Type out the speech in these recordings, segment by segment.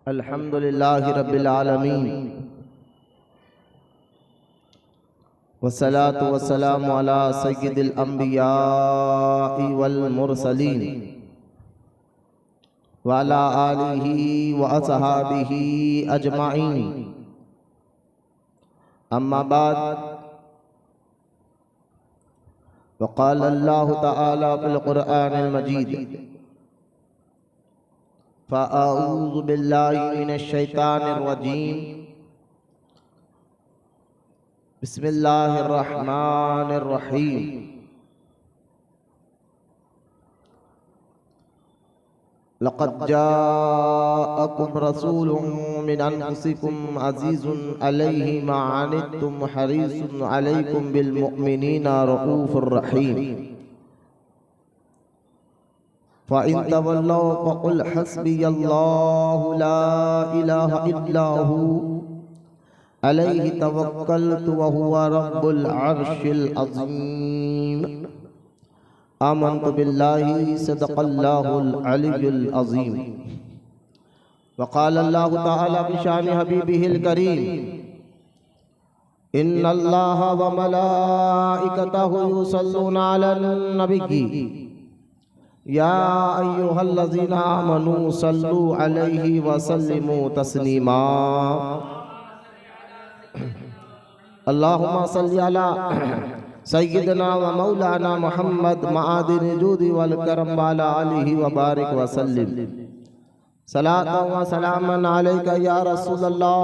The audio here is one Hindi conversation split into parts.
अल्हम्दुलिल्लाहि रब्बिल आलमीन वस्सलातु वस्सलामु अला सय्यिदिल अंबिया'i वल मुरसलीन व अला आलिहि व अस्हाबिहि अजमाइन। अम्मा बाद वक़ाल अल्लाहु तआला फिल क़ुरआनिल मजीद फ़अऊज़ु बिल्लाहि मिनश शैतानिर रजीम बिस्मिल्लाहिर रहमानिर रहीम। लक़द जाअकुम रसूलुम मिन अनफुसिकुम अज़ीज़ुन अलैहि मा अनित्तुम हरीसुन अलैकुम बिल मुमिनीना रऊफ़ुर रहीम। फ़इन तवल्लौ फ़क़ुल हस्बियल्लाहु ला इलाहा इल्ला हु अलैहि तवक्कलतु व हुवा रब्बुल अर्शिल अज़ीम। आमन्तु बिल्लाहि सदक़ल्लाहुल अलियुल अज़ीम। वक़ाल अल्लाहु तआला बिशानि हबीबिहिल करीम इन्नल्लाहा व मलाइकतहु युसल्लूना अलन नबिय्यि या अय्युहल्लज़ीना आमनू सल्लू अलैहि व सल्लिमू तस्लीमा। अल्लाहुम्मा सल्लि अला सय्यिदना व मौलाना मुहम्मद मआदिन जूदी वल करम वाला आलिहि व बारिक व सल्लिम। सलातन व सलामन अलैका या रसूलल्लाह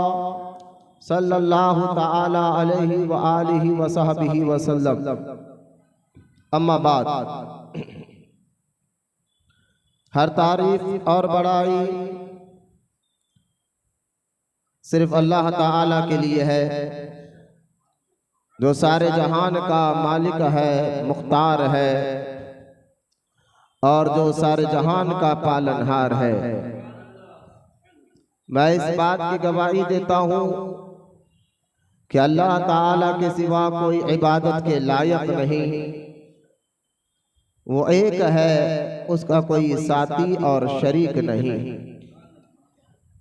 सल्लल्लाहु तआला अलैहि व आलिहि व सहबिहि व सल्लम। अम्मा बाद, हर तारीफ और बड़ाई सिर्फ अल्लाह ताला के लिए है, जो सारे जहान का मालिक है, मुख्तार है और जो सारे जहान का पालनहार है। मैं इस बात की गवाही देता हूँ कि अल्लाह ताला के सिवा कोई इबादत के लायक नहीं, वो एक है, उसका कोई साथी और शरीक नहीं।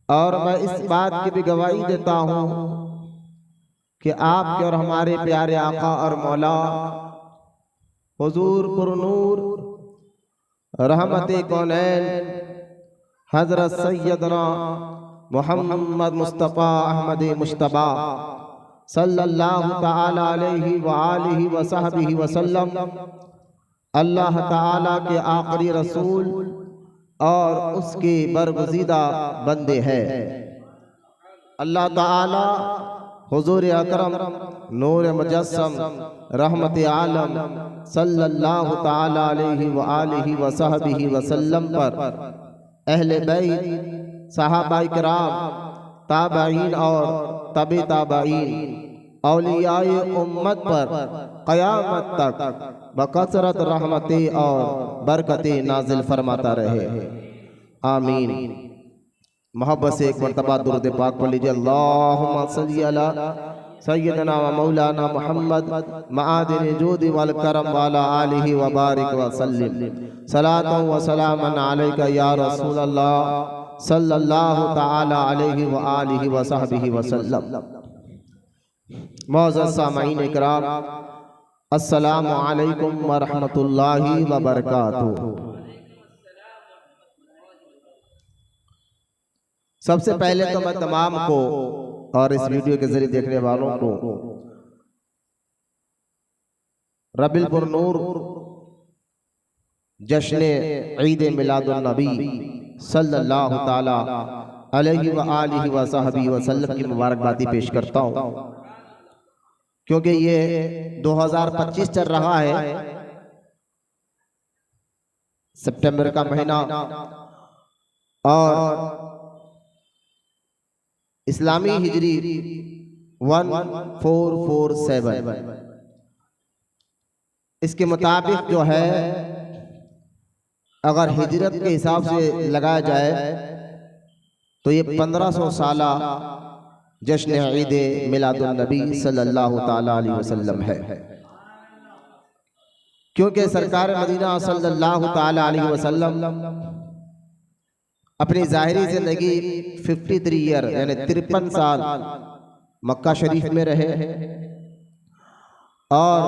और मैं इस बात की भी गवाही देता हूँ कि आपके और हमारे प्यारे आका और मौला हुजूर पुरनूर रहमते कौनैन हजरत सैयदना मोहम्मद मुस्तफ़ा अहमद मुश्तबा सल्लल्लाहु तआला अलैहि व आलिहि व सहबिहि व सल्लम अल्लाह ताला के आखिरी रसूल और उसके बरगुज़ीदा बंदे हैं। अल्लाह ताला हुजूर अकरम नूर मुजस्सम रहमत आलम सल्लल्लाहु ताला अलैहि व आलिहि व सहबिहि व सल्लम पर, अहले बैत, सहाबाए किराम, ताबईन और तबे ताबईन, औलियाए उम्मत पर क़यामत तक बकसरत रहमतें और बरकतें नाजिल फरमाता रहे। आमीन। मोहब्बत से एक मरतबा दुरूद पाक पढ़ लीजिए। अल्लाहुम्मा सल्लि अला सय्यदना व मौलाना मुहम्मद मआदिन जूदी वल करम वाला आलिहि व बारिक व सल्लिम। सलातन व सलामन अलैका या रसूलल्लाह सल्लल्लाहु तआला अलैहि व आलिहि व सहबिहि व सल्लम। मुअज़्ज़ज़ सामईन इकराम, अस्सलामु अलैकुम व रहमतुल्लाहि व बरकातुहू। सबसे पहले तो मैं तमाम को और इस वीडियो के जरिए देखने वालों को रबीउल पुरनूर जश्न ईद मिलादुन नबी सल्लल्लाहु ताला अलैहि व आलिहि व सहबिहि व सल्लम की मुबारकबादी पेश करता हूँ, क्योंकि ये 2025 चल रहा है, सितंबर का महीना, और इस्लामी हिजरी 1447 इसके मुताबिक जो है, अगर हिजरत के हिसाब से लगाया जाए तो ये 1500 साला जश्न ईद मिलादुन नबी सल्लल्लाहु ताला अलैहि वसल्लम है। क्योंकि सरकार मदीना सल्लल्लाहु ताला अलैहि वसल्लम अपनी ज़ाहिरी ज़िंदगी 53 ईयर यानी 53 साल मक्का शरीफ में रहे और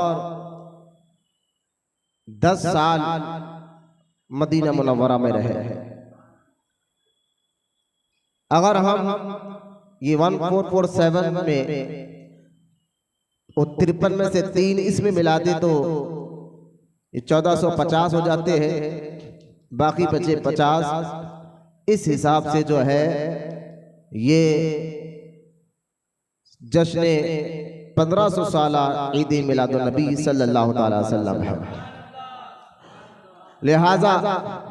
10 साल मदीना मुनव्वरा में रहे। अगर हम ये 1447 में 53 में से 3 इसमें मिला दे तो ये 1450 हो जाते हैं, बाकी बचे 50। इस हिसाब से जो है ये जश्न 1500 साला ईद मिलादुन नबी सल्लल्लाहु अलैहि वसल्लम है। लिहाजा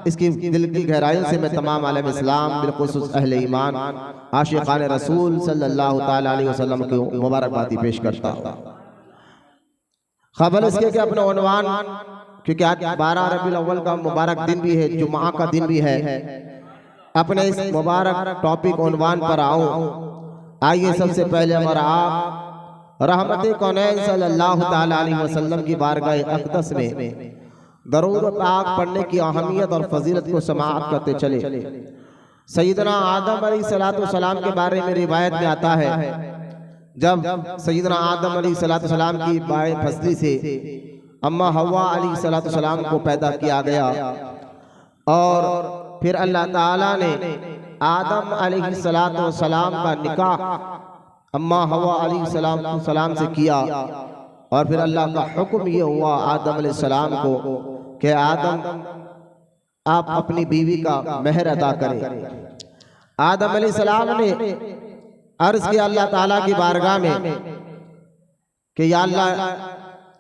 इसकी दिल की गहराइयों से मैं तमाम आलम इस्लाम बिलखुसूस अहले ईमान आशिकान रसूल सल्लल्लाहु अलैहि वसल्लम को मुबारकबादी पेश करता हूँ। खबर इसके कि अपना उन्वान, क्योंकि आज 12 रबीउल अव्वल का मुबारक दिन भी है, जुमा का दिन भी है, अपने इस मुबारक टॉपिक उन्वान पर आऊं। आइए सबसे पहले हमारा आप रहमत कौनैन सल्लल्लाहु अलैहि वसल्लम की बारगाह अक़दस में दरूद पाक पढ़ने की अहमियत और फजीलत को समाअत करते चले। सैयदना आदम अलैहिस्सलाम के बारे में रिवायत में आता है, जब सैयदना आदम अलैहिस्सलाम की बाएं फसली से अम्मा हव्वा अलैहिस्सलाम को पैदा किया गया और फिर अल्लाह ताला ने आदम अलैहिस्सलाम का निकाह अम्मा हव्वा अलैहिस्सलाम से किया और फिर अल्लाह का हुक्म ये हुआ आदम अलैहिस्सलाम को कि आदम आप अपनी बीवी का महर अदा करें। आदम अलैहिस्सलाम ने अर्ज किया अल्लाह ताला की बारगाह में कि या अल्लाह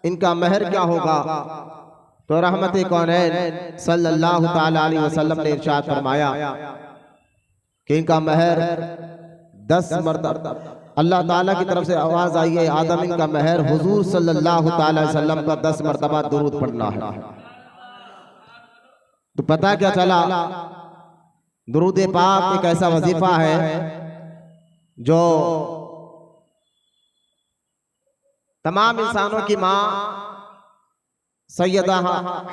इनका महर क्या होगा, तो रहमत कौनैन सल्लल्लाहु अलैहि वसल्लम ने इरशाद फरमाया कि इनका महर 10 मरतबा, अल्लाह ताला की तरफ से आवाज आई है आदम इनका महर हुजूर सल्लल्लाहु अलैहि वसल्लम का 10 मरतबा दुरूद पढ़ना है। तो पता क्या चला, दुरूद पाक एक ऐसा वजीफा है जो तमाम इंसानों की माँ सैयदा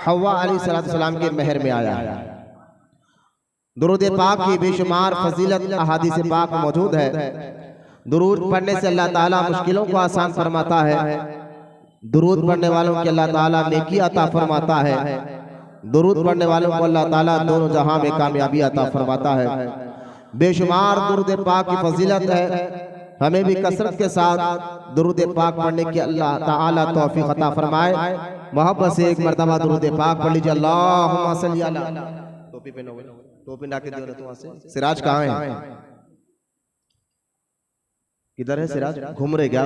हव्वा अलैहिस्सलाम के महर में आया है। दुरूद पाक की बेशुमार फजीलत अहादीस पाक मौजूद है। दुरूद पढ़ने से अल्लाह ताला मुश्किलों को आसान फरमाता है, दुरूद पढ़ने वालों को अल्लाह ताला नेकी अता फरमाता है, दुरूद पढ़ने वालों को अल्लाह ताला दोनों जहां में कामयाबी अता फरमाता है। बेशुमार दुरूद पाक की फजीलत है, हमें भी कसरत के साथ दुरूद पाक पढ़ने की अल्लाह ताला तौफीक अता फरमाए। मोहब्बत से एक मरतबा दुरूद पाक पढ़ लीजिए। अल्लाहुम्मा सल्ली अला, टोपी पहनो, टोपी ना के दो तो से सिराज कहाँ है, किधर है सिराज, घूम रहे क्या?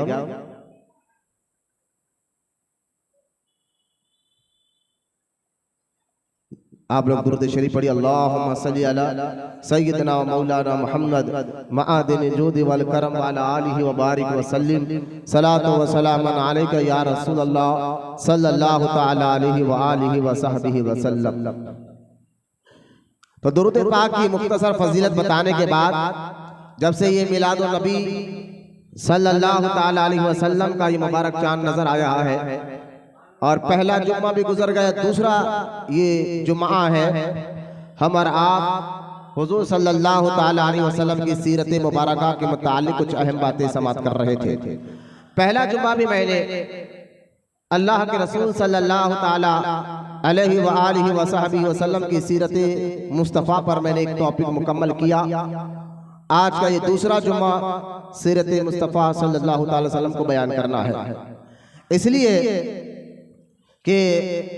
आप लोग दुरूद शरीफ पढ़िए। अल्लाहुम्मा सल्ली अला सय्यदना व मौलाना मुहम्मद मआदिन जूद वल करम व अला आलिहि व बारिक व सल्लिम सलातु व सलामन अलैका या रसूल अल्लाह सल्लल्लाहु तआला अलैहि व आलिहि व सहबिहि व सल्लम। तो दुरूद पाक की मुख्तसर फजीलत बताने के बाद, जब से ये मिलादुन नबी सल्लल्लाहु तआला अलैहि वसल्लम का ये मुबारक चांद नजर आया है और पहला जुम्मा भी गुजर गया, दूसरा ये जुम्मा है हम और आप हुजूर सल्लल्लाहु ताला अलैहि वसल्लम की सीरत मुबारका के मुताल्लिक कुछ अहम बातें समाअत कर रहे थे। पहला जुम्मा भी मैंने अल्लाह के रसूल सल्लल्लाहु ताला अलैहि व आलिहि व सहबिहि वसल्लम की सीरत मुस्तफ़ा पर मैंने एक टॉपिक मुकम्मल किया। आज का ये दूसरा जुम्मा सीरत मुस्तफ़ा सल्लल्लाहु ताला अलैहि वसल्लम को बयान करना है, इसलिए कि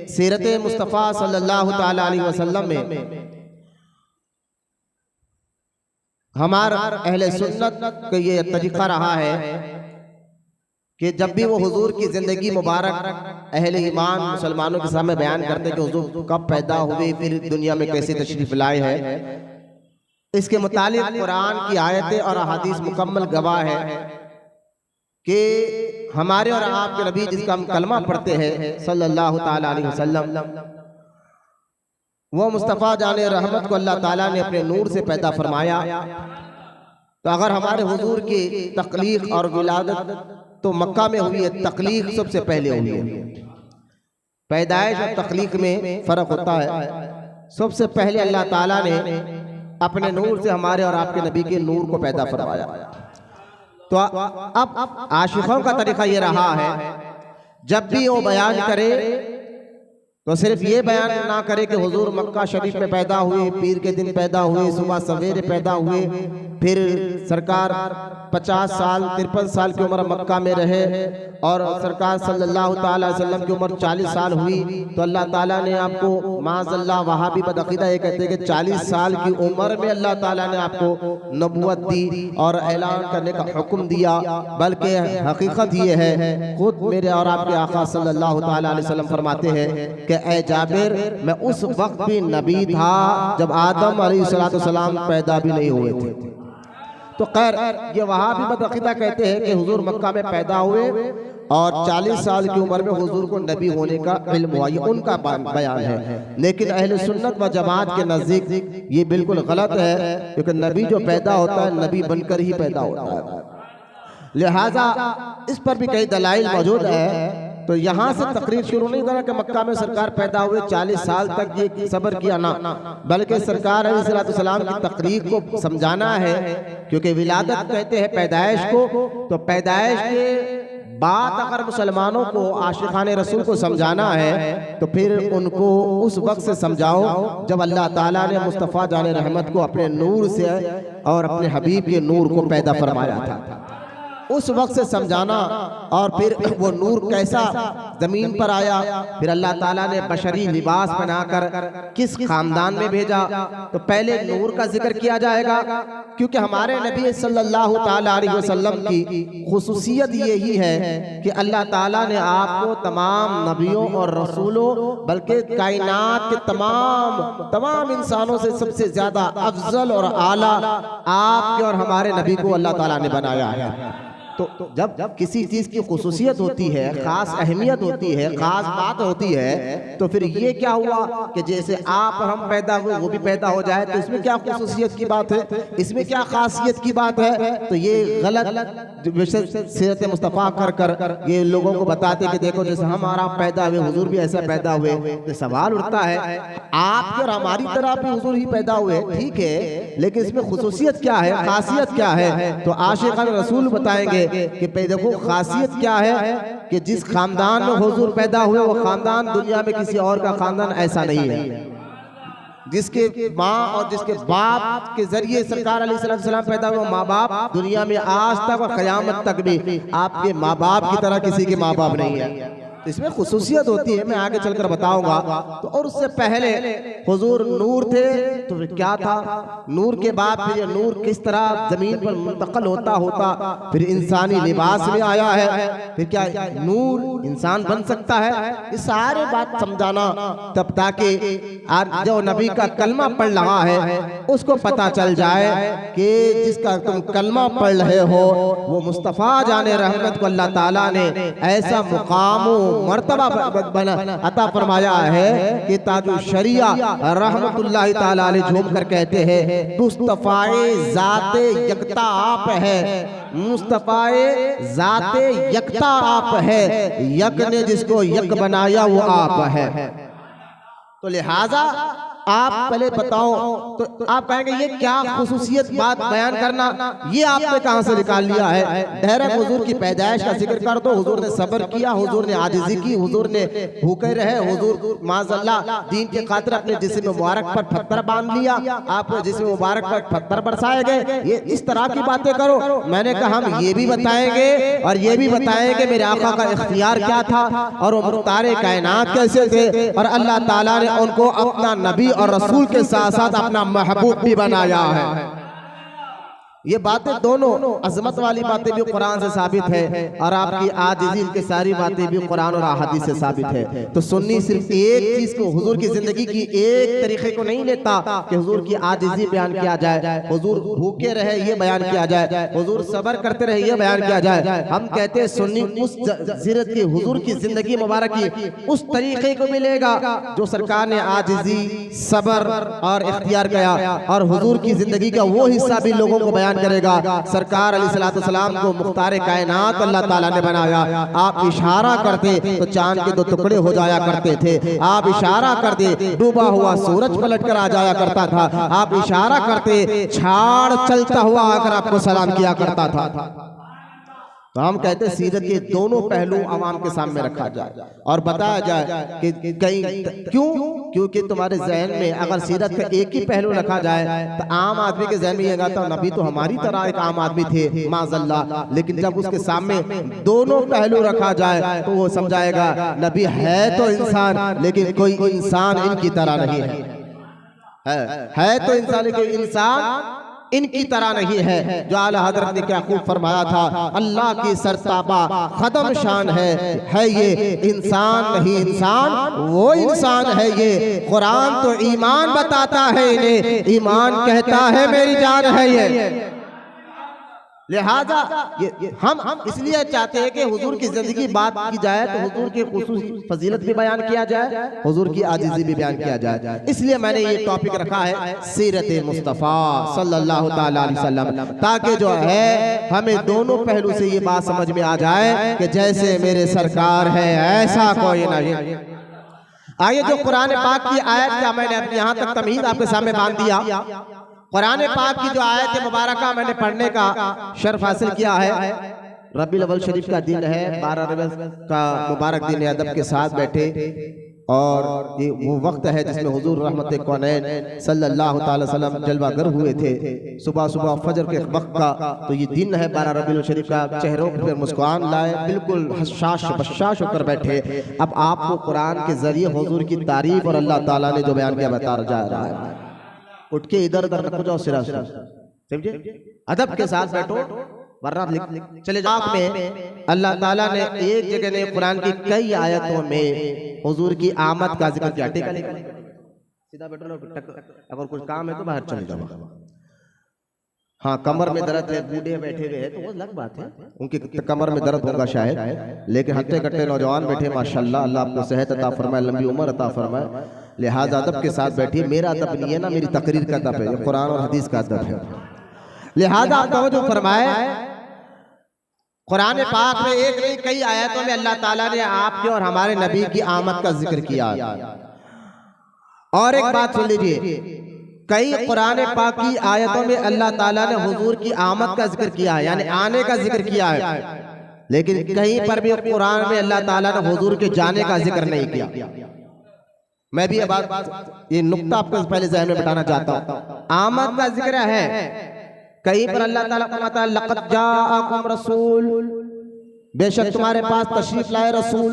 सीरत मुस्तफ़ा सल्लल्लाहु ताला अलैहि वसल्लम में हमारा अहले सुन्नत का ये तरीक़ा रहा है कि जब भी वो हुजूर की ज़िंदगी मुबारक अहले ईमान मुसलमानों के सामने बयान करते कि हुजूर कब पैदा हुए, फिर दुनिया में कैसे तशरीफ़ लाए हैं, इसके मुतालिक कुरान की आयतें और अहादीस मुकम्मल गवाह है कि हमारे और आपके नबी जिसका हम कलमा पढ़ते हैं सल्लल्लाहु ताला अलैहि वसल्लम, वो मुस्तफ़ा जाने रहमत को अल्लाह ताला ने अपने नूर से पैदा फरमाया। तो अगर हमारे हुजूर की तख्लीक और विलादत तो मक्का में हुई है, तख्लीक सबसे पहले हुई है। पैदाइश और तख्लीक में फ़र्क होता है। सबसे पहले अल्लाह ताला ने अपने नूर से हमारे और आपके नबी के नूर को पैदा फरमाया। तो अब आशिकों का तरीका ये रहा है, जब भी वो बयान करे तो सिर्फ ये बयान ना करे कि हुजूर मक्का शरीफ में पैदा हुए, पीर के दिन पैदा हुए, सुबह सवेरे पैदा हुए, फिर सरकार 50 साल 53 साल की उम्र मक्का में रहे और सरकार सल्लल्लाहु ताला अलैहि वसल्लम की उम्र 40 साल हुई तो अल्लाह ताला ने आपको माज़अल्लाह वहाँ भी बदअक़ीदा ये कहते हैं कि 40 साल की उम्र में अल्लाह ताला ने आपको नबूवत दी और ऐलान करने का हुक्म दिया। बल्कि हकीकत ये है, खुद मेरे और आपके आका सल्लल्लाहु ताला अलैहि वसल्लम फरमाते हैं कि ए जाबिर, मैं उस वक्त भी नबी था जब आदम अलैहिस्सलाम पैदा भी नहीं हुए थे। तो खैर ये वहाँ भी बदअक़ीदा कहते हैं कि हुजूर मक्का में पैदा हुए और 40 साल की उम्र में हुजूर को नबी होने का इल्म हुआ, ये उनका बयान है। लेकिन अहले सुन्नत व जमात के नज़दीक ये बिल्कुल गलत है, क्योंकि नबी जो पैदा होता है नबी बनकर ही पैदा होता है। लिहाजा इस पर भी कई दलाइल मौजूद है। तो यहाँ से तकरीर शुरू नहीं करा कि मक्का में सरकार पैदा हुए 40 साल तक ये सब्र किया ना, बल्कि सरकार अलैहिस्सलाम की तकरीर को समझाना है। क्योंकि विलादत कहते हैं पैदाइश को, तो पैदाइश के बाद अगर मुसलमानों को आशिकाने रसूल को समझाना है तो फिर उनको उस वक्त से समझाओ जब अल्लाह ताला ने मुस्तफ़ा जाने रहमत को अपने नूर से और अपने हबीब के नूर को पैदा फरमाया था। उस वक्त से समझाना और फिर वो नूर कैसा जमीन पर आया, फिर अल्लाह ताला ने बशरी लिबास बनाकर किस खानदान में भेजा, तो पहले नूर का जिक्र किया जाएगा। क्योंकि हमारे नबी सल्लल्लाहु ताला अलैहि वसल्लम की खुसूसियत यही है कि अल्लाह ताला ने आपको तमाम नबियों और रसूलों बल्कि कायनात के तमाम इंसानों से सबसे ज्यादा अफजल और आला आपके और हमारे नबी को अल्लाह ताला ने बनाया है। तो जब किसी चीज की खुसूसियत होती है, खास अहमियत होती है, खास बात होती है, तो फिर ये क्या हुआ कि जैसे आप और हम पैदा हुए वो भी पैदा हो जाए, तो इसमें क्या खुसूसियत की बात है, इसमें क्या खासियत की बात है। तो ये गलत सीरत मुस्तफ़ा कर ये लोगों को बताते कि देखो जैसे हमारा पैदा हुए हुजूर भी ऐसा पैदा हुए। तो सवाल उठता है आपके और हमारी तरह भी हुजूर ही पैदा हुए, ठीक है, लेकिन इसमें खुसूसियत क्या है, खासियत क्या है। तो आशिक़ान रसूल बताएंगे कि देखो खासियत क्या है कि जिस खानदान में हुजूर पैदा हुए वो खानदान दुनिया में किसी और का खानदान ऐसा नहीं है। जिसके माँ और जिसके बाप के जरिए सरकार अलैहिस्सलाम पैदा हुए, माँ बाप दुनिया में आज तक और क़यामत तक भी आपके माँ बाप की तरह किसी के माँ बाप नहीं है। इसमें खुसूसियत होती है, मैं आगे चलकर बताऊंगा। तो और उससे पहले हुजूर नूर थे, तो फिर क्या था, नूर के बाद फिर ये नूर किस तरह जमीन पर मुंतकिल होता फिर इंसानी लिबास में आया है, फिर क्या नूर इंसान बन सकता है, ये सारे बात समझाना तब ताकि आज जो नबी का कलमा पढ़ रहा है उसको पता चल जाए कि जिसका तुम कलमा पढ़ रहे हो वो मुस्तफ़ा जाने रहमत को अल्लाह ताला ने ऐसा मुकाम मर्तबा अता फरमाया है कि ताजु शरिया रहमतुल्लाहि ताला अलैह झूम कर कहते हैं मुस्तफ़ाए ज़ाते यकता आप है, मुस्तफ़ाए ज़ाते यकता आप है, यक ने जिसको यक बनाया वो आप है। तो लिहाजा आप पहले बताओ, तो आप कहेंगे ये क्या खुसूसियत बात बयान करना, ये आपने कहां से निकाल लिया है। डायरेक्ट हुजूर की पैदाइश का जिक्र कर दो, हुजूर ने सब्र किया, हुजूर ने आजिज़ी की, हुजूर ने भूखे रहे, हुजूर माज़अल्लाह दीन के खातिर अपने जिस्म मुबारक पर पत्थर बांध लिया, आप जिस्म मुबारक पर पत्थर बरसाए गए, ये इस तरह की बातें करो। मैंने कहा हम ये भी बताएंगे और ये भी बताएंगे मेरे आका का इख्तियार क्या था और वो मुख्तार कायनात कैसे थे और अल्लाह ताला ने उनको अपना नबी और रसूल के साथ साथ अपना महबूब भी बनाया है। ये बातें दोनों अजमत वाली बातें भी कुरान से साबित है और आपकी आजिज़ी की सारी बातें भी कुरान और अहादीस से साबित है। तो सुन्नी सिर्फ एक चीज को, हुजूर की जिंदगी की एक तरीके को नहीं लेता कि हुजूर की आजिज़ी बयान किया जाए, हुजूर भूखे रहे ये बयान किया जाए, हुजूर सब्र करते रहे ये बयान किया जाए। हम कहते हैं सुन्नी उस सीरत की, हुजूर की जिंदगी मुबारक की उस तरीके को मिलेगा जो सरकार ने आजिज़ी, सब्र और इख्तियार किया और हुजूर की जिंदगी का वो हिस्सा भी लोगों को बयान बयान करेगा। सरकार अलैहिस्सलाम को मुख्तार कायनात अल्लाह ताला ने बनाया। आप इशारा करते तो चांद के 2 टुकड़े हो जाया करते थे। आप इशारा करते डूबा हुआ सूरज पलट कर आ जाया करता था। आप इशारा करते झाड़ चलता हुआ आकर आपको सलाम किया करता था। तो हम कहते हैं सीरत के दोनों पहलू आवाम के सामने रखा जाए और बताया जाए कि कहीं क्यों, क्योंकि तुम्हारे जहन में अगर सीरत का एक ही पहलू रखा जाए तो आम आदमी के जहन में ये आता नबी तो हमारी तरह एक आम आदमी थे माज़अल्लाह, लेकिन जब उसके सामने दोनों पहलू रखा जाए तो वो समझाएगा नबी है तो इंसान, लेकिन कोई इंसान इनकी तरह नहीं है तो इंसान, लेकिन इंसान इनकी तरह नहीं है। जो आला हजरत ने क्या खूब फरमाया था, अल्लाह की सरताबा खदम शान है ये इंसान नहीं इंसान वो इंसान है ये। कुरान तो ईमान बताता है इन्हें, ईमान कहता है मेरी जान है ये। लिहाजा ये हम इसलिए चाहते हैं कि हुजूर की जिंदगी बात की जाए तो हुजूर की खुसूसी फजीलत भी बयान किया जाए, हुजूर की आजिज़ी भी बयान किया जाए। इसलिए मैंने ये टॉपिक रखा है सीरत मुस्तफ़ा सल्लल्लाहु ताला अलैहि वसल्लम, ताकि जो है हमें दोनों पहलू से ये बात समझ में आ जाए कि जैसे मेरे सरकार है ऐसा कोई नहीं। आइए जो कुरान पाक की आयत का मैंने यहाँ तक तमहीद आपके सामने बांध दिया। कुरान पाक की जो आयत मुबारक मैंने पढ़ने का शर्फ हासिल किया है। रबीउल अव्वल शरीफ का दिन है, 12 रबीउल का मुबारक दिन अदब के साथ बैठे, और ये वो वक्त है जिसमें हुजूर रहमत कौनैन सल्लल्लाहु अलैहि वसल्लम जलवागर हुए थे। सुबह सुबह फजर के वक्त का तो ये दिन है 12 रबीउल शरीफ का। चेहरों पर मुस्कान लाए, बिल्कुल हशाश बशाश होकर बैठे। अब आपको कुरान के जरिए हुजूर की तारीफ और अल्लाह ताला ने जो बयान किया बता जा रहा है। उठ के इधर उधर रखो जाओ, सिरा समझे, अदब के साथ बैठो वरना चले जाओ। में अल्लाह ताला ने एक जगह ने कुरान की कई आयतों में हुजूर की आमद का जिक्र किया। सीधा बैठो, अगर कुछ काम है तो बाहर चले जाओ। हाँ, कमर में दर्द है, बूढ़े बैठे हुए हैं तो वो अलग बात है, उनकी कमर में दर्द होगा शायद, लेकिन हट्टे कट्टे नौजवान बैठे माशाल्लाह, अल्लाह आपको सेहत अता फरमाए, लंबी उम्र अता फरमाए। लिहाजा अदब के साथ बैठिए। मेरा अदब नहीं है ना, मेरी तकरीर का अदब है, कुरान और हदीस का अदब है। लिहाजा आप तवज्जो फरमाए, कुरान पाक में एक नहीं कई आयतों में अल्लाह ताला ने आपके और हमारे नबी की आमद का जिक्र किया। और एक बात सुन लीजिए, कई कुरान पाक की आयतों में अल्लाह ताला ने हुजूर की आमद का जिक्र किया है, यानी आने का जिक्र किया है, लेकिन कहीं पर भी कुरान में अल्लाह ताला ने हुजूर के जाने का जिक्र नहीं किया। मैं भी ये नुक्ता आपको पहले ज़हन में बिठाना चाहता हूँ। आमद का जिक्र है, कहीं पर अल्लाह ताला फरमाता है लक़द जाअकुम रसूल, बेशक तुम्हारे पास तशरीफ लाए रसूल।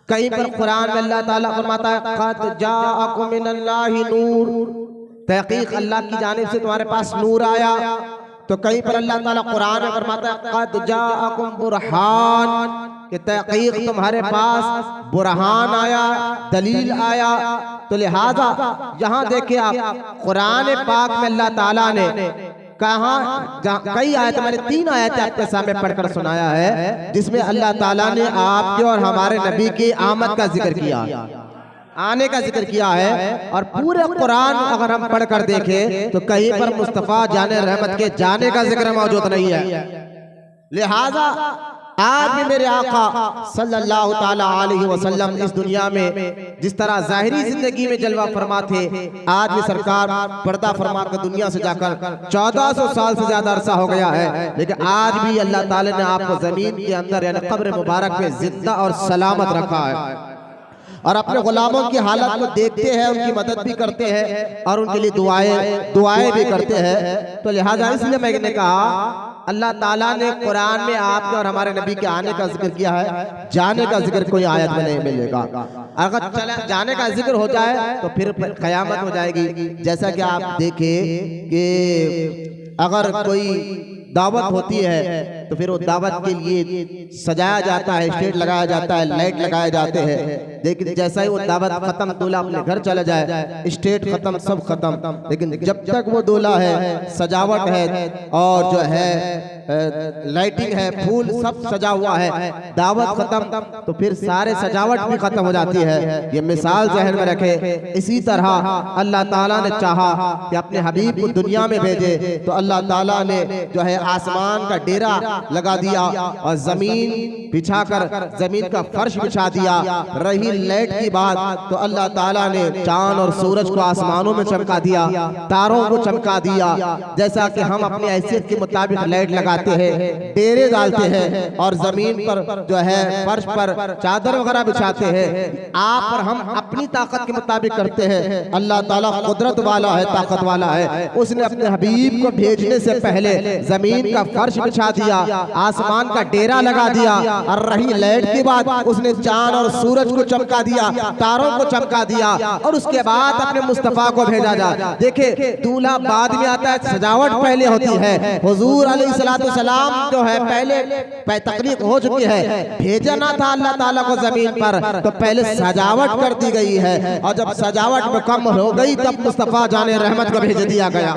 कहीं पर कुरान में अल्लाह ताला फरमाता है क़द जाअकुम मिनल्लाहि नूर, तहक़ीक़ अल्लाह की जानिब से तुम्हारे पास नूर आया। तो कहीं पर अल्लाह ताला कुरान में फरमाता है क़द जाअकुम बुरहान, कि तहक़ीक़ तुम्हारे पास बुरहान आया, दलील आया। तो लिहाजा यहाँ देखिए आप कुरान पाक में अल्लाह ताला ने कहाँ कई आयत, मैंने 3 आयतें आपके सामने पढ़कर सुनाया है जिसमें अल्लाह ताला ने आपके और हमारे नबी की आमद का जिक्र किया, आने का जिक्र किया है। और पूरे कुरान अगर हम पढ़कर देखें तो कहीं पर मुस्तफ़ा जाने रहमत के जाने का जिक्र मौजूद नहीं है। लिहाजा आज भी मेरे आका सल्लल्लाहु ताला अलैहि वसल्लम इस दुनिया में जिस तरह ज़ाहिरी जिंदगी में जलवा फरमा थे, आज भी सरकार पर्दा फरमा कर दुनिया से जाकर 1400 साल से ज्यादा अरसा हो गया है, लेकिन आज भी अल्लाह ताला ने आपको जमीन के अंदर यानी कब्र मुबारक में जिंदा और सलामत रखा है, और अपने गुलामों की हालत को देखते हैं, उनकी मदद भी करते हैं और उनके लिए दुआएं भी करते हैं। तो लिहाजा इसलिए मैंने कहा अल्लाह ताला ने कुरान में आपके और हमारे नबी के आने का जिक्र किया है, जाने का जिक्र कोई आयत में नहीं मिलेगा। अगर चला जाने का जिक्र हो जाए तो फिर कयामत हो जाएगी। जैसा कि आप देखें कि अगर कोई दावत होती है तो फिर वो दावत के लिए सजाया जाता है, स्टेज लगाया जाता है, लाइट लगाए जाते हैं, लेकिन जैसा ही वो दावत खत्म, दूल्हा अपने घर चला जाए, स्टेज खत्म, सब खत्म, लेकिन जब तक वो दूल्हा है, सजावट है और जो है लाइटिंग है, फूल सब सजा हुआ है, दावत खत्म तो फिर सारे सजावट भी खत्म हो जाती है। ये मिसाल जहन में रखे। इसी तरह अल्लाह ताला ने चाहा कि अपने हबीब को दुनिया में भेजे तो अल्लाह ताला ने जो है आसमान का डेरा लगा दिया और जमीन बिछाकर जमीन का फर्श बिछा दिया। रही लाइट की बात तो अल्लाह ताला ने चांद और सूरज को आसमानों में चमका दिया, तारों को चमका दिया। जैसा कि हम अपनी हैसियत के मुताबिक लाइट लगाते हैं, डेरे डालते हैं और जमीन पर जो है फर्श पर चादर वगैरह बिछाते हैं, आप और हम अपनी ताकत के मुताबिक करते हैं। अल्लाह ताला कुदरत वाला है, ताकत वाला है। उसने अपने हबीब को भेजने से पहले जमीन का फर्श बिछा दिया, आसमान का डेरा लगा दिया। और रही लाइट की बात, उसने चांद और सूरज को चमका दिया, तारों को चमका दिया और उसके बाद अपने मुस्तफा को भेजा जा। देखे दूल्हा बाद में आता है, सजावट पहले होती है। हुजूर अलैहिस्सलाम जो है पहले तकलीफ हो चुकी है, भेजा ना था अल्लाह ताला को जमीन पर, तो पहले सजावट कर दी गई है और जब सजावट मुकम्मल हो गई तब मुस्तफा जाने रहमत को भेज दिया गया।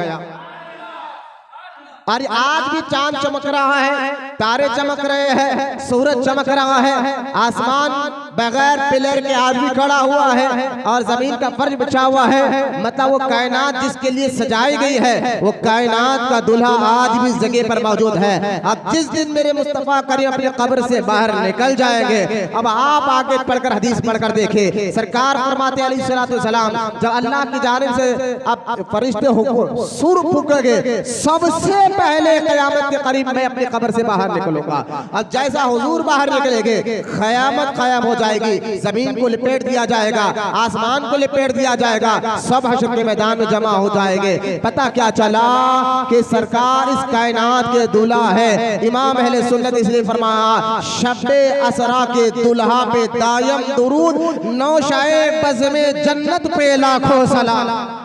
और आज भी चांद चमक रहा है, तारे चमक रहे हैं, सूरज चमक रहा है, आसमान बगैर पिलर के आज भी खड़ा हुआ है और जमीन का फर्श बिछा हुआ है। मतलब वो कायनात जिसके लिए सजाई गई है, वो कायनात का दूल्हा आज भी इस जगह पर मौजूद है। अब जिस दिन मेरे मुस्तफा करीम अपनी कब्र से बाहर निकल जाएंगे, अब आप आगे पढ़कर हदीस पढ़कर देखे, सरकार फरमाते अलैहिस्सलाम जब अल्लाह की जानिब से अब फरिश्ते सुर फूकेंगे, सबसे पहले क़यामत के करीब मैं अपनी कब्र से बाहर निकलूंगा। अब जैसा हुजूर बाहर निकलेंगे, क़यामत कायम हो जाएगी, जमीन को लिपेट दिया जाएगा, आसमान को लिपेट दिया जाएगा, सब हश्र के मैदान में जमा हो जाएंगे। पता क्या चला कि सरकार इस कायनात के दूल्हा है। इमाम अहले सुन्नत इसलिए फरमाया, शब्बे असरा के दूल्हा पे दायम दुरूद, नौशाए बज़्मे जन्नत पे लाखों सलाम।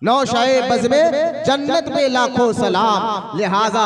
नौशाए बज़्मे जन्नत पे लाखों सलाम। लिहाजा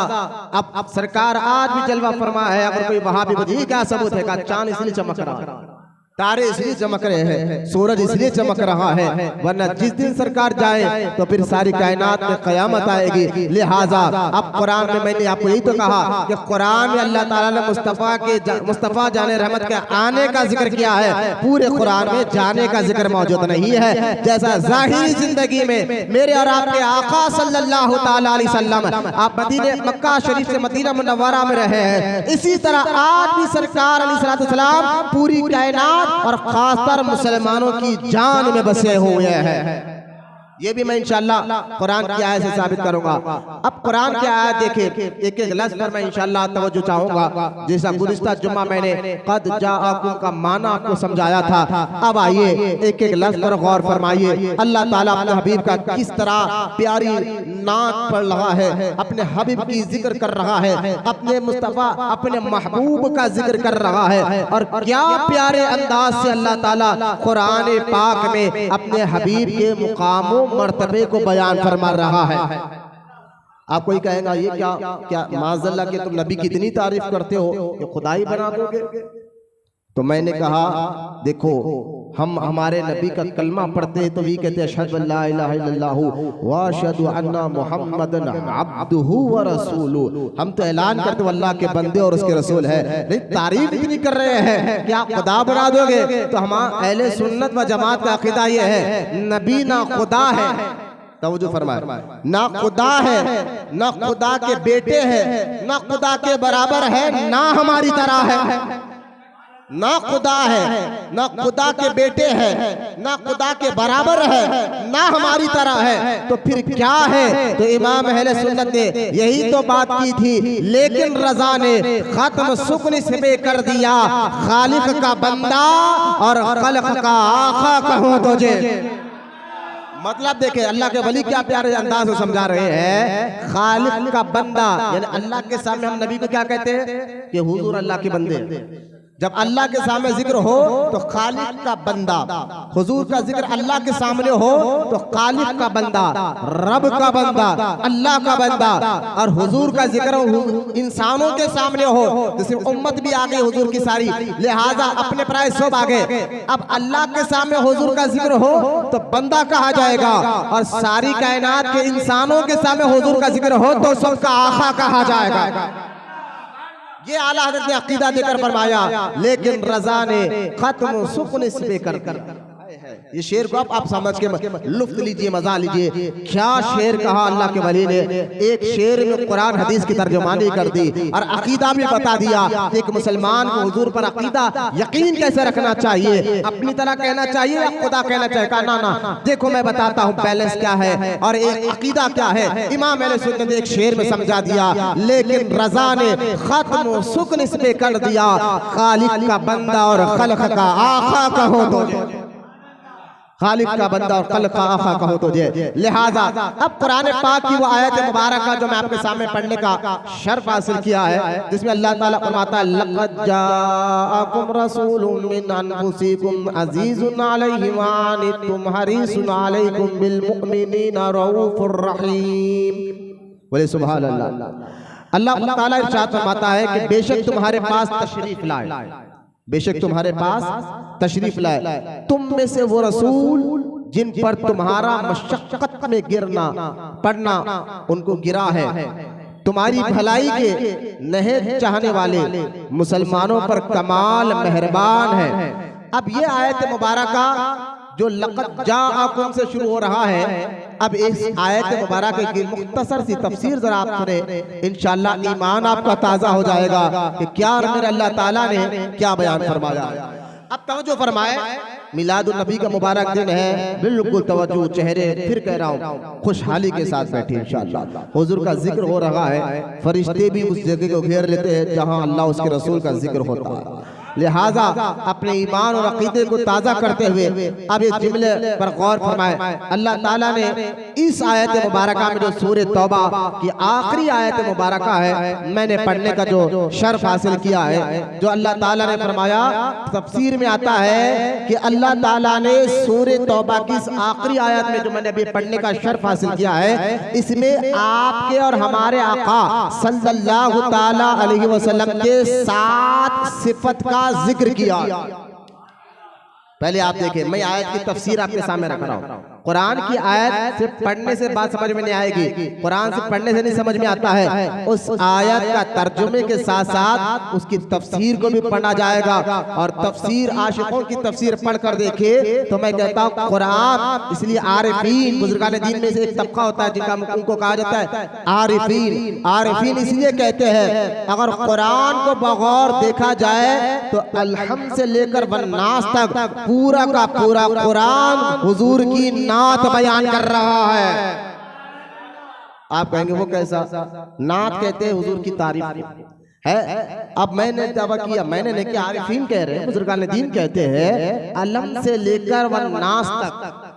अब सरकार आज भी जलवा फरमा है। अगर कोई वहां भी मुझे क्या सबूत है का चांद इसलिए चमक रहा है, तारे इसलिए चमक रहे हैं, सूरज इसलिए चमक रहा है, वरना जिस दिन सरकार जाए तो फिर सारी कायनात में कयामत आएगी। लिहाजा अब कुरान में मैंने आपको यही तो कहा कि कुरान में अल्लाह ताला ने मुस्तफा जाने रहमत के आने का जिक्र किया है, पूरे कुरान में जाने का जिक्र मौजूद नहीं है। जैसा ज़ाहिरी जिंदगी में मेरे और आपके आका सल्लल्लाहु तआला अलैहि वसल्लम आप मक्का शरीफ से मदीना मुनव्वरा में रहे हैं, इसी तरह आज भी सरकार अलैहिस्सलाम पूरी कायनात और खासकर मुसलमानों की जान में बसे हुए हैं। ये भी मैं इंशाअल्लाह कुरान की आयत से साबित करूंगा। अब कुरान की आयत देखे, एक एक लफ्ज़ पर मैं इंशाअल्लाह तवज्जो चाहूंगा। जैसा गुज़िश्ता जुम्मा मैंने क़द जाअकुम का माना आपको समझाया था, अब आइए एक एक लफ्ज़ पर गौर फरमाइए। अल्लाह ताला अपने हबीब का किस तरह प्यारी नात पढ़ रहा है, अपने हबीब की जिक्र कर रहा है, अपने मुस्तफ़ा अपने महबूब का जिक्र कर रहा है, और क्या प्यारे अंदाज से अल्लाह ताला कुरान पाक में अपने हबीब के मुकामों मर्तबे को बयान फरमा रहा है। आप कोई कहेगा ये क्या माज़अल्लाह के तुम नबी की इतनी तारीफ करते हो, ये खुदाई बना दोगे? तो मैंने कहा देखो, हम हमारे नबी का कलमा पढ़ते हैं तो भी कहते हैं अशहदु अल्ला इलाहा इल्लल्लाहु व अशहदु अन्ना मुहम्मदन अब्दुहु व रसूलुहु। हम तो ऐलान करते हैं अल्लाह के बंदे और उसके रसूल है, नहीं तारीफ इतनी कर रहे हैं कि आप खुदा बना दोगे? तो हम अहले सुन्नत व जमात का अकीदा ये है, नबी ना खुदा है, तवज्जो फरमाए, ना खुदा है, ना खुदा के बेटे हैं, ना खुदा के बराबर है, ना हमारी तरह है। ना खुदा है, ना खुदा के बेटे हैं, ना खुदा के बराबर है, ना हमारी तरह है, तो फिर क्या है? तो इमाम अहले सुन्नत ने यही तो बात की थी, लेकिन रज़ा ने खत्म सुकन से कर दिया, खालिक का बंदा और खल्क का आका कहूं तुझे। मतलब देखे अल्लाह के वली क्या प्यारे अंदाज से समझा रहे हैं, खालिक का बंदा यानी अल्लाह के सामने हम नबी को क्या कहते हैं कि हुजूर अल्लाह के बंदे। जब अल्लाह के सामने जिक्र हो तो खालिक का बंदा, हुजूर का जिक्र अल्लाह के सामने हो तो खालिक का बंदा, रब का बंदा, अल्लाह का बंदा, और हुजूर का जिक्र इंसानों के सामने हो, जैसे उम्मत भी आ गई हुजूर की सारी, लिहाजा अपने प्राय सब आ गए। अब अल्लाह के सामने हुजूर का जिक्र हो तो बंदा कहा जाएगा, और सारी कायनात के इंसानों के सामने हुजूर का जिक्र हो तो सबका आका कहा जाएगा। ये आला हज़रत ने अकीदा देकर फरमाया, लेकिन रजा ने खत्म सुकून इस पे कर। ये शेर को आप समझ के लुफ्त लीजिए, मजा लीजिए। क्या शेर कहा अल्लाह के वली ने, एक शेर में कुरान हदीस की तर्जुमानी कर दी और अकीदा भी बता दिया कि एक मुसलमान को हुजूर पर अकीदा यकीन कैसे रखना चाहिए, अपनी तरह कहना चाहिए या खुदा कहना चाहिए। कहा ना ना, देखो मैं बताता हूँ बैलेंस क्या है और एक अकीदा क्या है। इमाम अहले सुन्नत ने एक शेर में समझा दिया, लेकिन रजा ने खत्म सुकून इस पे कर दिया, खालिक का बंदा और खल्क का आका कहो तो, खालिक का बंदा और खल्क का आका कहो तो जे। लिहाजा अब कुरान पाक की वो आयत मुबारक जो मैं आपके सामने पढ़ने का शर्फ हासिल किया है, जिसमें अल्लाह ताला फरमाता है, लक़द जाअकुम रसूलुम मिन अनफुसिकुम अज़ीज़ुन अलैहि मा अनित्तुम हरीसुन अलैकुम बिल मुमिनीना रऊफुर रहीम। बोले सुभान अल्लाह। अल्लाह ताला इरशाद फरमाता है कि बेशक तुम्हारे पास तशरीफ लाए, बेशक तुम्हारे पास तशरीफ लाए तुम में से वो रसूल जिन पर तुम्हारा मशक्कत में गिरना पड़ना उनको गिरा है, तुम्हारी भलाई के नहे चाहने वाले मुसलमानों पर कमाल मेहरबान है। अब ये आयत मुबारका जो लक़द जाअकुम से शुरू हो रहा है, अब इस आयत मुबारक की मुख्तसर सी तफसीर जरा आप सुने, इंशाअल्लाह ईमान आपका ताज़ा हो जाएगा कि क्या मेरे अल्लाह ताला ने क्या बयान फरमाया। अब तवज्जो फरमाए, मिलादुन नबी का मुबारक दिन है, बिल्कुल तवज्जो, चेहरे फिर कह रहा हूँ खुशहाली के साथ बैठे इंशाअल्लाह। हुजूर का जिक्र हो रहा है, फरिश्ते भी उस जगह को घेर लेते हैं जहाँ अल्लाह उसके रसूल का जिक्र होता है। लिहाजा अपने ईमान और अकीदे को ताज़ा करते हुए अब इस जुमले पर गौर फरमाए। अल्लाह ताला ने इस आयत मुबारका में जो सूरह तौबा की आखिरी आयत मुबारका है, मैंने पढ़ने का जो शर्फ हासिल किया है, जो अल्लाह ताला ने फरमाया, तफसीर में आता है कि अल्लाह ताला ने सूरह तौबा की इस आखिरी आयत में जो मैंने अभी पढ़ने का शर्फ हासिल किया है, इसमें आपके और हमारे आका सल्लल्लाहु ताला अलैहि वसल्लम के 7 सिफत का जिक्र किया। पहले आप देखें, मैं आयत की तफसीर आपके सामने रख रहा हूँ। कुरान की आयत से पढ़ने से बात समझ में नहीं आएगी, कुरान से पढ़ने से नहीं समझ में आता है। उस आयत का तर्जुमे के साथ साथ उसकी तफसीर को भी पढ़ा जाएगा, और तफसीर आशिकों की तफसीर पढ़ कर देखे तो मैं कहता हूँ कुरान, इसलिए आरिफीन बुजुर्गान दीन में से एक तबका होता है जिनका उनको कहा जाता है आरिफीन। आरिफीन इसलिए कहते हैं, अगर कुरान को बगौर देखा जाए तो अलहम से लेकर वन्नास तक पूरा का पूरा कुरान हुजूर की नात बयान कर रहा है। आप कहेंगे वो कैसा? नात कहते हैं हुजूर की तारीफ है। अब मैंने दावा किया, मैंने नहीं किया, आरिफीन कह रहे हैं, बुजुर्गान दीन कहते हैं अलम से लेकर वन्नास तक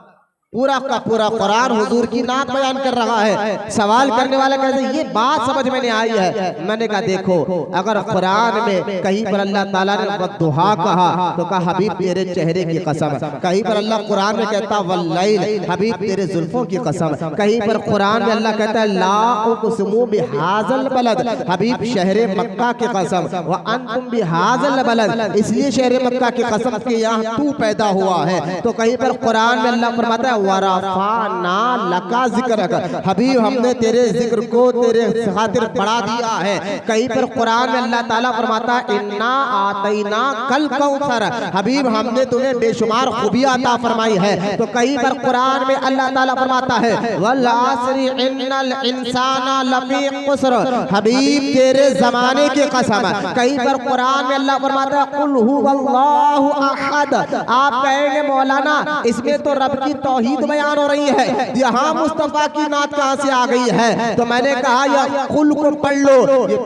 पूरा का पूरा कुरान हुजूर की नात बयान कर रहा है। सवाल करने वाला कहते हैं ये बात समझ में नहीं आई है। मैंने कहा देखो, अगर कुरान में कहीं पर अल्लाह ताला ने वद्दुहा कहा तो कहा हबीब तेरे चेहरे की कसम, कहीं पर अल्लाह कुरान में कहता वल्लैल, हबीब तेरे जुल्फों की कसम, कहीं पर कुरान में अल्लाह कहता है ला उक़सिमु बिहाज़ल बलद, हबीब शहर मक्का की कसम, व अंतुम बिहाज़ल बलद, इसलिए शहर मक्का की कसम के यहाँ तू पैदा हुआ है। तो कहीं पर कुरान में अल्लाह फरमाता है वरफ़अना लका ज़िक्रक, हबीब हमने तेरे जिक्र को तेरे खातिर बढ़ा दिया है। कहीं पर कुरान में अल्लाह ताला फरमाता है इन्ना आतैना कल कौसर, हबीब हमने तुम्हें बेशुमार खूबियां अता फरमाई है। तो कहीं पर कुरान में अल्लाह ताला फरमाता है वल आसरी इन्नल इंसाना लफी खुस्र, हबीब तेरे जमाने की कसम। कहीं पर कुरान में अल्लाह फरमाता है कुल हुवल्लाहु अहद। आप कहेंगे मौलाना इसमें तो रब की तौहीद बयान हो रही है, यहाँ मुस्तफा की नात कहाँ से आ गई है? तो मैंने कहा या कुल को पढ़ लो,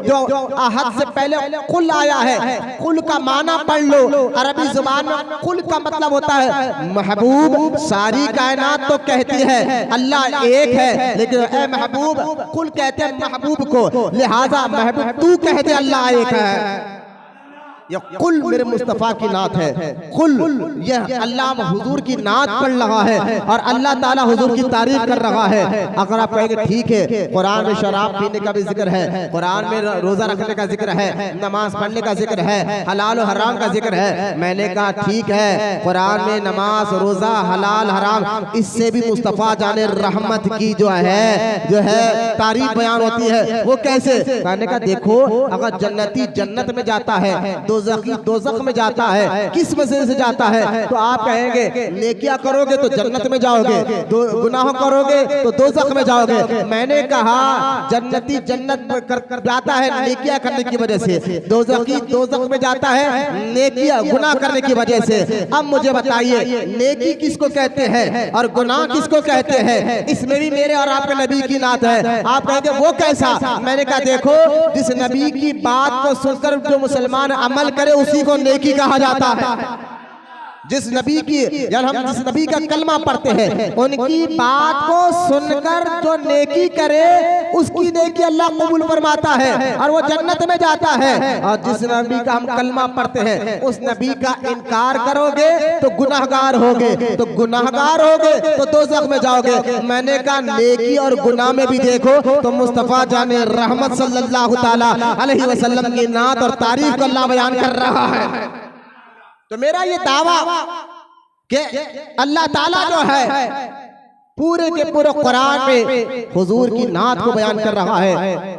जो अहद से पहले कुल आया है, कुल का माना पढ़ लो। अरबी जुबान में कुल का मतलब होता है महबूब। सारी कायनात तो कहती है अल्लाह एक है, लेकिन ए महबूब, कुल कहते हैं महबूब को, लिहाजा महबूब तू कहते अल्लाह एक है। ये कुल मेरे मुस्तफ़ा की नात है। कुल यह अल्लाह हुजूर की नात पढ़ रहा है और अल्लाह ताला हुजूर की तारीफ कर रहा है। अगर आप कहेंगे ठीक है, कुरान में शराब पीने का भी जिक्र है, कुरान में रोजा रखने का जिक्र है, नमाज पढ़ने का जिक्र है, हलाल और हराम का जिक्र है। मैंने कहा ठीक है, कुरान में नमाज, रोजा, हलाल, हराम, इससे भी मुस्तफ़ा जाने रहमत की जो है तारीफ बयान होती है। वो कैसे? मैंने कहा देखो, अगर जन्नती जन्नत में जाता है, दोज़खी दोज़ख में जाता है, किस वजह से जाता है? तो आप कहेंगे नेकियां करोगे तो जन्नत में जाओगे, गुनाह करोगे तो दोज़ख में जाओगे। मैंने कहा जन्नती जन्नत कर जाता है नेकियां करने की वजह से, दोज़खी दोज़ख में जाता है नेकियां गुनाह करने की वजह से। अब मुझे बताइए नेकी किसको कहते हैं और गुनाह किसको कहते हैं? इसमें भी मेरे और आपके नबी की नात है। आप कहेंगे वो कैसा? मैंने कहा देखो, जिस नबी की बात को सुनकर जो मुसलमान अमल करे उसी को नेकी कहा जाता है। जिस नबी की हम जिस नबी का कलमा पढ़ते हैं, उनकी बात को सुनकर जो नेकी करे उसकी नेकी अल्लाह कबूल फरमाता है और वो जन्नत में जाता है। और जिस नबी का हम कलमा पढ़ते हैं उस नबी का इनकार करोगे तो गुनाहगार होगे, तो गुनाहगार होगे तो दोज़ख में जाओगे। मैंने कहा नेकी और गुनाह में भी देखो तो मुस्तफ़ा जाने रहमत सल्लल्लाहु ताला अलैहि वसल्लम की नात और तारीफ को अल्लाह बयान कर रहा है। तो मेरा ये दावा कि अल्लाह ताला जो है पूरे के पूरे कुरान में हुजूर की नात को बयान कर रहा है।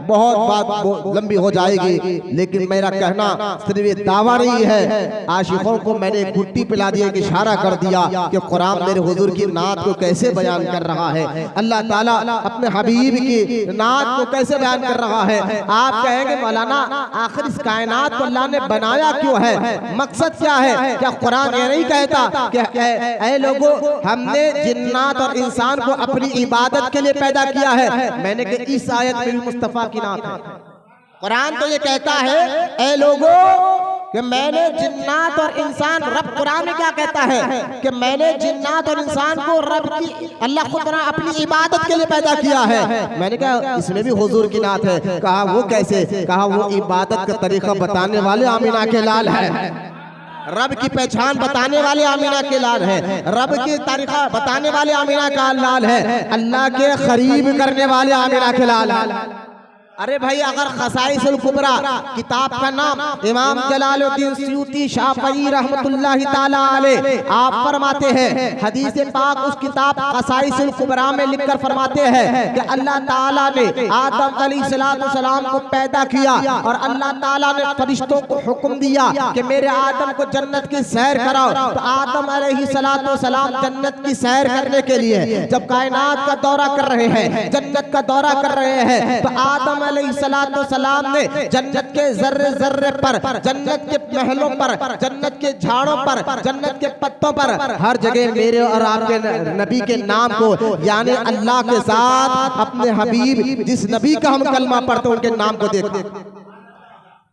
बहुत बात लंबी हो जाएगी, लेकिन मेरा कहना सिर्फ ये दावा नहीं है। आशिकों को मैंने एक घुट्टी पिला दिया, कि इशारा कर दिया कि कुरान मेरे हुजूर की नात को कैसे बयान कर रहा है, अल्लाह ताला अपने हबीब की नात को कैसे बयान कर रहा है। आप कहेंगे मौलाना आखिर इस कायनात को अल्लाह ने बनाया क्यों है, मकसद क्या है? क्या कुरान ये नहीं कहता कि ऐ लोगों, हमने जिन्नात और इंसान को अपनी इबादत के लिए पैदा किया है? मैंने कहा इस आयत में मुस्तफ़ा की नात है। कुरान तो ये कहता है ऐ लोगों कि मैंने जिन्नात और इंसान, रब कुरान में क्या कहता है कि मैंने जिन्नात और इंसान को रब की अल्लाह खुद अपनी इबादत के लिए पैदा किया है। मैंने कहा इसमें भी हुजूर की नात है। कहा वो कैसे? कहा वो इबादत का तरीका बताने वाले आमीना के लाल है, रब की पहचान बताने वाले आमीना के लाल है, रब की तरीका बताने वाले आमीना का लाल है, अल्लाह के करीब करने वाले आमीना के लाल है। अरे भाई, अगर खसाइसुल कुबरा किताब का नाम इमाम जलालुद्दीन सयूती शाफई रहमतुल्लाहि ताला अलैह आप फरमाते हैं, हदीस पाक उस किताब खसाइसुल कुबरा में लिखकर फरमाते हैं कि अल्लाह ताला ने आदम अलैहिस्सलाम को पैदा किया और अल्लाह ताला ने फरिश्तों को हुक्म दिया कि मेरे आदम को जन्नत की सैर कराओ। तो आदम अलैहिस्सलाम जन्नत की सैर करने के लिए जब कायनात का दौरा कर रहे हैं, जन्नत का दौरा कर रहे हैं, तो आदम अलैहिस्सलाम ने जन्नत के जर्रे जर्रे पर, जन्नत के महलों पर, जन्नत के झाड़ों पर, जन्नत के पत्तों पर हर जगह मेरे और आपके नबी के नाम को, यानी अल्लाह के साथ अपने हबीब जिस नबी का हम कलमा पढ़ते उनके नाम को देखते।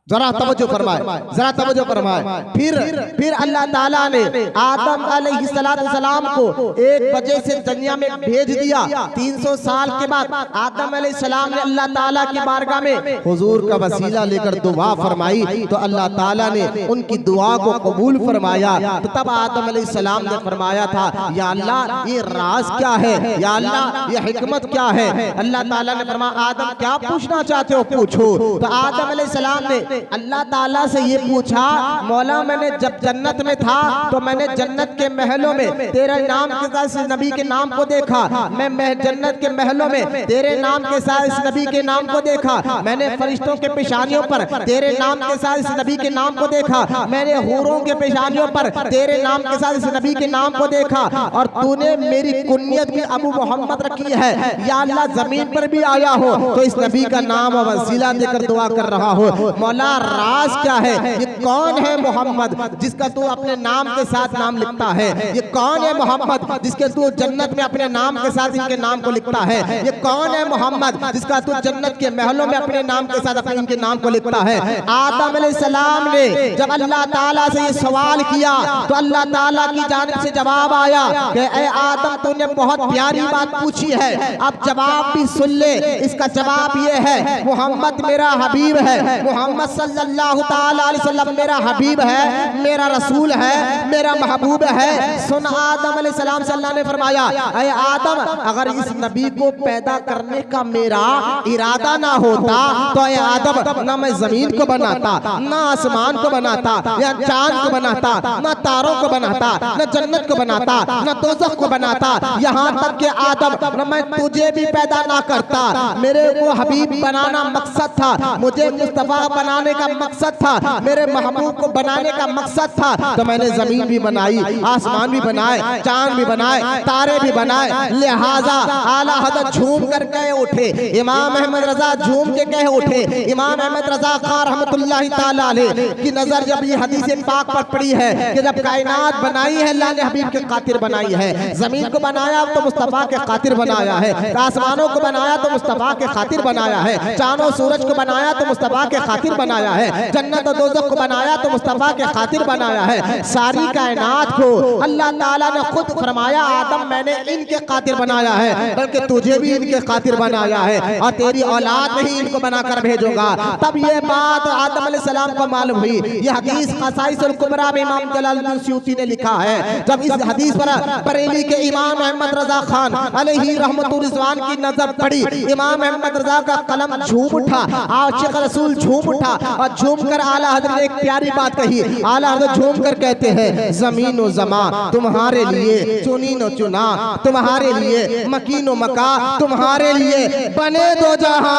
जरा तवज्जो फरमाए, जरा तवज्जो फरमाए। फिर अल्लाह ताला ने आदम अलैहिस्सलाम को एक वजह से दुनिया में भेज दिया। 300 साल के बाद आदम अलैहिस्सलाम ने अल्लाह ताला की बारगाह में हुजूर का वसीला लेकर दुआ फरमाई, तो अल्लाह ताला ने उनकी दुआ को कबूल फरमाया। तो तब आदम अलैहिस्सलाम ने फरमाया था, या अल्लाह ये राज क्या है, या अल्लाह ये हिकमत क्या है। अल्लाह ताला ने फरमाया आदम क्या पूछना चाहते हो पूछो। तो आदम अलैहिस्सलाम ने अल्लाह ताला से ये पूछा, मौला मैंने जब जन्नत में था तो मैंने जन्नत के महलों में तेरे नाम के साथ इस नबी के नाम को देखा, मैं जन्नत के महलों में तेरे नाम के साथ इस नबी के नाम को देखा, मैंने फरिश्तों के पेशानियों पर तेरे नाम के साथ इस नबी के नाम को देखा, मैंने हूरों के पेशानियों पर तेरे नाम के साथ इस नबी के नाम को देखा, और तूने मेरी कुनियत भी अबू मोहम्मद रखी है। या अल्लाह जमीन पर भी आया हो तो इस नबी का नाम और वसीला देकर दुआ कर रहा हो। मौला राज क्या है, ये कौन है मोहम्मद जिसका तू अपने नाम के साथ नाम लिखता है, ये कौन है मोहम्मद जिसके तू जन्नत में अपने नाम के साथ इनके नाम को लिखता है, ये कौन है मोहम्मद जिसका तू जन्नत के महलों में अपने नाम के साथ अपने इनके नाम को लिखता है। आदम अलैहिस्सलाम ने जब अल्लाह ताला से ये सवाल किया तो अल्लाह ताला की जानिब से जवाब आया कि ऐ आदम तूने बहुत प्यारी बात पूछी है, अब जवाब भी सुन ले। इसका जवाब ये है, मोहम्मद मेरा हबीब है, मोहम्मद सल्लल्लाहु ताला अलैहि वसल्लम मेरा हबीब है, मेरा रसूल है, मेरा महबूब है। सुन आदम अलैहिस्सलाम से अल्लाह ने फरमाया, ऐ आदम, अगर इस नबी को पैदा करने का मेरा इरादा ना होता तो ऐ आदम ना मैं जमीन को बनाता, ना आसमान को बनाता, या चांद को बनाता, ना तारों को बनाता, ना जन्नत को बनाता, ना दोज़ख को बनाता, यहाँ तक कि आदम ना मैं तुझे भी पैदा ना करता। मेरे को हबीब बनाना मकसद था, मुझे मुस्तफा बनाने का मकसद था, मेरे महबूब को बनाने का मकसद था, तो मैंने जमीन भी बनाई, आसमान भी बनाए, चांद भी बनाए, तारे भी बनाए। लिहाजा आला हज़रत झूम कर कहे उठे, इमाम अहमद रजा झूम के कहे उठे, इमाम अहमद रजा खान रहमतुल्लाहि ताला अलैह की नजर जब ये हदीस पाक पर पड़ी है कि जब कायनात बनाई है अल्लाह ने हबीब के खातिर बनाई है, जमीन को बनाया तो मुस्तफा के खातिर बनाया है, आसमानों को बनाया तो मुस्तफा के खातिर बनाया है, चांदों सूरज को बनाया तो मुस्तफा के खातिर बनाया है, जन्नत और दोज़ख को बनाया तो मुस्तफा के खातिर बनाया है। सारी कायनात को अल्लाह ताला ने खुद फरमाया, आदम मैंने इनके खातिर बनाया है, बल्कि तुझे भी इनके खातिर बनाया है और तेरी औलाद में ही इनको बनाकर भेजूंगा। तब ये बात आदम अलैहिस्सलाम को मालूम हुई। यह हदीस क़साइसुल कुबरा में इमाम जलालुद्दीन सयूती ने लिखा है। जब इस हदीस पर बरेली के इमाम अहमद रजा खान अलैहि रहमतुर रिज़वान की नजर पड़ी, इमाम अहमद रजा का कलम झूम उठा, आशिक़ रसूल झूम उठा और झूम कर आला हज़रत ने एक प्यारी बात कही। आला हज़रत झूम कर कहते हैं, ज़मीन व ज़मा तुम्हारे लिए, चुनीन व चुना तुम्हारे लिए, मकीन व मका तुम्हारे लिए, बने दो जहां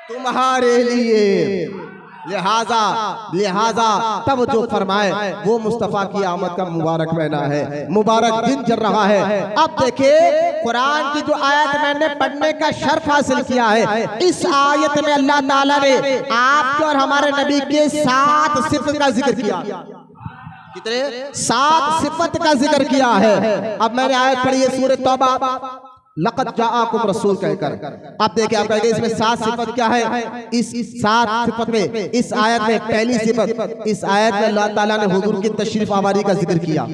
तुम्हारे लिए। लिहाजा तब जो फरमाए वो मुस्तफ़ा की आमद का मुबारक महीना है, मुबारक दिन चल रहा है। अब देखिए कुरान की जो आयत मैंने पढ़ने का शर्फ हासिल किया है, इस आयत में अल्लाह ताला ने आपके और हमारे नबी के 7 सिफत का जिक्र किया। कितने? 7 सिफत का जिक्र किया है। अब मैंने आयत पढ़ी है सूरह तौबा, लक़द जाअकुम रसूल कहकर। आप देखिए, आप कहेंगे इसमें 7 सिफत क्या है? इस 7 सिफत में इस आयत में पहली सिफत, इस आयत में अल्लाह ताला ने हुजूर की तशरीफ आवारी का जिक्र किया।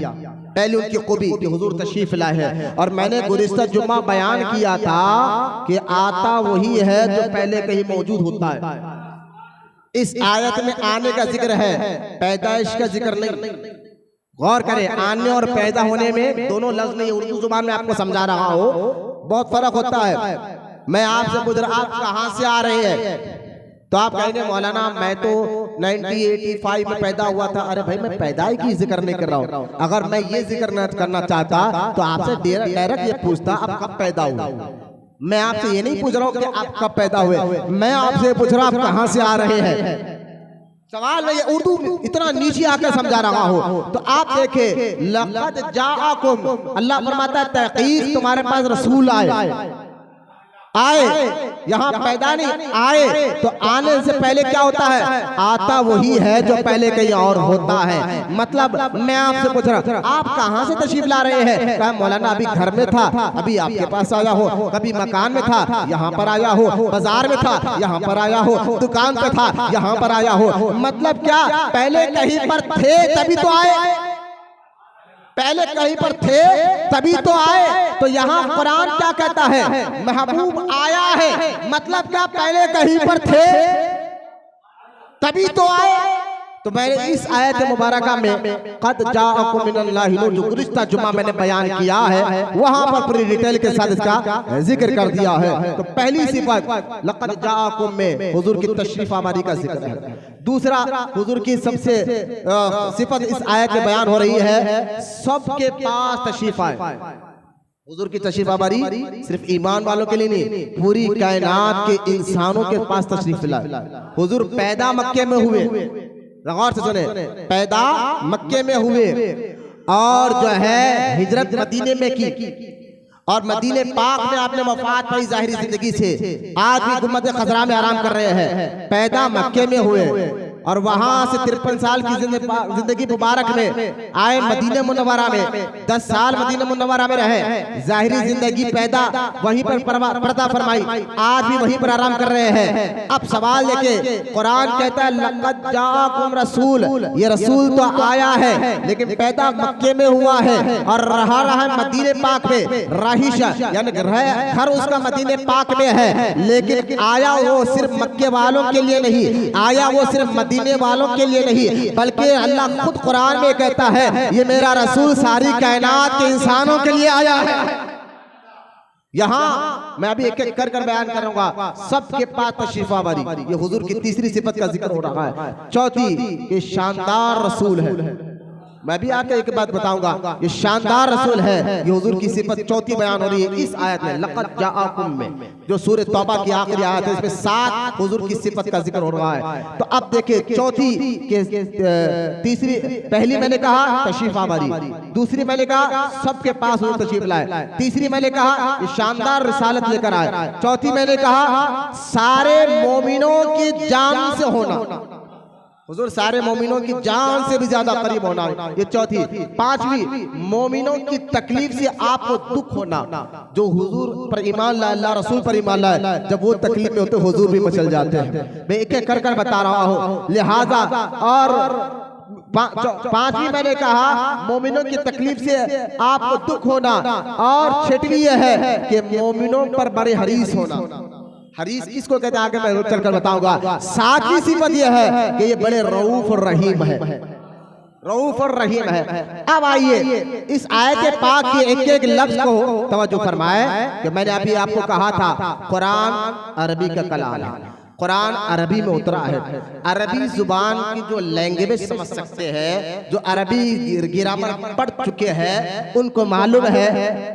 पहले उनकी खूबी कि हुजूर तशरीफ लाए हैं, और मैंने गुज़िश्ता जुम्मा बयान किया था कि आता वही है जो पहले कहीं मौजूद होता है। इस आयत में आने का जिक्र है, पैदाइश का जिक्र नहीं। गौर करें, आने और पैदा होने में दोनों लफ्ज़ नहीं। उर्दू जुबान में आपको समझा रहा हो, बहुत फर्क होता है। मैं आपसे पूछ रहा, आप कहाँ से आ रहे हैं? तो आप कहेंगे मौलाना मैं तो 1985 में पैदा हुआ था। अरे भाई, मैं पैदाई की जिक्र नहीं कर रहा हूँ। अगर मैं ये जिक्र न करना चाहता तो आपसे डायरेक्ट ये पूछता आप कब पैदा हुए। मैं आपसे ये नहीं पूछ रहा हूँ कि आप कब पैदा हुए, मैं आपसे पूछ रहा हूँ आप कहाँ से आ रहे हैं। सवाल नहीं, उर्दू इतना नीचे आकर समझा रहा हो। तो आप देखे, लक़द जाअकुम, अल्लाह फरमाता है तहक़ीक़ तुम्हारे पास रसूल आए, यहाँ पैदा नहीं आए। तो आने से पहले क्या होता है? आता वही है जो पहले कहीं और होता है। मतलब मैं आपसे पूछ रहा हूँ आप कहाँ से तशरीफ ला रहे हैं? कहा मौलाना अभी घर में था, अभी आपके पास आया हो, कभी मकान में था यहाँ पर आया हो, बाजार में था यहाँ पर आया हो, दुकान पे था यहाँ पर आया हो। मतलब क्या पहले कहीं पर थे तभी तो आए, पहले कहीं पर थे तभी तो आए। तो यहाँ कुरान क्या कहता है? महबूब आया है, मतलब क्या पहले कहीं पर थे तभी तो आए। तो मैंने इस आयत मुबारका में क़द जाअकुम मिनल्लाहि नूर, जो गुज़िश्ता जुम्मा मैंने बयान किया है, वहां पर पूरी डिटेल के साथ इसका जिक्र कर दिया है। तो पहली सिफत लक़द जाअकुम में हुजूर की तशरीफ आवारी का जिक्र है। दूसरा, हुजूर की सबसे सिफत इस आयत में बयान हो रही है, सबके पास तशरीफ आए। हुजूर की तशरीफ आवारी सिर्फ ईमान वालों के लिए नहीं, पूरी कायनात के इंसानों के पास तशरीफ लाए। हुजूर पैदा मक्के में हुए, गौर से सुने, पैदा मक्के में हुए और जो है हिजरत मदीने में की, और मदीने पाक में आपने वफात पाई ज़ाहिरी जिंदगी से। आज भी गुम्मत खज़रा में आराम कर रहे हैं। पैदा मक्के में हुए और वहां से 53 साल की जिंदगी मुबारक में आए मदीने मुनव्वरा में, 10 साल मदीने मुनव्वरा में रहे, जाहिरी जिंदगी पैदा वहीं पर पर्दा फरमाई, आज भी वहीं पर आराम कर रहे हैं। अब सवाल देखे, कुरान कहता है लक़द जाअकुम रसूल, ये रसूल तो आया है लेकिन पैदा मक्के में हुआ है और रहा है मदीने पाक में, रहीश यानी घर उसका मदीने पाक में है, लेकिन आया वो सिर्फ मक्के वालों के लिए नहीं, आया वो सिर्फ मदीने वालों के लिए नहीं, बल्कि अल्लाह खुद कुरान में कहता है ये मेरा रसूल सारी कायनात के इंसानों के लिए आया है। यहाँ मैं अभी एक एक कर बयान करूंगा, सबके पास तशरीफ आवारी, ये हुजूर की तीसरी सिफत का जिक्र हो रहा है। चौथी, ये शानदार रसूल है। मैं भी आके एक बात बताऊंगा, ये शानदार रसूल है, ये हुजूर की सिफत चौथी बयान हो रही है इस आयत में, लक़द जाअकुम में, जो सूरह तौबा की आखिरी आयत है, इसमें 7 हुजूर की सिफत का जिक्र हो रहा है। तो अब देखिए चौथी के तीसरी, पहली मैंने कहा तशरीफ आवारी, दूसरी मैंने कहा सबके पास हुजूर तशरीफ लाए, तीसरी मैंने कहा ये शानदार रिसालत लेकर आए, चौथी मैंने कहा सारे मोमिनों की जान से होना, हुजूर सारे मोमिनों की जान से भी ज्यादा करीब होना, ये चौथी। पांचवी, मोमिनों की तकलीफ से आपको दुख होना, जो हुजूर पर ईमान लाए, अल्लाह रसूल पर ईमान लाए, जब वो तकलीफ में होते हुजूर भी मचल जाते हैं। मैं एक एक कर बता रहा हूँ, लिहाजा और पांचवी मैंने कहा मोमिनों की तकलीफ से आपको दुख होना, और छठवीं यह है कि मोमिनों पर बड़े हरीस होना। हरीस किसको कहते हैं आगे मैं चलकर बताऊंगा। सातवीं सिफत यह है कि ये बड़े रऊफ और रहीम है, रऊफ और रहीम है। अब आइए इस आयत पाक के एक एक लफ्ज को तवज्जो फरमाए कि मैंने अभी आपको कहा था कुरान अरबी का कलाम है, कुरान अरबी में उतरा है। अरबी जुबान की जो लैंग्वेज समझ सकते हैं, जो अरबी ग्रामर पढ़ चुके हैं, उनको मालूम है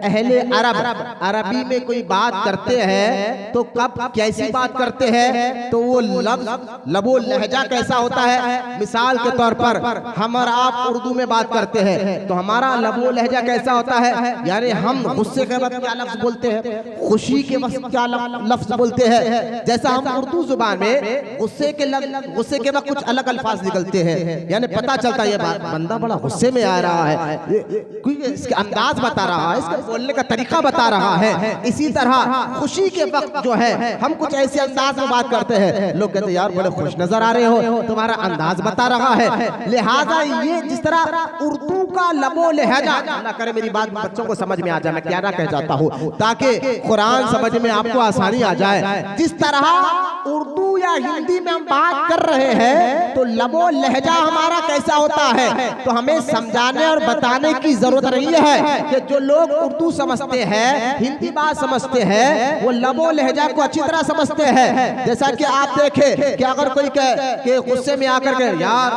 अहले अरब अरबी में कोई बात करते हैं तो कब कैसी बात करते हैं, तो वो लबो लहजा कैसा होता है। मिसाल के तौर पर हम और आप उर्दू में बात करते हैं तो हमारा लबो लहजा कैसा होता है, यानी हम गुस्से के वक्त क्या लफ्ज बोलते हैं, खुशी के वक्त क्या लफ्ज बोलते हैं। जैसा हम उर्दू जुबान में गुस्से के वक्त कुछ अलग अल्फाज निकलते हैं, यानी पता चलता है ये बंदा बड़ा गुस्से में आ रहा है, इसका अंदाज बता रहा है, इसका बोलने का तरीका बता रहा है। इसी तरह खुशी के वक्त जो है हम कुछ ऐसे अंदाज में बात करते हैं, लोग कहते हैं यार बड़े खुश नजर आ रहे हो, तुम्हारा अंदाज बता रहा है। लिहाजा ये जिस तरह उर्दू का लबो लहजा, ना करे मेरी बात बच्चों को समझ में आ जाए, मैं क्या ना कह जाता हूँ ताकि कुरान समझ में आपको आसानी आ जाए। जिस तरह उर्दू या हिंदी में हम बात कर रहे हैं तो लबो लहजा हमारा कैसा होता है, तो हमें समझाने और बताने की जरूरत नहीं है कि जो लोग उर्दू समझते हैं, हिंदी बात समझते हैं, वो लबो लहजा को अच्छी तरह समझते हैं। जैसा कि आप देखें कि अगर कोई कहे कि गुस्से में आकर के यार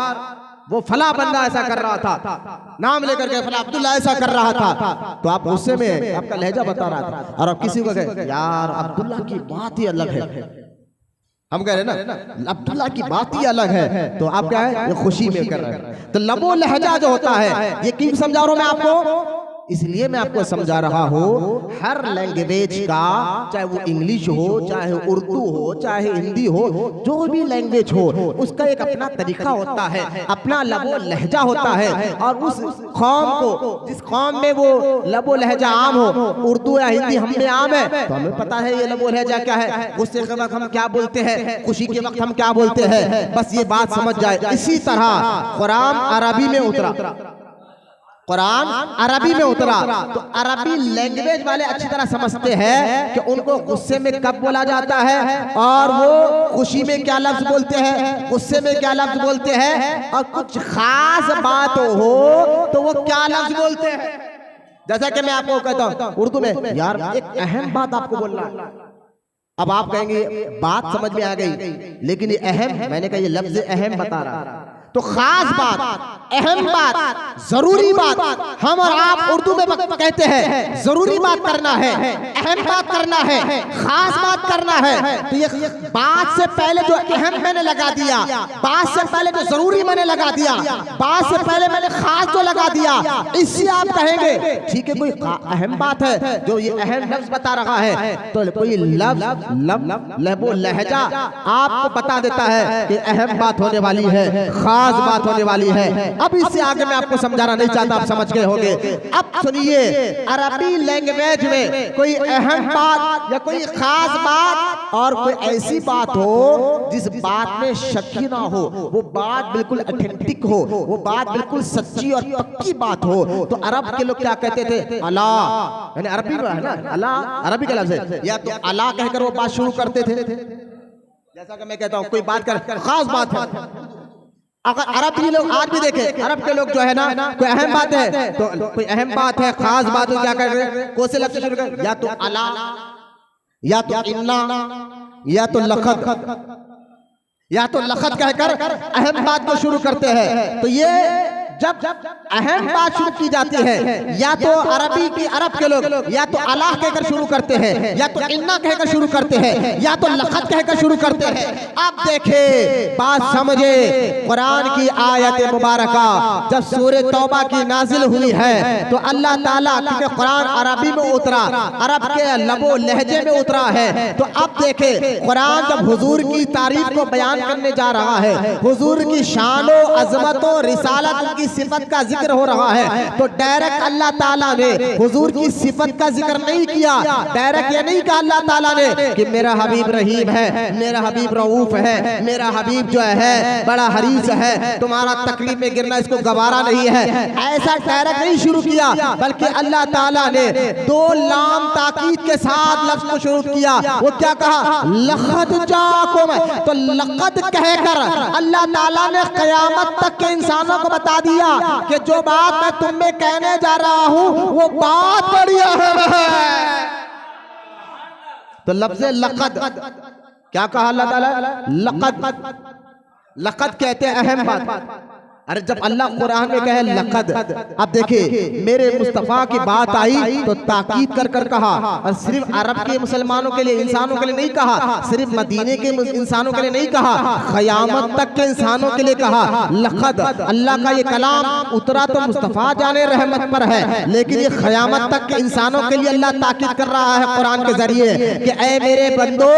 वो फला बंदा ऐसा कर रहा था, नाम लेकर के फला अब्दुल्ला ऐसा कर रहा था, तो आप गुस्से में आपका लहजा बता रहा था, और अब किसी को कहे यार अब्दुल्ला की बात ही अलग है, हम कह रहे हैं ना अब्दुल्ला की बात ही अलग है, तो आप क्या है ये खुशी में कर रहे हैं। तो लबो लहजा जो होता है, ये क्यों समझा रहा हूं मैं आपको, इसलिए मैं आपको समझा रहा हूँ हर लैंग्वेज का, चाहे वो इंग्लिश हो, चाहे उर्दू हो, चाहे हिंदी हो, जो भी लैंग्वेज हो उसका एक अपना तरीका होता है, अपना लबो लहजा होता है। और उस कौम को, जिस कौम में वो लबो लहजा आम हो, उर्दू या हिंदी हम में आम है, तो हमें पता है ये लबो लहजा क्या है, गुस्से के वक्त हम क्या बोलते हैं, खुशी के वक्त हम क्या बोलते हैं, बस ये बात समझ जाए। इसी तरह कुरान अरबी में उतरा, कुरान अरबी में उतरा, तो अरबी लैंग्वेज वाले अच्छी तरह समझते हैं कि उनको गुस्से में कब बोला जाता है, और वो खुशी में क्या लफ्ज बोलते हैं, गुस्से में क्या लफ्ज बोलते हैं, और कुछ खास बात हो तो वो क्या लफ्ज बोलते हैं। जैसा कि मैं आपको कहता हूँ उर्दू में यार एक अहम बात आपको बोलना है, अब आप कहेंगे बात समझ में आ गई, लेकिन ये अहम, मैंने कहा ये लफ्ज अहम बता रहा, तो खास बात, अहम बात, जरूरी बात हम और आप उर्दू में कहते हैं जरूरी बात करना है, अहम बात करना है, खास बात करना है। तो ये बात से पहले जो अहम मैंने लगा दिया, बात से पहले जो जरूरी मैंने लगा दिया, बात से पहले मैंने खास जो लगा दिया, इससे आप कहेंगे ठीक है कोई अहम बात है जो ये अहम लफ्ज बता रहा है, तो कोई लफ्ज लहजा आपको बता देता है कि अहम बात होने वाली है, खास बात होने वाली है। अब इससे आगे मैं आपको समझाना नहीं चाहता, आप समझ गए होंगे। अब सुनिए, अरबी लैंग्वेज में कोई अहम बात या कोई खास बात और कोई ऐसी बात हो जिस बात में शक ही ना हो, वो बात बिल्कुल ऑथेंटिक हो, वो बात बिल्कुल सच्ची और पक्की बात हो, तो अरब के लोग क्या कहते थे? अला, यानी अरबी में है ना, अला अरबी का लफ्ज है, या तो अला कहकर वो बात शुरू करते थे। जैसा कि मैं कहता हूं कोई बात कर खास बात है, अगर अरबी लोग आज भी देखें, अरब के लोग जो है ना कोई अहम बात है तो कोई अहम बात है, खास बात है, क्या कर रहे हैं? कौन से लफ्ज से शुरू कर? या तो अला, या तो इन्ना, या तो लखद, या तो लखद कहकर अहम बात को शुरू करते हैं। तो ये जब अहम बात शुरू की जाती है, या तो अरबी की अरब के लोग या तो अलाह कहकर शुरू करते हैं, या तो इन्ना कहकर शुरू करते हैं, या तो लखत कहकर शुरू करते हैं। अब देखे बात समझे, कुरान की आयत मुबारका जब सूरह तौबा की नाजिल हुई है तो अल्लाह ताला, क्योंकि कुरान अरबी में उतरा, अरब के लबो लहजे में उतरा है, तो अब देखे कुरान जब हुजूर की तारीफ को बयान करने जा रहा है, हुजूर की शानो अजमतो रिसालत की सिफत का जिक्र हो रहा है, तो डायरेक्ट अल्लाह ताला ने हुजूर की सिफत का जिक्र नहीं किया। डायरेक्ट ये नहीं कहा अल्लाह ताला ने कि मेरा हबीब रहीम है, मेरा हबीब रऊफ है, मेरा हबीब जो है बड़ा हरीस है, तुम्हारा तकलीफ में गिरना इसको गवारा नहीं है, ऐसा डायरेक्ट नहीं शुरू किया, बल्कि अल्लाह ताला ने दो लाम ताकीद के साथ लफ्ज को शुरू किया। वो क्या कहा? लक़द जाकुम। तो लक़द कहकर अल्लाह ताला ने क़यामत तक के इंसानों को बता दिया कि जो बात मैं तुम में कहने जा रहा हूं वो बात बड़ी अहम है। तो लफ्ज़ लक़द क्या कहा अल्लाह ताला? लक़द, लक़द कहते हैं अहम बात। अरे जब अल्लाह कुरान में कहे लक़द, अब देखिए मेरे मुस्तफ़ा की बात आई तो ताकीद कर कर कहा, और सिर्फ अरब के मुसलमानों के लिए, इंसानों के लिए नहीं कहा, सिर्फ मदीने के इंसानों के लिए नहीं कहा, क़यामत तक के इंसानों के लिए कहा लक़द। अल्लाह का ये कलाम उतरा तो मुस्तफ़ा जाने रहमत पर है, लेकिन ये क़यामत तक के इंसानों के लिए अल्लाह ताकीद कर रहा है कुरान के जरिए कि ऐ मेरे बंदो,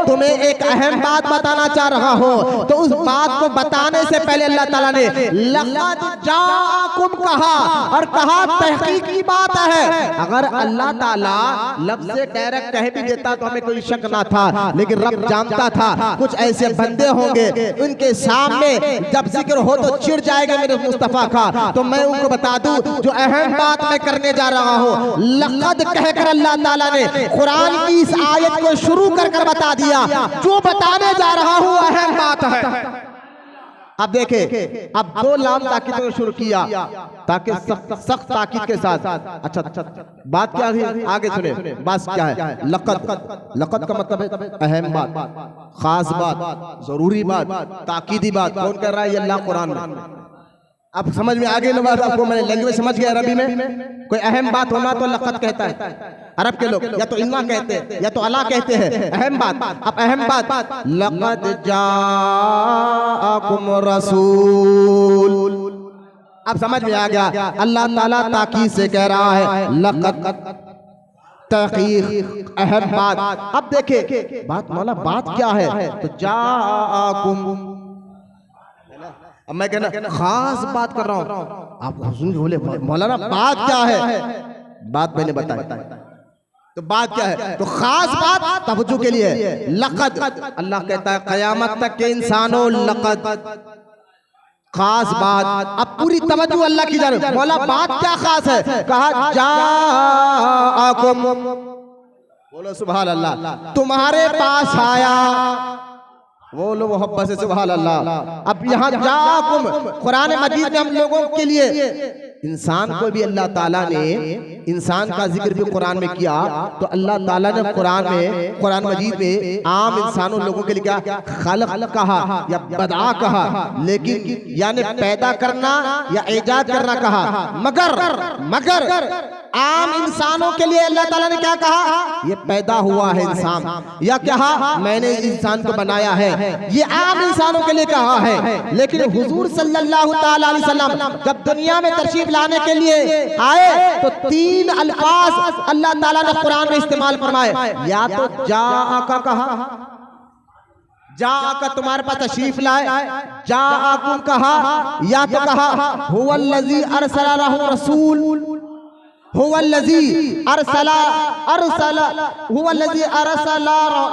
तुम्हें एक अहम बात बताना चाह रहा हो। तो उस बात को बताने से पहले अल्लाह ताला ने लक़द जाकुम कहा, और कहा तहकीक की बात है। अगर अल्लाह ताला लफ्ज़ से डायरेक्ट कह भी देता तो हमें कोई शक ना था, लेकिन रब जानता था कुछ ऐसे बंदे होंगे उनके सामने जब जिक्र हो तो चिढ़ जाएगा मेरे मुस्तफ़ा का, तो मैं उनको बता दूं जो अहम बात मैं करने जा रहा हूं। लक़द कहकर अल्लाह ताला ने कुरान की इस आयत को शुरू कर कर बता दिया, जो बताने जा रहा हूं अहम बात है। अब देखे, अब दो लाम ताकीद को शुरू किया ताकि सख्त ताकीद के साथ। अच्छा बात क्या है आगे सुने, बात क्या है? लक़द, लक़द का मतलब है अहम बात, खास बात, जरूरी बात, ताकीदी बात। कौन कर रहा है? ये अल्लाह कुरान में। अब समझ में आगे बात, आपको मैंने लैंग्वेज समझ गया। अरबी में कोई अहम बात होना तो लक़द कहता है अरब के लोग, या तो इन्ना कहते हैं या तो अला कहते हैं, अहम बात। अब अहम बात, लक़द जाअकुम रसूल। अब समझ में आ गया, अल्लाह ताला ताकीद से कह रहा है लक़द, तहकीक, अहम बात। अब देखे बात मौला बात क्या है? तो जाअकुम, अब मैं कहना खास बात कर रहा हूं, आप बोले मौलाना बात क्या है? बात मैंने बताई, तो बात क्या है? तो खास बात तवज्जो के लिए लक़द। अल्लाह कहता है क़यामत तक के इंसानों लक़द, खास बात। अब पूरी तवज्जो अल्लाह की जानिब। मौला बात क्या खास है? कहा जाअकुम, बोलो सुभान अल्लाह, तुम्हारे पास आया, बोलो मोहब्बत से सुभान अल्लाह। अब यहाँ जाअकुम कुरान मजीद में हम लोगों के लिए इंसान को भी अल्लाह ताला ने इंसान का जिक्र भी कुरान में किया, तो अल्लाह ताला ने कुरान मजीद में आम इंसानों लोगों के लिए क्या खलक कहा या बदा कहा, लेकिन यानी पैदा करना या ईजाद करना कहा, मगर आम इंसानों के लिए अल्लाह ताला ने क्या कहा, ये पैदा हुआ है इंसान, या कहा मैंने इंसान को बनाया है, ये आम इंसानों के लिए कहा है। लेकिन हुजूर सल्लल्लाहु ताला अलैहि वसल्लम जब दुनिया में तशरीफ लाने के लिए आए तो 3 अल्फाज अल्लाह ताला ने कुरान में इस्तेमाल फरमाए, या तो जा का कहा, जा का तुम्हारे पास तशरीफ लाए, जा आकुम कहा, या तो कहा हुवल्लज़ी अरसला लहु रसूल, हुवल्लज़ी अरसला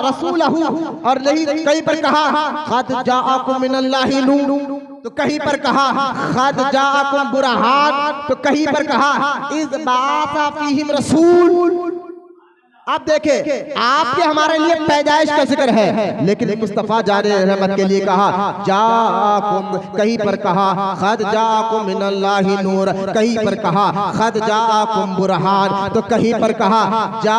रसूलहु, और नहीं कहीं पर कहा क़द जाअकुम मिनल्लाहि नूर, तो कहीं पर कहा क़द जाअकुम बुरहान, तो कहीं पर कहा इज़ बअसा फ़ीहिम रसूल। आप देखें, आपके हमारे लिए पैदाइश का जिक्र है, लेकिन मुस्तफ़ा जाने रहमत के लिए कहा जाकुम, कहीं पर कहा क़द जाकुम मिनल्लाहि नूर, कहीं पर कहा क़द जाकुम बुरहान, तो कहीं पर कहा जा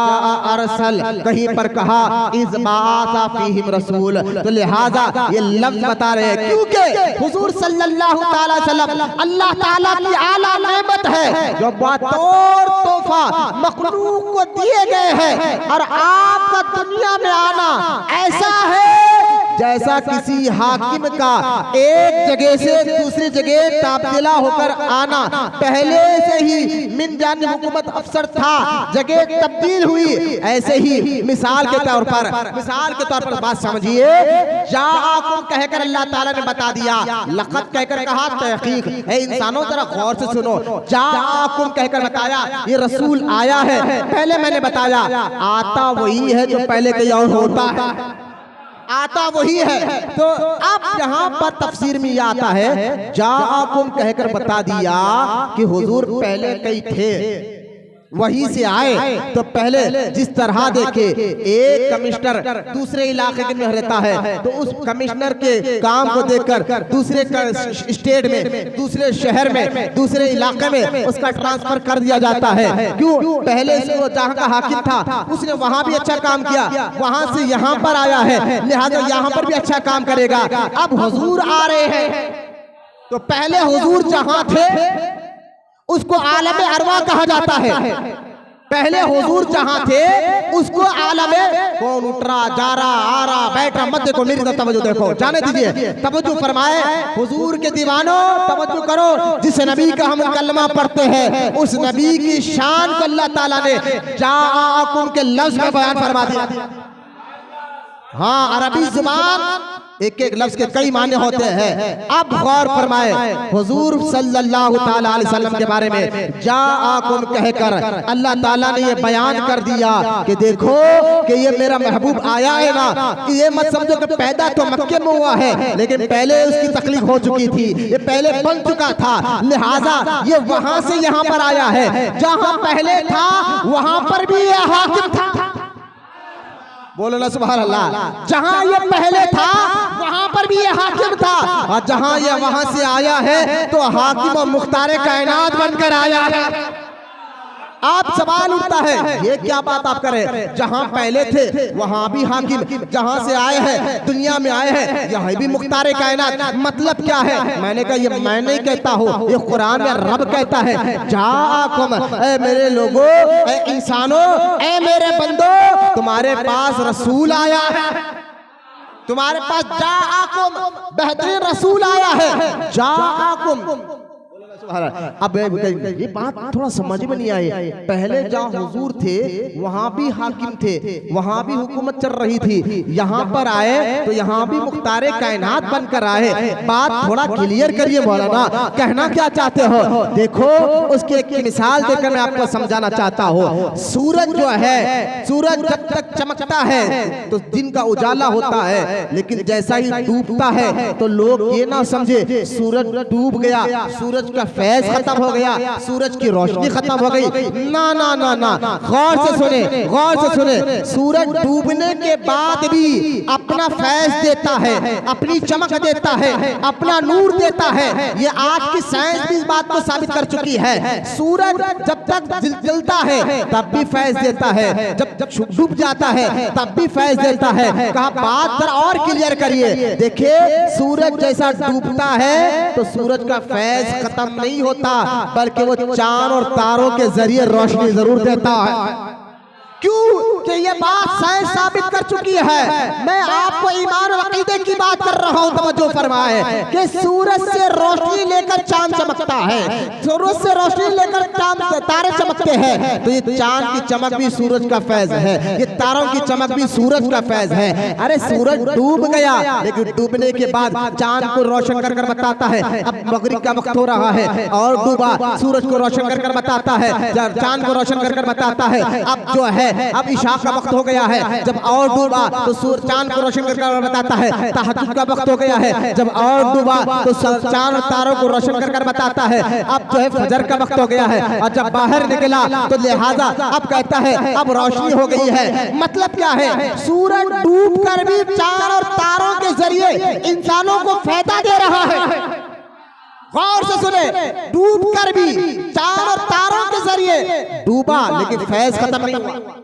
अरसल, कहीं पर कहा इज़ बअसा फ़ीहिम रसूल। तो लिहाजा ये लफ्ज़ बता रहे हैं क्योंकि हुजूर सल्लल्लाहु ताला अलैहि वसल्लम अल्लाह ताला की आला नेमत है जो बातोर तोहफा मखलूक को दिए गए हैं, और आपका दुनिया में आना ऐसा है जैसा किसी हाकिम का एक जगह से दूसरी जगह तब्दीला होकर आना, पहले से ही मिन जानिब हुकूमत अफसर था, जगह तब्दील हुई, ऐसे ही मिसाल के तौर पर बात समझिए, जाकुम कहकर अल्लाह ताला ने बता दिया, लक़द कहकर कहा तहकीक है, इंसानों जरा गौर से सुनो, जाकुम कहकर बताया ये रसूल आया है, पहले मैंने बताया आता वही है जो पहले कहीं और होता है, आता वही है। तो अब यहाँ पर तफसीर में यह आता है जाकुम कहकर बता दिया कि हुजूर पहले कई थे, वहीं से आए, तो पहले जिस तरह देखे एक कमिश्नर दूसरे इलाके में रहता है तो उस कमिश्नर के काम को देखकर दूसरे स्टेट में, दूसरे शहर में, दूसरे इलाके में उसका ट्रांसफर कर दिया जाता है। क्यों? पहले से वो जहाँ का हाकिम था उसने वहां भी अच्छा काम किया, वहां से यहाँ पर आया है, लिहाजा यहाँ पर भी अच्छा काम करेगा। अब हुजूर आ रहे हैं, तो पहले हुजूर जहाँ थे उसको आलम अरवा कहा जाता है, पहले हुजूर जहां थे उसको आलम कौन उठ रहा, जा रहा, आ रहा, बैठ रहा, मत देखो, मेरी तरफ तवज्जो देखो, जाने दीजिए, तवज्जो फरमाए, हुजूर के दीवानों तवज्जो करो, जिस नबी का हम कलमा पढ़ते हैं उस नबी की शान को अल्लाह ताला ने जाकुम के लफ्ज में बयान फरमा दिया। हाँ, अरबी जुबान एक एक लफ्ज के कई माने होते हैं। अब गौर फरमाए, हुजूर सल्लल्लाहु ताला अलैहि वसल्लम के बारे में जाकुम कहकर अल्लाह ताला ने ये बयान कर दिया कि देखो कि ये मेरा महबूब आया है ना, कि ये मत समझो कि पैदा तो मक्के में हुआ है, लेकिन पहले उसकी तकलीफ हो चुकी थी, ये पहले बन चुका था, लिहाजा ये वहां से यहाँ पर आया है, जहां पहले था वहां पर भी ये हाकिम था। बोलो ना सुभान अल्लाह। जहां ये पहले था वहां पर भी ये हाकिम था, और जहां ये वहां से आया है तो हाकिम और मुख्तारे कायनात बनकर आया है। आप सवाल उठता है ये क्या बात आप करें, जहां पहले थे वहां भी हाकिम, जहां से आए हैं दुनिया में आए हैं यहाँ भी मुख्तारे कायनात, मतलब क्या है? मैंने कहा ये मैं नहीं कहता हूँ, ये कुरान में रब कहता है जाकुम, ऐ मेरे लोगों, ऐ इंसानों, ऐ मेरे बंदो, तुम्हारे पास रसूल आया है, तुम्हारे पास जाकुम बेहतरीन रसूल आया है, जाकुम। अब ये बात थोड़ा समझ में नहीं आई, पहले जहाँ हुजूर थे वहाँ भी हाकिम थे, वहाँ भी हुकूमत चल रही थी, यहाँ पर आए तो यहाँ भी मुख्तारे कायनात बनकर आए। बात थोड़ा क्लियर करिए मौलाना, कहना क्या चाहते हो? देखो उसकी एक मिसाल देकर मैं आपको समझाना चाहता हूँ। सूरज जो है, सूरज जब तक चमकता है तो दिन का उजाला होता है, लेकिन जैसा ही डूबता है तो लोग ये ना समझे सूरज डूब गया, सूरज का फैज खत्म हो गया, सूरज की रोशनी खत्म हो गई। ना ना ना ना, गौर से सुने, गौर से सुने। सूरज डूबने के बाद भी अपना फैज देता है, अपनी चमक देता है, अपना नूर देता है। ये आज की साइंस भी इस बात को साबित कर चुकी है। सूरज जब तक जलता है तब भी फैज देता है, जब डूब जाता है तब भी फैज देता है। कहा बात जरा और क्लियर करिए। देखिए सूरज जैसा डूबता है तो सूरज का फैज खत्म नहीं होता, बल्कि वो चांद और तारों के जरिए रोशनी जरूर देता है। क्यों कि ये बात साइंस साबित कर चुकी है। मैं आपको ईमान और अकीदे की बात कर रहा हूं, तवज्जो फरमाए कि सूरज से रोशनी लेकर चांद चमकता है, सूरज से रोशनी लेकर चांद तारे चमकते हैं। तो ये चांद की चमक भी सूरज का फैज है, ये तारों की चमक भी सूरज का फैज है। अरे सूरज डूब गया, लेकिन डूबने के बाद चांद को रोशन कर कर बताता है अब मगरिब का वक्त हो रहा है, और डूबा सूरज को रोशन कर कर बताता है, चांद को रोशन कर कर बताता है अब जो है अब इशा का वक्त हो गया है। जब और डूबा तो सूरज चांद को रोशन कर बताता है तहज्जुद का वक्त हो गया है। जब और डूबा तो चांद और तारों को रोशन कर बताता है अब जो है फजर का वक्त हो गया है। और जब बाहर निकला तो लिहाजा अब कहता है अब रोशनी हो गई है। मतलब क्या है, सूरज डूब कर भी चांद और तारों के जरिए इंसानों को फायदा दे रहा है। गौर से सुने, डूब कर भी चांद और तारों के जरिए डूबा, लेकिन फैज खत्म नहीं हुआ।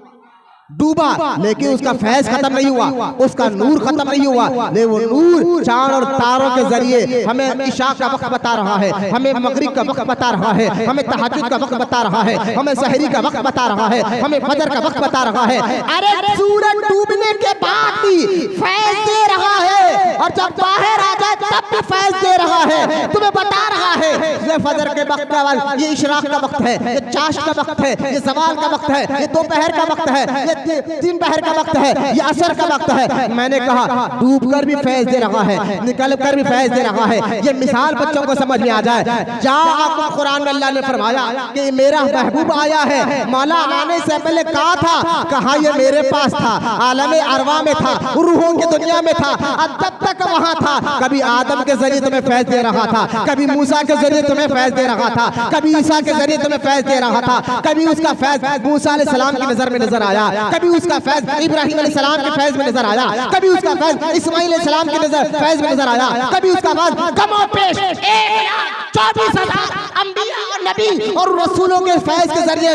डूबा लेकिन उसका फैज खत्म नहीं हुआ, उसका नूर खत्म नहीं हुआ। लेकिन वो नूर चांद और तारों के जरिए हमें इशा का वक्त बता रहा है, हमें मगरिब का वक्त बता रहा है, हमें तहज्जुद का वक्त बता रहा है, हमें सहरी का वक्त बता रहा है, हमें फजर का वक्त बता रहा है। अरे सूरज डूबने के बाद भी फैज दे रहा है, और जब बाहर आ जाए तब भी फैज दे रहा है, तुम्हें बता रहा है ये फजर के वक्त का, ये इशराक का वक्त है, ये चाश का वक्त है, ये ज़वाल का वक्त है, ये दोपहर का वक्त है, ये तीन पहर का वक्त है, ये असर का वक्त है। मैंने कहा डूब कर भी फैज दे रहा है, निकल कर भी फैज दे रहा है। ये मिसाल बच्चों को समझ में आ जाए। जहाँ आपको कुरान में अल्लाह ने फरमाया कि मेरा महबूब आया है, मौला आने से पहले कहा था, कहा ये मेरे पास था, आलमे अरवा में था, रूहों की दुनिया में था, तब तक वहाँ था। कभी आदम के जरिए तुम्हें फैज दे रहा था, कभी मूसा के जरिए तुम्हें फैज दे रहा था, कभी ईसा के जरिए तुम्हें फैज दे रहा था, कभी उसका फैज मूसा अलैहिस्सलाम की नजर में नजर आया, कभी उसका फैज इब्राहिम अलैहिस्सलाम के फैज में नजर आया, कभी उसका फैज इस्माइल अलैहिस्सलाम के फैज में नजर आया, कभी उसका फैज कमो पेश 1,24,000 अंबिया और नबी और रसूलों के फैज के जरिए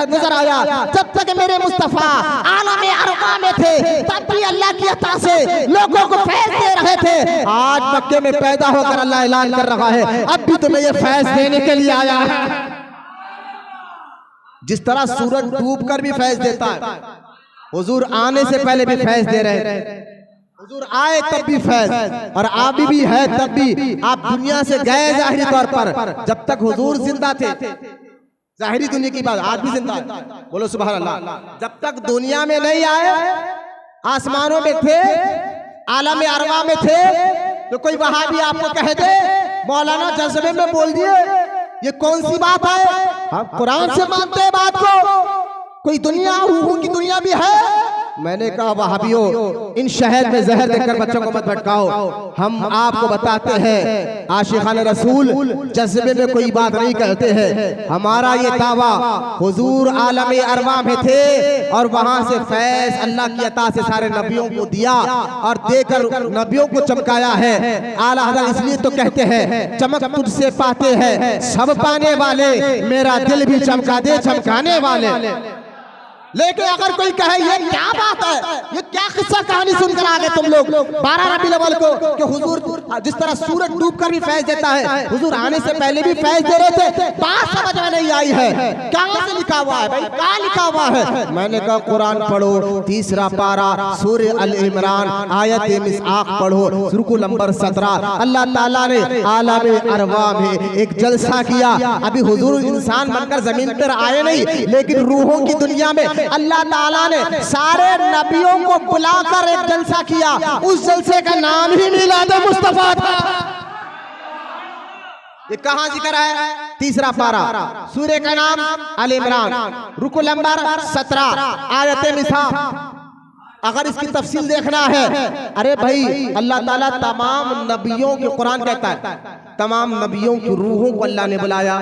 नजर आया। जब तक मेरे मुस्तफा आलम अरवा में थे तब भी अल्लाह की अता से लोगों को फैज दे रहे थे। आज मक्के में पैदा होकर अल्लाह ऐलान कर रहा है अब भी तुम्हें ये फैज देने के लिए आया है। जिस तरह सूरज डूब कर भी फैज देता है, हुजूर आने से पहले भी फैज दे रहे थे, हुजूर आए तब भी फैज, और आप भी है तब भी। आप दुनिया से गए जाहिरी तौर पर, जब तक हुजूर जिंदा थे, जाहिरी दुनिया की बात, आज भी जिंदा है, बोलो सुभान अल्लाह। जब तक दुनिया में नहीं आए, आसमानों में थे, आलम अरवा में थे, तो कोई वहां भी आपको कह दे मौलाना जज्बे में बोल दिए, ये कौन सी बात है? आप कुरान से मानते हैं बात को, कोई दुनिया रूहों की दुनिया भी है। मैंने कहा वहाबियों, इन शहर में जहर देकर बच्चों को मत भटकाओ। हम आपको बताते हैं आशिकान रसूल जज्बे में कोई बात नहीं कहते हैं। हमारा ये दावा, हुजूर आलम अरवा में थे और वहां से फैज अल्लाह की अता से सारे नबियों को दिया और देकर नबियों को चमकाया है। आला हज़रत इसलिए तो कहते हैं चमक तुझसे पाते हैं सब पाने वाले, मेरा दिल भी चमका दे चमकाने वाले। लेकिन अगर कोई कहे ये क्या बात है, ये क्या किस्सा कहानी सुनकर आ गए तुम लोग 12 रबीउल अव्वल को, कि हुजूर जिस तरह सूरज डूब कर भी फैज देता है, हुजूर आने से पहले भी फैज दे रहे थे। बात समझ में नहीं आई है, कहां से लिखा हुआ है भाई, कहां लिखा हुआ है? मैंने कहा कुरान पढ़ो, 3रा पारा सूरह अल इमरान आयत मिसआक पढ़ो, रुकू नंबर 17। अल्लाह ताला ने आलम अरवा में एक जलसा किया। अभी हुजूर इंसान बनकर जमीन पर आए नहीं, लेकिन रूहों की दुनिया में अल्लाह ताला ने सारे नबियों को बुलाकर एक जलसा किया। उस जलसे का नाम ही मिलाद मुस्तफा था। ये कहां जिक्र है? 3रा पारा सूरह का नाम अल इमरान, रुकू नंबर 17 आयत मिसा। अगर इसकी तफसील देखना है, अरे भाई अल्लाह ताला तमाम नबियों के, कुरान कहता है तमाम नबियों की रूहों को अल्लाह ने बुलाया।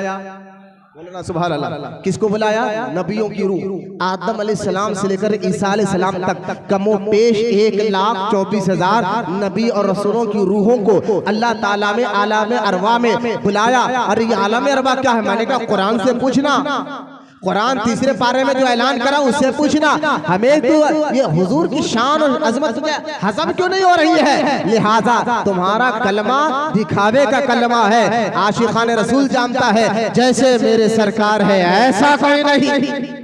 बोलना सुभान अल्लाह। किसको बुलाया? नबियों की रूह। आदम अलैहिस्सलाम से लेकर ईसा अलैहिस्सलाम तक कमो पेश 1,24,000 नबी और रसूलों की रूहों को अल्लाह ताला में आलम अरवा में बुलाया। अरे ये आलम अरवा क्या है? मैंने कहा कुरान से पूछना, कुरान तीसरे पारे में जो ऐलान करा उससे पूछना। हमें तो ये हुजूर की शान और अजमत तुझे हजम क्यों नहीं हो रही है? लिहाजा तुम्हारा कलमा दिखावे का कलमा है। आशिकान रसूल जानता है जैसे मेरे सरकार है ऐसा कोई नहीं।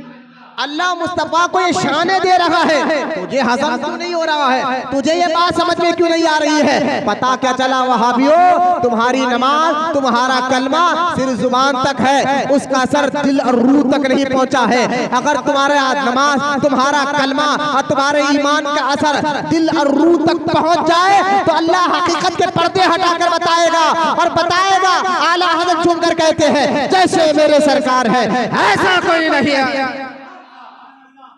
अल्लाह मुस्तफा को ये शाने दे रहा है, तुझे हजम क्यों नहीं हो रहा है? तुझे ये बात समझ में क्यों नहीं आ रही है? पता क्या चला वहाबियो, तुम्हारी नमाज, तुम्हारा कलमा सिर्फ जुबान तक है, उसका असर दिल और रूह तक नहीं पहुंचा है। अगर तुम्हारा नमाज, तुम्हारा कलमा और तुम्हारे ईमान का असर दिल और रूह तक पहुंच जाए तो अल्लाह हकीकत के पर्दे हटाकर बताएगा और बताएगा। आला हज़रत चुनकर कहते हैं जैसे मेरे सरकार है ऐसा कोई नहीं है।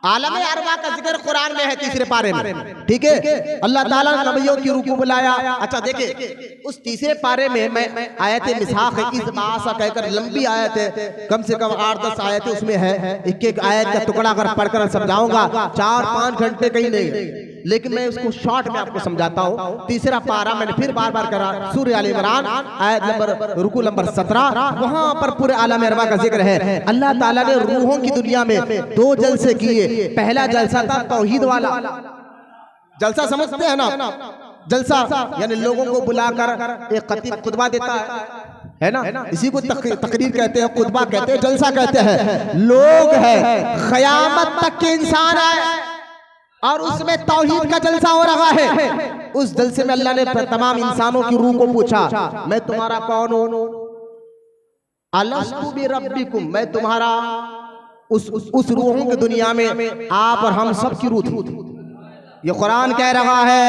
आलम अरवा का जिक्र कुरान में है तीसरे पारे में, ठीक है। अल्लाह ताला ने नबियों की रूह को बुलाया। अच्छा देखिए उस तीसरे पारे में मैं आयत मिसाख इस बासा कहकर लंबी आयत है, कम से कम 8-10 आयतें उसमें है। एक एक आयत का टुकड़ा अगर पढ़कर समझाऊंगा 4-5 घंटे कहीं नहीं, लेकिन मैं उसको शॉर्ट में आपको समझाता हूँ। तीसरा पारा मैंने फिर बार बार करा, सूरह आल इमरान आयत नंबर रुकू नंबर 17, वहां पर पूरे आलम अरवा का जिक्र है। अल्लाह ताला ने रूहों की दुनिया में 2 जलसे किए। पहला जलसा था तौहीद वाला जलसा, समझते हैं ना? जलसा यानी लोगों को बुलाकर एक खतीब खुतबा देता है ना, इसी को तकरीर कहते हैं, खुतबा कहते हैं, जलसा कहते हैं। लोग हैं क़यामत तक के इंसान आए और उसमें तौहीद का जलसा हो रहा है। उस जलसे में अल्लाह ने तमाम इंसानों की रूह को पूछा, मैं तुम्हारा कौन हूं? अलस्तु बिरब्बिकुम, मैं तुम्हारा उस रूहों की दुनिया में आप और हम सब की रूह थी। ये कुरान कह रहा है।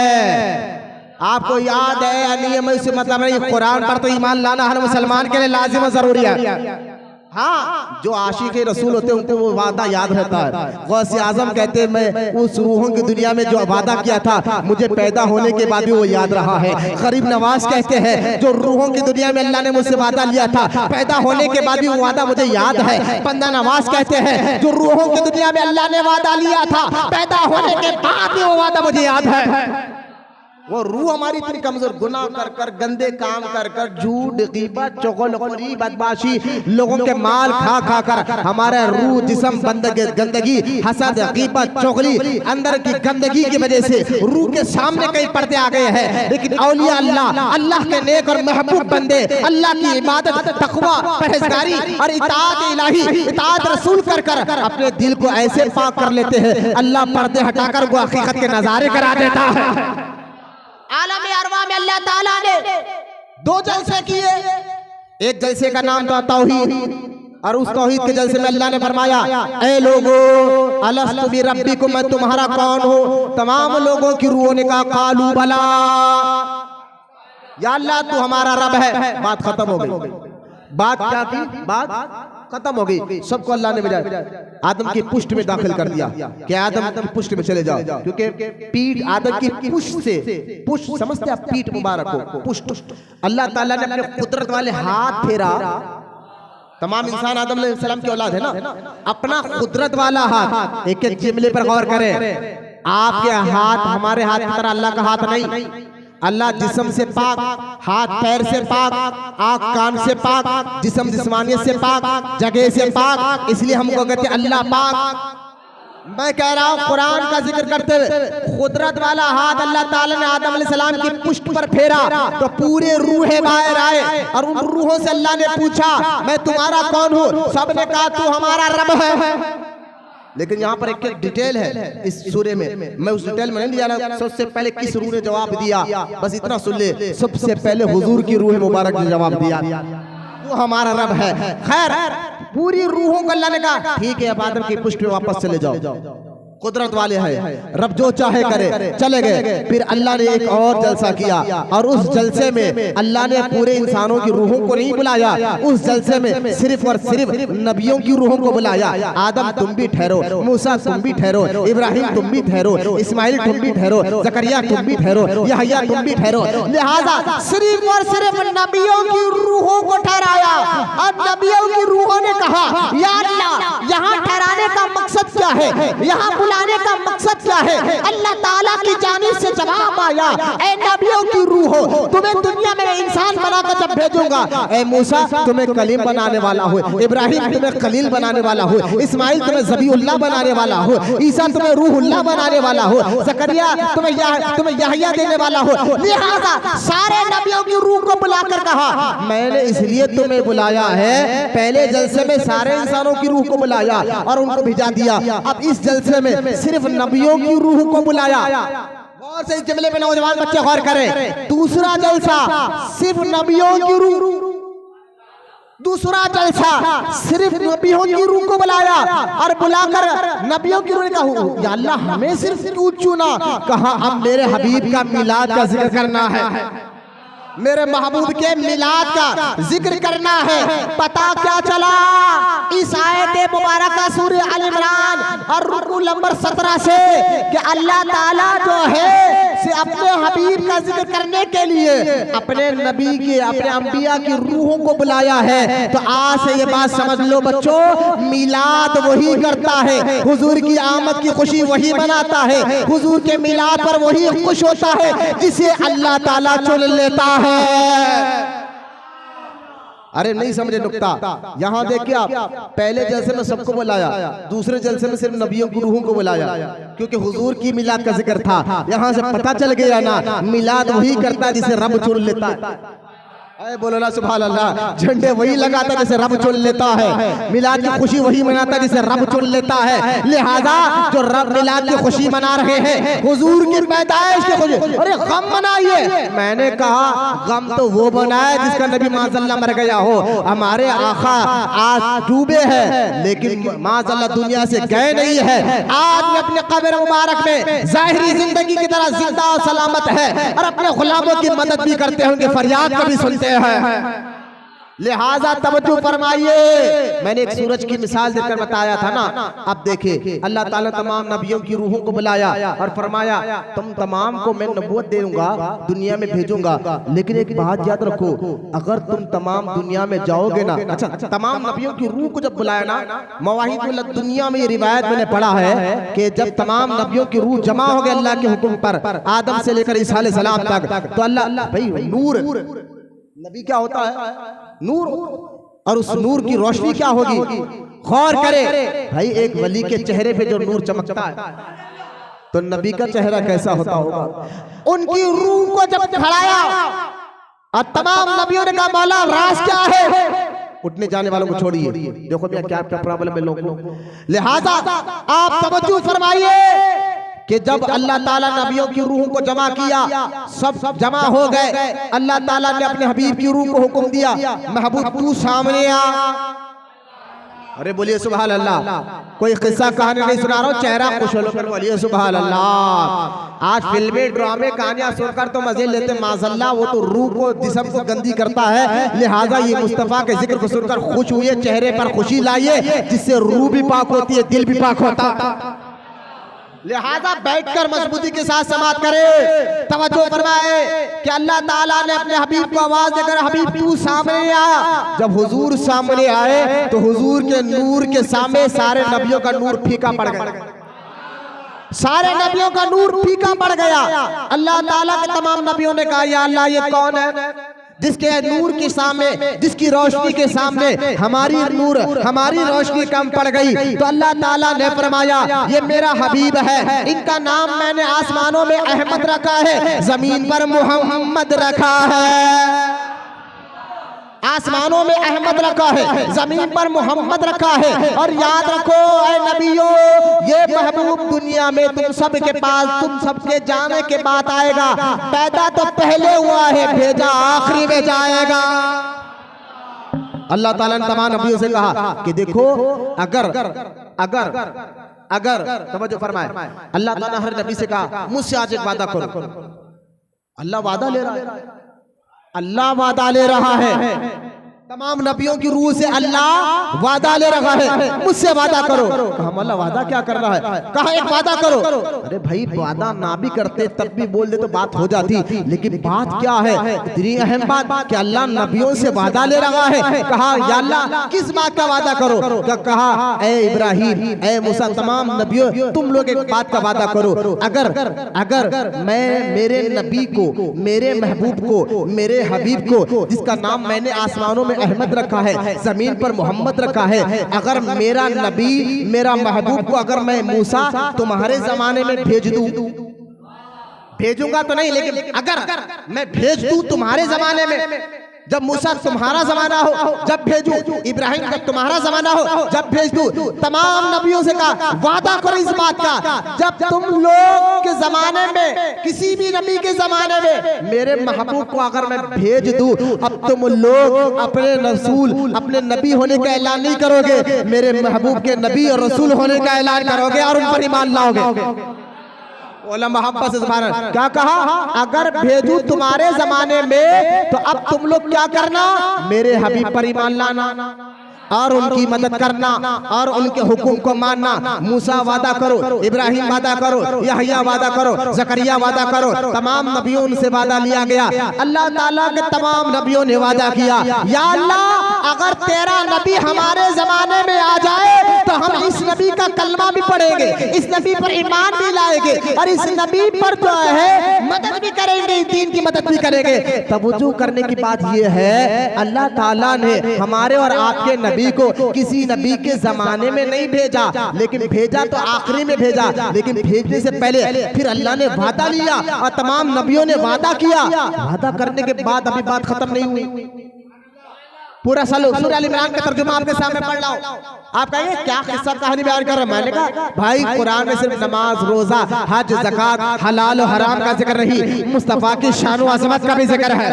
आपको याद है या नहीं, मैं इससे मतलब नहीं, कुरान पर तो ईमान लाना हर मुसलमान के लिए लाजिम और जरूरी है। हाँ, जो आशिक रसूल होते हैं उनको वो वादा याद रहता है। गौसे आजम कहते हैं मैं उस रूहों की दुनिया में जो वादा किया था मुझे पैदा होने के बाद भी वो याद रहा है। गरीब नवाज कहते हैं जो रूहों की दुनिया में अल्लाह ने मुझसे वादा लिया था पैदा होने के बाद भी वो वादा मुझे याद है। बंदा नवाज कहते हैं जो रूहों की दुनिया में अल्लाह ने वादा लिया था पैदा होने के बाद भी वो वादा मुझे याद है। वो रूह हमारी इतनी कमजोर, गुनाह कर कर, गंदे काम कर कर, झूठ, गीबत, चुगलखोरी, बदमाशी, लोगों के माल खा खा कर हमारा रूह, जिस्म गंदगी, हसद, गीबत, चुगली, अंदर की गंदगी की वजह से रूह के सामने कई पर्दे आ गए हैं। लेकिन औलिया अल्लाह, अल्लाह के नेक और महबूब बंदे अल्लाह की इबादत, तकवा, परहेजगारी और इताअत इलाही, इताअत रसूल कर कर अपने दिल को ऐसे पाक कर लेते हैं अल्लाह पर्दे हटाकर वो हकीकत के नजारे करा देता है। आलम अरवा में अल्लाह ताला ने 2 जलसे किए। एक जलसे का नाम था तौहीद और उस तौहीद के जलसे में अल्लाह ने फरमाया ऐ लोगों अलस्तु बिरब्बिकुम, मैं तुम्हारा कौन हूँ? तमाम लोगों की रूहों ने कहा कालू बला, या अल्लाह तू हमारा रब है। बात खत्म हो गई। बात क्या की? बात खत्म हो गई। सबको अल्लाह ने भेजा, आदम की पुष्ट में दाखिल कर दिया कि आदम की पुष्ट में चले जाओ, क्योंकि पीठ आदम की पुष्ट से, पुष्ट समझते आप, पीठ मुबारक हो, पुष्ट। अल्लाह ताला ने अपने कुदरत वाले हाथ फेरा, तमाम इंसान आदम अलैहिस्सलाम की औलाद है ना, अपना कुदरत वाला हाथ, एक एक जुमले पर गौर करें। आपके हाथ हमारे हाथ की तरह अल्लाह का हाथ नहीं। अल्लाह जिस्म से पाक, हाथ पैर से पाक, आँख कान से पाक, जिस्म जिस्मानियत से पाक, जगह से पाक, इसलिए हमको कहते हैं अल्लाह पाक। मैं कह रहा हूँ कुरान का जिक्र करते हुए कुदरत वाला हाथ अल्लाह ताला ने आदम अलैहिस्सलाम की पुष्ट पर फेरा तो पूरे रूहें बाहर आए और उन रूहों से अल्लाह ने पूछा मैं तुम्हारा कौन हूँ? सबने कहा तू हमारा रब है। लेकिन यहाँ पर एक डिटेल है इस सूरे में, मैं उस डिटेल में नहीं जा रहा। सबसे पहले किस रूह ने जवाब दिया बस इतना सुन ले। सबसे पहले हुजूर की रूह मुबारक ने जवाब दिया तू हमारा रब है। खैर पूरी रूहों को अल्लाह ने कहा ठीक है अब आदम की पुष्ट में वापस चले जाओ। कुदरत वाले हैं, रब जो चाहे करे। चले गए। फिर अल्लाह ने एक और जलसा किया और उस जलसे में अल्लाह ने पूरे इंसानों की रूहों को नहीं बुलाया, उस जलसे में सिर्फ और सिर्फ नबियों की रूहों को बुलाया। आदम तुम भी ठहरो, मूसा तुम भी ठहरो, इब्राहिम तुम भी ठहरो, इस्माइल तुम भी ठहरो, जकरिया तुम भी ठहरो, यहया तुम भी ठहरो। लिहाजा सिर्फ और सिर्फ नबियों की रूहों को ठहराया और नबियों की रूहों ने कहा या अल्लाह यहाँ ठहराने का मकसद क्या है, यहाँ बुलाने का मकसद क्या है। अल्लाह ताला की जानिब से जवाब आया, ऐ नबियों की रूहो, तुम्हें दुनिया में इंसान बनाकर जब भेजूंगा, ऐ मूसा तुम्हें कलीम बनाने वाला हूँ, इब्राहिम तुम्हें खलील बनाने वाला हूँ, इस्माइल तुम्हें ज़बीउल्लाह बनाने वाला हूँ, ईसा तुम्हें रूहुल्लाह बनाने वाला हूँ, जकरिया तुम्हें यहया देने वाला हूँ। लिहाजा सारे नबियों की रूह को बुलाकर कहा मैंने इसलिए तुम्हें बुलाया है। पहले जलसे में सारे इंसानों की रूह को बुलाया और उनको भिजा दिया, अब इस जलसे में सिर्फ नबियों की रूह को बुलाया। और से इस जुमले पे नौजवान बच्चे गौर करें। दूसरा जलसा सिर्फ नबियों की रूह, दूसरा जलसा सिर्फ नबियों की रूह को बुलाया और बुलाकर नबियों की रूह ने कहा या अल्लाह हमें सिर्फ क्यों चुना। कहा अब मेरे हबीब का मिलाद का जिक्र करना है, मेरे महबूब के मिलाद का जिक्र करना है। पता क्या चला इस आयत मुबारक सूरह अल इमरान और रुकू नंबर 17 से कि अल्लाह ताला जो है से अपने हबीब का जिक्र करने के लिए अपने नबी के, अपने अंबिया की रूहों को बुलाया है। तो आज से ये बात समझ लो बच्चों, मिलाद वही करता है, हुजूर की आमद की खुशी वही मनाता है, हुजूर के मिलाद पर वही खुश होता है जिसे अल्लाह ताला चुन लेता है। अरे नहीं समझे नुक्ता, यहाँ देखिए आप, पहले जलसे में सबको बुलाया, दूसरे जलसे में सिर्फ नबियों की रूहों को बुलाया, क्योंकि हुजूर की मिलाद का जिक्र था। यहाँ से पता चल गया ना, मिलाद वही करता है जिसे रब चुन लेता है। अरे बोलो ना सुभान अल्लाह। झंडे वही लगाता जिसे रब चुन लेता है, मिलाद की खुशी वही मनाता जिसे रब चुन लेता है। लिहाजा जो रब मिलाद की खुशी मना रहे हैं, हुजूर की पैदाइश की खुशी, अरे गम मनाइए। मैंने कहा गम तो वो बनाए जिसका नबी माज़अल्लाह मर गया हो। हमारे आका आज डूबे हैं लेकिन माज़अल्लाह दुनिया से गए नहीं है, आज भी अपने कब्र मुबारक में जाहिरी जिंदगी की तरह जिंदा और सलामत है और अपने गुलामों की मदद भी करते हैं, उनकी फरियाद कभी सुनते हैं। लिहाजा तवज्जो फरमाइए। मैंने एक सूरज की मिसाल देकर बताया था ना, अब देखिए अल्लाह ताला तमाम नबियों की रूहों को बुलाया और फरमाया तुम तमाम को मैं नबूवत दे दूंगा, दुनिया में भेजूंगा, लेकिन एक बात याद रखो, अगर तुम तमाम दुनिया में जाओगे ना, अच्छा तमाम नबियों की रूह को जब बुलाया ना, मवाहिद दुनिया में ये रिवायत मैंने पढ़ा है कि जब तमाम नबियों की रूह जमा हो गए अल्लाह के हुक्म पर, आदम से लेकर ईसा अलैहिस्सलाम तक, तो अल्लाह भाई नूर, नबी क्या होता है नूर, और उस नूर की रोशनी क्या होगी, गौर करे भाई, एक वली के चेहरे पे जो नूर चमकता है तो नबी का चेहरा कैसा होता होगा। उनकी रूह को जब खड़ाया और तमाम नबियों ने कहा मौला राज क्या है, उठने जाने वालों को छोड़िए, देखो भैया क्या क्या प्रॉब्लम है लोगों को। लिहाजा आप तवज्जो फरमाइए कि जब अल्लाह ताला नबियों की रूहों को जमा किया, सब जमा हो गए, अल्लाह ताला ने अपने हबीब की रूह को हुक्म दिया महबूब तू सामने आ। अरे बोलिए सुभान अल्लाह। कोई किस्सा कहानी नहीं सुना रहा हूँ, चेहरा खुश हो कर बोलिए सुभान अल्लाह। आज फिल्में ड्रामे कहानियां सुनकर तो मजे लेते, माज़अल्लाह वो तो रूह को जिस्म को गंदी करता है। लिहाजा ये मुस्तफा के जिक्र को सुनकर खुश हुए, चेहरे पर खुशी लाइए जिससे रूह भी पाक होती है, दिल भी पाक होता। लिहाजा बैठकर मजबूती के साथ समात करे, तवज्जो फरमाए कि अल्लाह ताला ने अपने हबीब को आवाज देकर हबीब तू सामने आ। जब हुजूर सामने आए तो हुजूर के नूर के सामने सारे नबियों का नूर फीका पड़ गया, सारे नबियों का नूर फीका पड़ गया। अल्लाह ताला के तमाम नबियों ने कहा या अल्लाह ये कौन है जिसके नूर के सामने, जिसकी रोशनी के सामने हमारी नूर, हमारी रोशनी कम पड़ गई। तो अल्लाह ताला ने फरमाया ये मेरा हबीब है, इनका नाम मैंने आसमानों में अहमद रखा है, जमीन पर मोहम्मद रखा है। आसमानों में अहमद रखा है, जमीन पर मोहम्मद रखा है। और याद रखो ऐ नबियों, ये महबूब दुनिया में तुम सब के पास, तुम सबके जाने के बाद आएगा। पैदा तो पहले हुआ है, भेजा आखिरी में जाएगा। अल्लाह ताला ने तमाम नबियों से कहा कि देखो अगर अगर तवज्जो फरमाए, अल्लाह ताला हर नबी से कहा मुझसे आज एक वादा करो। अल्लाह वादा ले रहा है, अल्लाह वादा ले रहा है, तमाम नबियों की रूह से अल्लाह वादा ले रहा है, मुझसे वादा करो। कहा अल्लाह वादा क्या कर रहा है? कहा एक वादा करो। अरे भाई वादा ना भी करते तब भी बोल दे तो बात हो जाती, लेकिन बात क्या है, इतनी अहम बात कि अल्लाह नबियों से वादा ले रहा है। कहा या अल्लाह किस बात का वादा करो? कहा ए इब्राहिम, ए मूसा, तमाम नबियों तुम लोग एक बात का वादा करो, अगर मैं मेरे नबी को, मेरे महबूब को, मेरे हबीब को, जिसका नाम मैंने आसमानों में अहमद रखा है, जमीन पर मोहम्मद रखा है, अगर मेरा नबी, मेरा महबूब को अगर मैं मूसा तुम्हारे जमाने में भेज दूं, भेजूंगा तो नहीं, लेकिन अगर मैं भेज दूं तुम्हारे जमाने में, जब मूसा तुम्हारा जमाना हो जब भेजूं, इब्राहिम जब तुम्हारा जमाना हो जब भेज दूं, तमाम नबियों से कहा वादा करो इस बात का, जब तुम लोग के जमाने में, किसी भी नबी के जमाने में मेरे महबूब को अगर मैं भेज दूं, अब तुम लोग अपने रसूल, अपने नबी होने का ऐलान नहीं करोगे, मेरे महबूब के नबी और रसूल होने का ऐलान करोगे और उन पर ईमान लाओगे। मोहब्बत से क्या कहा? अगर भेजूं तुम्हारे जमाने में तो अब तुम लोग क्या करना, मेरे हबीब पर ईमान लाना और उनकी मदद करना और उनके हुक्म को मानना। मूसा वादा करो, इब्राहिम वादा करो, यहया वादा करो, जकरिया वादा करो, तमाम नबियों से वादा लिया गया। अल्लाह ताला के तमाम नबियों ने वादा किया, या अल्लाह अगर तेरा नबी हमारे जमाने में आ जाए तो हम इस नबी का कलमा भी पढ़ेंगे, इस नबी पर ईमान भी लाएंगे और इस नबी पर जो है मदद भी करेंगे, दीन की मदद भी करेंगे। तवज्जो करने की बात यह है, अल्लाह ताला ने हमारे और आपके नबी को किसी नबी के जमाने में नहीं भेजा, लेकिन भेजा तो आखिरी में भेजा, लेकिन भेजने से पहले फिर अल्लाह ने वादा लिया और तमाम नबियों ने वादा किया। वादा करने के बाद अभी बात खत्म नहीं हुई। पूरा सूरह अल इमरान का तर्जुमा आपके सामने पढ़ रहा हूं। आप कहेंगे क्या किस्सा कहानी बयान कर रहा है? मैंने कहा भाई कुरान में सिर्फ नमाज, रोजा, हज, ज़कात, हलाल और हराम का जिक्र नहीं, मुस्तफा की शान व अज़मत का भी जिक्र है।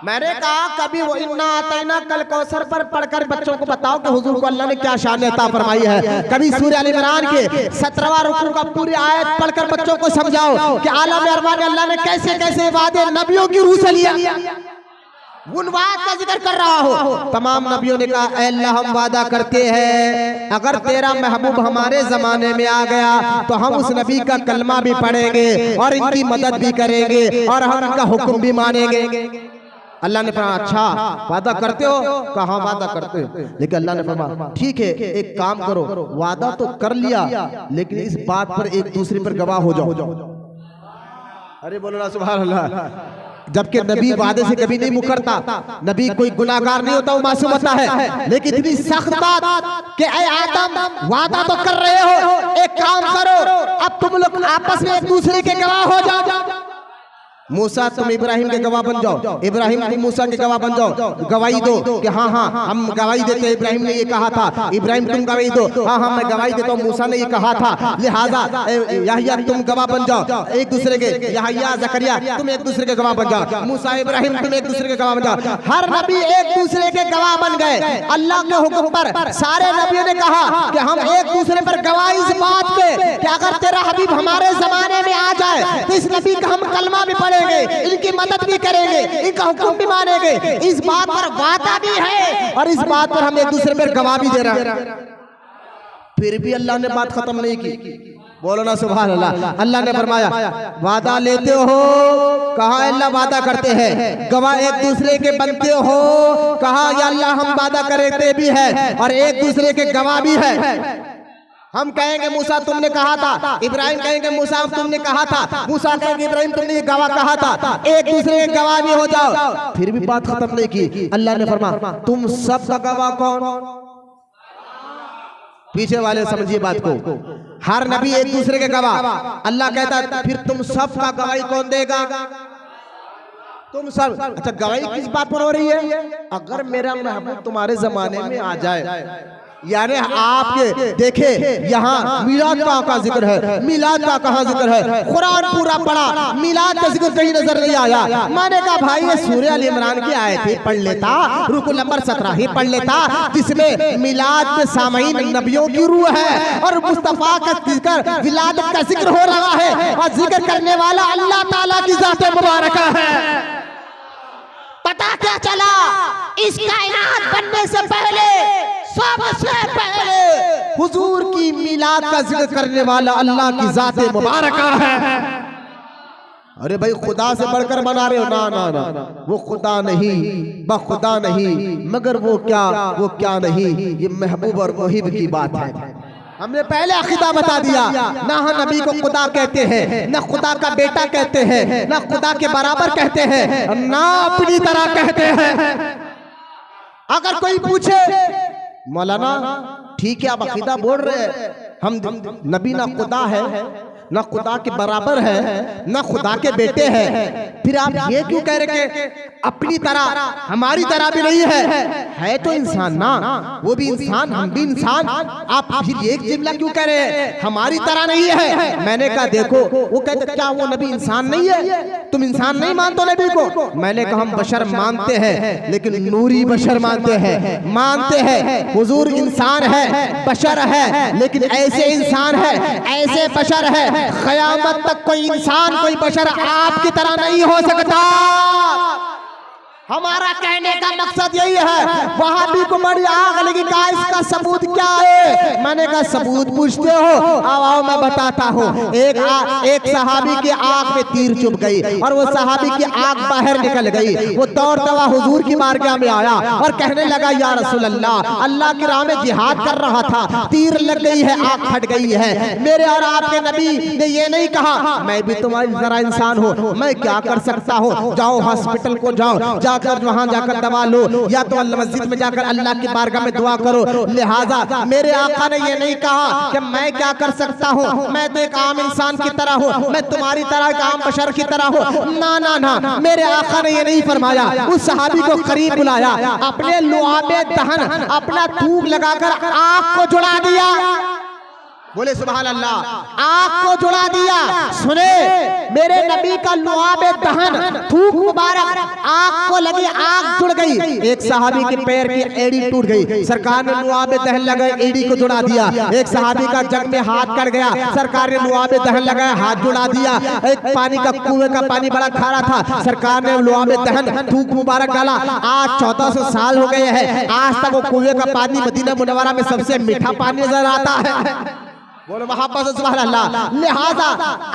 मैंने कहा कभी वो इन्ना आतैना कल कौसर पर पढ़कर बच्चों को बताओ कि हुजूर को अल्लाह ने क्या शान अता फरमाई है। कभी सूरह अल इमरान के 17वां रुकू का पूरी आयत पढ़कर बच्चों को समझाओ कि आलम अरवा में अल्लाह ने कैसे कैसे वादे नबियों की रूह से लिया, उन वाद का जिक्र कर रहा हो। तमाम नबियों ने कहा ऐ अल्लाह हम वादा करते हैं अगर तेरा महबूब हमारे जमाने में आ गया तो हम उस नबी का कलमा भी पढ़ेंगे और इनकी मदद भी करेंगे और हम इनका हुक्म भी मानेंगे। अल्लाह ने फरमाया अच्छा वादा करते हो? कहा वादा करते हो। लेकिन अल्लाह ने फरमाया ठीक है एक काम करो, वादा तो कर लिया लेकिन इस बात पर एक दूसरे पर गवाह हो जाओ। अरे बोलो ना सुभान अल्लाह। जबकि नबी वादे से कभी नहीं मुकरता, नबी कोई गुनाहगार नहीं होता, वो मासूम होता है। लेकिन इतनी सख्त बात कि ऐ आदम वादा तो कर रहे हो, एक काम करो अब तुम लोग आपस में एक दूसरे के गवाह हो जाओ। मूसा तुम इब्राहिम के गवाह बन जाओ, इब्राहिम तुम मूसा के गवाह बन जाओ, गवाही दो कि हाँ हाँ हम गवाही देते हैं, इब्राहिम ने ये कहा था। इब्राहिम तुम गवाही दो, हाँ हाँ मैं गवाही देता हूँ, मूसा ने ये कहा था। लिहाजा यहया तुम गवाह बन जाओ एक दूसरे के, यहया जकरिया तुम एक दूसरे के गवाह बन जाओ, मूसा इब्राहिम तुम एक दूसरे के गवाह बन जाओ। हर नबी एक दूसरे के गवाह बन गए। अल्लाह के हुक्म पर सारे नबियों ने कहा कि हम एक दूसरे पर गवाही इस बात पे कि अगर तेरा हबीब हमारे जमाने में आ जाए तो इस नबी का हम कलमा भी पढ़ेंगे, इनकी मदद भी करेंगे, इनका हुक्म भी मानेंगे। इस बात पर वादा भी है और इस बात पर हम एक दूसरे पर गवाह भी दे रहे हैं। फिर भी अल्लाह ने बात खत्म नहीं की। बोलो ना सुभान अल्लाह। अल्लाह ने फरमाया वादा लेते हो? कहा अल्लाह वादा करते हैं। गवाह एक दूसरे के बनते हो? कहा या अल्लाह हम वादा करते भी है और एक दूसरे के गवाह भी है। हम कहेंगे मूसा तुमने कहा था, इब्राहिम कहेंगे मूसा तुमने कहा था, मूसा कहेंगे इब्राहिम तुमने ये गवाह कहा था, एक दूसरे के गवाह भी हो जाओ। फिर भी बात खत्म नहीं की। अल्लाह ने फरमाया तुम सब का गवाह कौन? पीछे वाले समझिए बात को, हर नबी एक दूसरे के गवाह। अल्लाह कहता फिर तुम सब का गवाही कौन देगा? तुम सब। अच्छा गवाही किस बात पर हो रही है? अगर मेरा महबूब तुम्हारे जमाने में आ जाए यानी आपके देखे यहाँ मिलाद का जिक्र है, मिलाद का कहाँ जिक्र है? कुरान पूरा पढ़ा, मिलाद का जिक्र कहीं नजर नहीं आया। मैंने कहा भाई ये सूरह अल इमरान की आयत पढ़ लेता, रुकू नंबर 17 ही पढ़ लेता, जिसमें मिलाद के सामईन नबियों की रूह है और मुस्तफा का जिक्र, विलादत का जिक्र हो रहा है और जिक्र करने वाला अल्लाह ताला की ज़ात मुबारका है। पता क्या चला? इस कायनात बनने से पहले, सबसे पहले हुजूर की मिलाद का जिक्र करने वाला अल्लाह की ज़ात मुबारका है। अरे भाई खुदा से बढ़कर बना रहे हो? ना ना ना, वो खुदा नहीं, बखुदा नहीं, मगर वो क्या नहीं, ये महबूब और मुहिब की बात है। हमने पहले अकीदा बता दिया, ना नबी को खुदा कहते हैं, ना खुदा का बेटा कहते हैं, ना खुदा के बराबर कहते हैं, ना अपनी तरह कहते हैं। अगर कोई पूछे मौलाना ठीक है आप अकीदा बोल रहे हैं, हम नबी ना खुदा है, ना खुदा के बराबर है, ना खुदा के बेटे हैं, फिर आप ये क्यों कह रहे कि अपनी तरह, हमारी तरह भी नहीं है तो इंसान ना, वो भी इंसान हम भी इंसान, आप फिर एक जुमला क्यों कह रहे हैं हमारी तरह नहीं है? मैंने कहा देखो, वो कहते क्या वो नबी इंसान नहीं है? तुम इंसान नहीं मानते नबी को? मैंने कहा हम बशर मानते हैं, लेकिन नूरी बशर मानते हैं। हुजूर इंसान है, बशर है, लेकिन ऐसे इंसान है, ऐसे बशर है, क़यामत तक कोई इंसान, कोई बशर आपकी तरह नहीं हो सकता। हमारा कहने का मकसद यही है। वहाबी को बड़ी आग लगी, कहा इसका सबूत क्या है? मैंने कहा सबूत पूछते हो, आओ मैं बताता हूँ। एक सहाबी की आंख में तीर चुभ गई और वो सहाबी की आंख बाहर निकल गई। वो दौड़ता हुआ हुजूर की बारगाह में आया और कहने लगा या रसूल अल्लाह, अल्लाह की राह में जिहाद कर रहा था, तीर लग गई है, आंख फट गई है। मेरे और आपके नबी ने ये नहीं कहा मैं भी तुम्हारी तरह इंसान हूँ, मैं क्या कर सकता हूँ? जाओ हॉस्पिटल को जाकर वहां जाकर दवा लो, या तो अल्लाह मस्जिद में जाकर अल्लाह की बारगाह में दुआ करो। लिहाजा मेरे आका ने ये नहीं कहा कि मैं क्या कर सकता हूँ, मैं तो एक आम इंसान की तरह हूँ, मैं तुम्हारी तरह एक आम बशर की तरह हूँ। ना ना ना, मेरे आका ने ये नहीं फरमाया। उस सहाबी को करीब बुलाया, अपने लुआबे दहन, अपना थूक लगाकर आँख को जुड़ा दिया। बोले सुभान अल्लाह, आँख को जुड़ा दिया। सुने, मेरे नबी का लुआबे दहन, थूक मुबारक आँख को लगी, आँख जुड़ गई। एक सहाबी के पैर की एड़ी टूट गई, सरकार ने लुआबे दहन लगाए, एड़ी को जुड़ा दिया। एक सहाबी का जग में हाथ कट गया, सरकार ने लुआबे दहन लगाया, हाथ जुड़ा दिया। एक पानी का कुएं का पानी बड़ा खारा था, सरकार ने लुआबे दहन, थूक मुबारक डाला। आज 1400 साल हो गए हैं, आज तक वो कुएं का पानी मदीना मुनव्वरा में सबसे मीठा पानी नजर आता है। बोलो मोहब्बत से सुभान अल्लाह। लिहाजा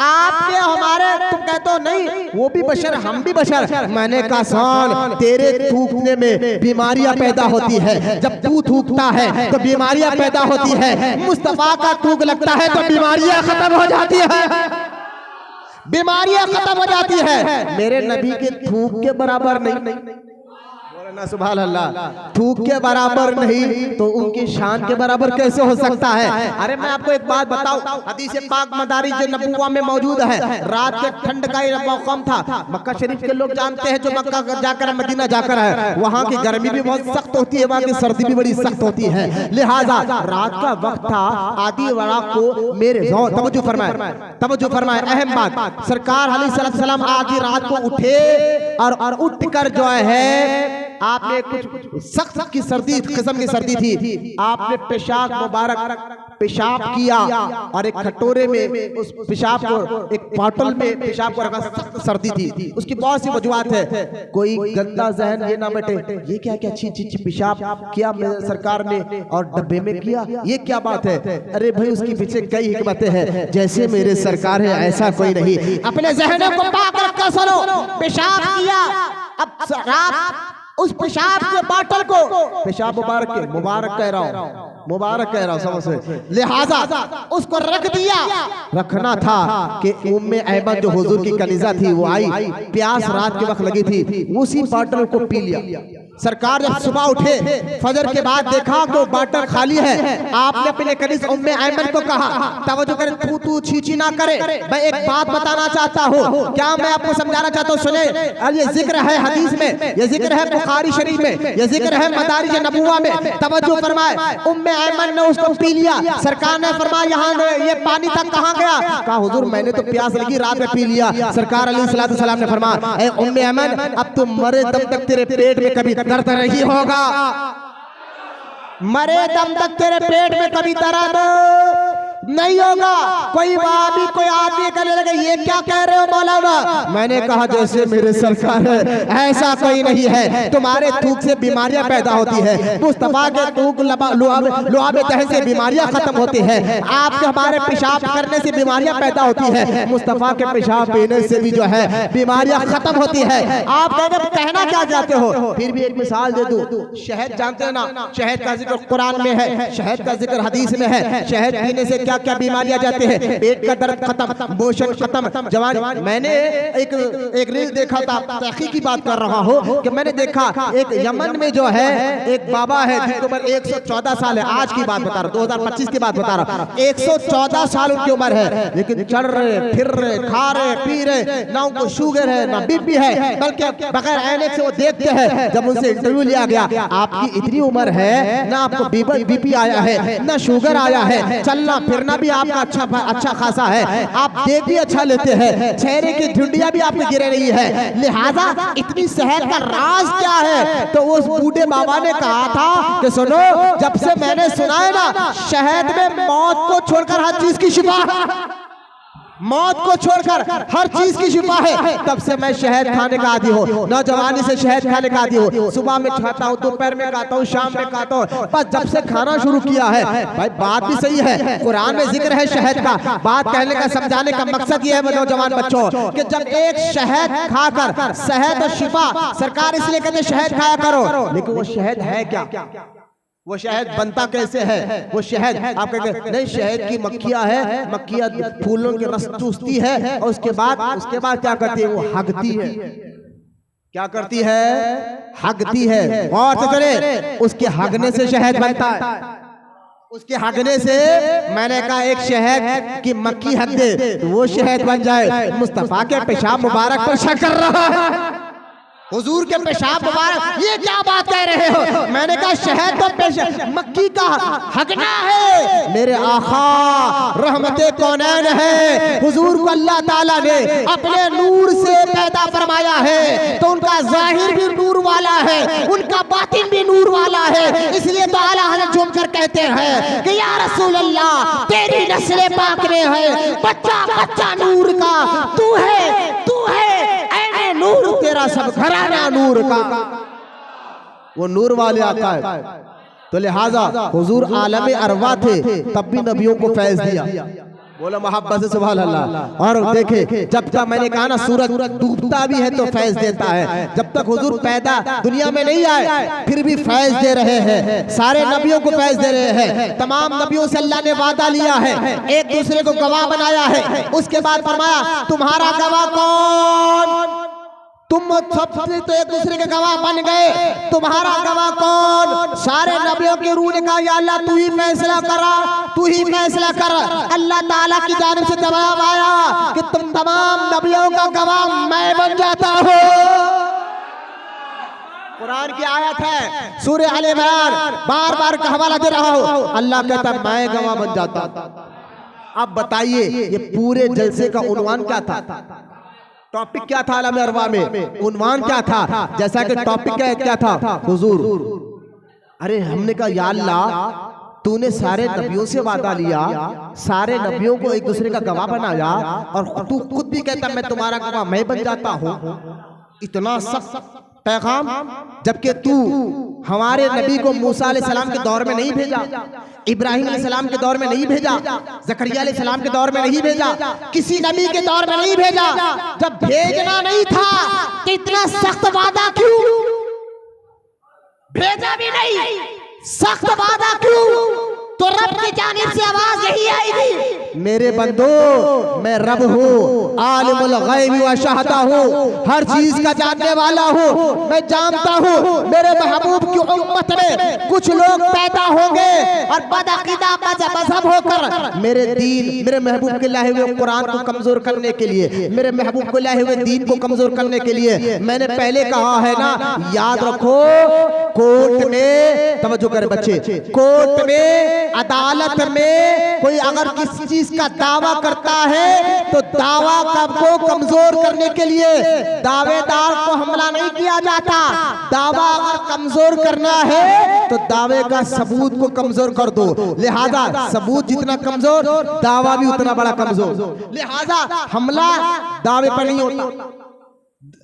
आपके हमारे, तुम कहते हो नहीं वो भी बशर हम भी बशर। मैंने कहा सुन, तेरे थूकने में बीमारियां पैदा होती है, जब तू थूकता है तो बीमारियां पैदा होती है। मुस्तफा का थूक लगता है तो बीमारियां खत्म हो जाती है, बीमारियां खत्म हो जाती है। मेरे नबी के थूक के बराबर नहीं, ना सुभान अल्लाह, थूक के बराबर नहीं तो उनकी शान के बराबर कैसे हो सकता है? अरे मैं आपको एक बात बताऊं, हदीस पाक मदारिज नबुव्वा में मौजूद है। रात के ठंड का ये मौसम था, मक्का शरीफ के लोग जानते हैं जो मक्का जाकर मदीना जाकर है, वहाँ की गर्मी भी बहुत सख्त होती है, वहाँ की सर्दी भी बड़ी सख्त होती है। लिहाजा रात का वक्त था, आधी रात को मेरे तवज्जो फरमाए, अहम बात, सरकार अलैहिस्सलाम आधी रात को उठे और उठकर जो है आपने कुछ सख्त की सर्दी, किस्म की सर्दी थी, आपने पेशाब मुबारक पेशाब किया और एक कटोरे में उस पेशाब को, एक बॉटल में पेशाब को रखा। सख्त सर्दी थी, उसकी बहुत सी वजूहात है। कोई गंदा जहन ये ना बैठे, ये क्या क्या अच्छी पेशाब किया सरकार ने और डब्बे में किया, ये क्या बात है? अरे भाई उसके पीछे कई हिकमतें हैं, जैसे मेरे सरकार है ऐसा कोई नहीं। अपने जहनों को पाक रखकर सुनो, पेशाब किया, अब रात उस पेशाब के बॉटल को, पेशाब मुबारक कह रहा हूँ, समझ से, लिहाजा उसको रख दिया। रखना था कि उम्मे ऐमन जो हुजूर की कलीजा थी वो आई, प्यास रात के वक्त लगी थी, उसी बॉटल को पी लिया। सरकार जब सुबह उठे फजर के बाद देखा तो बाटर खाली है, आपने अपने कनीज उम्मे ऐमन को कहा तवज्जो करे, तू तू छीछी ना करे, मैं एक बात बताना चाहता हूँ, क्या मैं आपको समझाना चाहता हूँ, सुने। ये जिक्र है हदीस में, ये जिक्र है बुखारी शरीफ में, ये जिक्र है मदारिज नबुवा में। तवज्जो फरमाए, उम्मे ऐमन ने उसको पी लिया, सरकार ने फरमाया यहाँ ये पानी तक कहाँ गया? कहा हुजूर मैंने तो प्यास लगी रात में पी लिया। सरकार अलैहिस्सलाम ने फरमाया, ए उम्मे ऐमन अब तुम मरे दम तक तेरे पेट में कभी दर्द नहीं होगा, मरे दम तक तेरे पेट में कभी दर्द नहीं होगा। कोई वाबी कोई आदमी करने लगे, ये क्या कह रहे हो मौलाना? मैंने कहा जैसे मेरे सरकार है ऐसा कोई नहीं है, तुम्हारे थूक से बीमारियां पैदा होती है, मुस्तफा के थूक लुआब दहन से बीमारियां खत्म होती है, आपके हमारे पेशाब करने से बीमारियां पैदा होती है, मुस्तफा के पेशाब पीने से भी जो है बीमारियां खत्म होती है। आप कहना क्या चाहते हो? फिर भी एक मिसाल दे दूं, शहद जानते हो ना, शहद का जिक्र कुरान में है, शहद का जिक्र हदीस में है। शहद पीने से क्या क्या बीमारियां जाती है? पेट का दर्द खत्म, मोशन खत्म, जवान। मैंने एक रील देखा था, तहकीक की बात कर रहा हूँ कि मैंने देखा एक यमन में जो है एक बाबा है जिनकी उम्र 114 साल है, आज की बात बता रहा हूँ, 2025 की बात बता रहा हूँ, 114 साल उनकी उम्र है, लेकिन चढ़ रहे फिर रहे खा रहे पी रहे, ना उनको शुगर है ना बीपी है, बल्कि बगैर ऐनक से वो देखते हैं। जब उनसे इंटरव्यू लिया गया, आपकी इतनी उम्र है, ना आपको बीपी आया है ना शुगर आया है, चलना फिरना भी आपका अच्छा खासा है, आप देख भी अच्छा लेते हैं, चेहरे की झुंडियां भी आपकी गिरे रही है, लिहाजा इतनी सेहत का राज क्या है? तो उस बूढ़े बाबा ने कहा था कि सुनो, जब से मैंने सुना है ना शहद में मौत को छोड़कर हर चीज की शिफा, मौत को छोड़कर हर चीज की शिफा है, तब से मैं शहद खाने का आदी हूँ, नौजवानी से शहद खाने का आदी हूँ, सुबह में खाता हूँ, दोपहर में खाता हूँ, शाम में खाता हूँ, बस जब से खाना शुरू किया है। भाई बात भी सही है, कुरान में जिक्र है शहद का, बात कहने का समझाने का मकसद ये है नौजवान बच्चों कि जब एक शहद खाकर शहद और शिफा, सरकार इसलिए कहते शहद खाया करो, लेकिन वो शहद है क्या? वो शहद बनता कैसे है? वो शहद आप कहते नहीं, शहद की मक्खियां है, मक्खियां फूलों के रस चूसती है और उसके बाद क्या करती है? वो हगती है। क्या करती है? हगती है। और से चले, उसके हगने से शहद बनता है, उसके हगने से, मैंने कहा एक शहद की मक्खी हग दे तो वो शहद बन जाए। मुस्तफा के पेशाब मुबारक पर शक कर रहा है, हुजूर के पेशाब मुबारक, ये क्या बात कह रहे हो? मैंने कहा शहद तो मक्खी का हगना है, मेरे आका रहमते कौनैन है, हुजूर को अल्लाह ताला ने अपने नूर से पैदा फरमाया है, तो उनका जाहिर भी नूर वाला है, उनका बातिन भी नूर वाला है, इसलिए तो आला हज़रत झूम कर कहते हैं कि या रसूल अल्लाह तेरी नस्ल पाक में है बच्चा बच्चा नूर का, तू है नूर, तेरा सब घराना नूर का, वो नूर वाले आका है। तो लिहाजा हुजूर आलम अरवा थे, तब भी नबियों को फैज दिया, बोलो मोहब्बत से सुभान अल्लाह। और देखे जब तक मैंने कहा ना सूरज डूबता भी है तो फैज देता है, जब तक हुजूर पैदा दुनिया में नहीं आए फिर भी फैज दे रहे हैं, सारे नबियों को फैज दे रहे हैं, तमाम नबियों से अल्लाह ने वादा लिया है, एक दूसरे को गवाह बनाया है, उसके बाद फरमाया तुम्हारा गवाह कौन? तुम सबसे तो एक दूसरे के गवाह बन गए, तुम्हारा गवाह कौन? सारे नबियों के रूह ने कहा या अल्लाह तू ही फैसला करा, तू ही फैसला कर। अल्लाह ताला की जानिब से जवाब आया कि तुम तमाम नबियों का गवाह मैं बन जाता हूँ। कुरान की आयत है, सूरह आले इमरान, बार बार का हवाला दे रहा हूँ, अल्लाह कहता मैं गवाह बन जाता। अब बताइए ये पूरे जलसे का उन्वान क्या था? टॉपिक क्या था आलम अरवा में? उन्वान क्या था? जैसा कि टॉपिक क्या था? हुजूर। अरे हमने कहा या अल्लाह तूने सारे नबियों से वादा लिया, सारे नबियों को एक दूसरे का गवाह बनाया, और तू खुद भी कहता मैं तुम्हारा गवाह मैं बन जाता हूँ। इतना सख्त पैगाम, जबकि तू हमारे नबी को मूसा अलैहिस्सलाम के दौर में नहीं भेजा, इब्राहिम अलैहिस्सलाम के दौर में नहीं भेजा, ज़करिया अलैहिस्सलाम के दौर में नहीं भेजा, किसी नबी के दौर में नहीं भेजा। जब भेजना नहीं था तो इतना सख्त वादा क्यों? भेजा भी नहीं, सख्त वादा क्यों? तो रब की जानिब से आवाज यही आई थी मेरे बंदो मैं रब हूँ, आलिमुल गैब व शहादा हूँ, हर चीज का जानने वाला हूँ। मैं जानता हूँ मेरे महबूब की उम्मत में कुछ लोग पैदा होंगे और बदअकीदा मजहब होकर मेरे दीन, मेरे महबूब के लाए हुए कुरान को कमजोर करने के लिए, मेरे महबूब को लाए हुए दीन को कमजोर करने के लिए, मैंने पहले कहा है ना, याद रखो, कोर्ट में, तवज्जो करें बच्चे, कोर्ट में, अदालत में कोई अगर किसी चीज का दावा करता है तो दावा को कमजोर करने के लिए दावेदार को हमला नहीं किया जाता। दावा अगर कमजोर करना है तो दावे का सबूत को कमजोर कर दो। लिहाजा सबूत जितना कमजोर, दावा भी उतना बड़ा कमजोर। लिहाजा हमला दावे पर नहीं होता,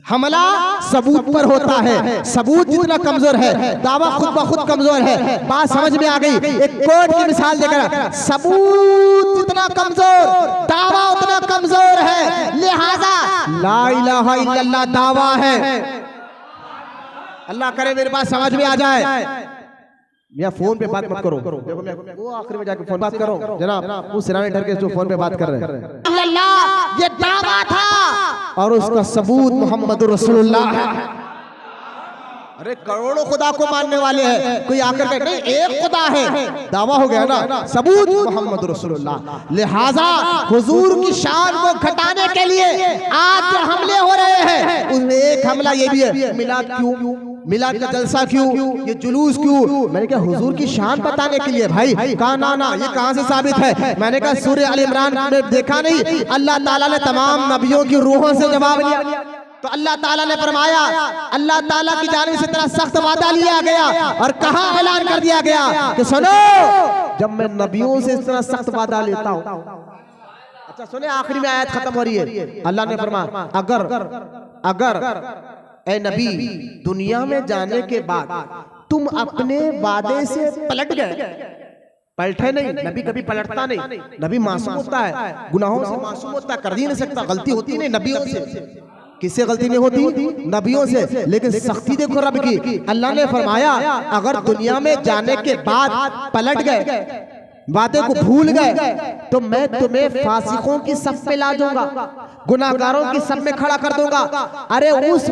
हमला सबूत पर होता है। सबूत जितना कमजोर है, दावा खुद ब खुद कमजोर है। बात समझ में आ गई? एक कोर्ट की मिसाल देकर, सबूत जितना कमजोर, दावा उतना कमजोर है। लिहाजा ला इलाहा इल्लल्लाह दावा है। अल्लाह करे मेरे पास समझ में आ जाए। या फोन पे बात मत करो, देखो मैं वो आखिर में जाके फोन बात करो जनाब, वो सिराने डर के जो फोन पे बात कर रहे हैं, अल्लाह ये दावा था और उसका सबूत मोहम्मद रसूलुल्लाह है। अरे करोड़ों खुदा को मानने वाले हैं, कोई आकर के नहीं एक खुदा है, दावा हो गया ना, सबूत मोहम्मद रसूलुल्लाह। लिहाजा हुजूर की शान को घटाने के लिए आज जो हमले हो रहे हैं, उसमें एक हमला ये भी है, मिलाद क्यों, मिलाद का जलसा क्यों, ये जुलूस क्यों? मैंने कहा हुजूर की शान बताने के लिए। भाई कहा ना ना, ये कहां से साबित है? मैंने कहा सूरह अल इमरान में देखा नहीं, अल्लाह ताला ने तमाम नबियों की रूहों से जवाब लिया, तो अल्लाह ताला ने फरमाया, अल्लाह ताला की जानिब से इतना सख्त वादा लिया गया और कहा ऐलान कर दिया गया कि सुनो, जब मैं नबियों से इतना सख्त वादा लेता हूं, अच्छा सुने, आखिरी में आयत खत्म हो रही है, अल्लाह ने फरमाया अगर ए नबी दुनिया में जाने के बाद तुम अपने वादे से पलट गए, पलटे नहीं, नबी कभी पलटता नहीं, नबी मासूम होता है, गुनाहों से मासूम होता है, कर ही नहीं सकता, गलती होती नहीं नबियों से। किससे गलती नहीं होती? नबियों से। लेकिन सख्ती देखो रब की, अल्लाह ने फरमाया अगर दुनिया में जाने के बाद पलट गए, वादे को भूल गए, तो मैं तुम्हें फासिकों की सब पे ला जाऊंगा, गुनाहगारों की सब में खड़ा कर दूंगा। अरे उस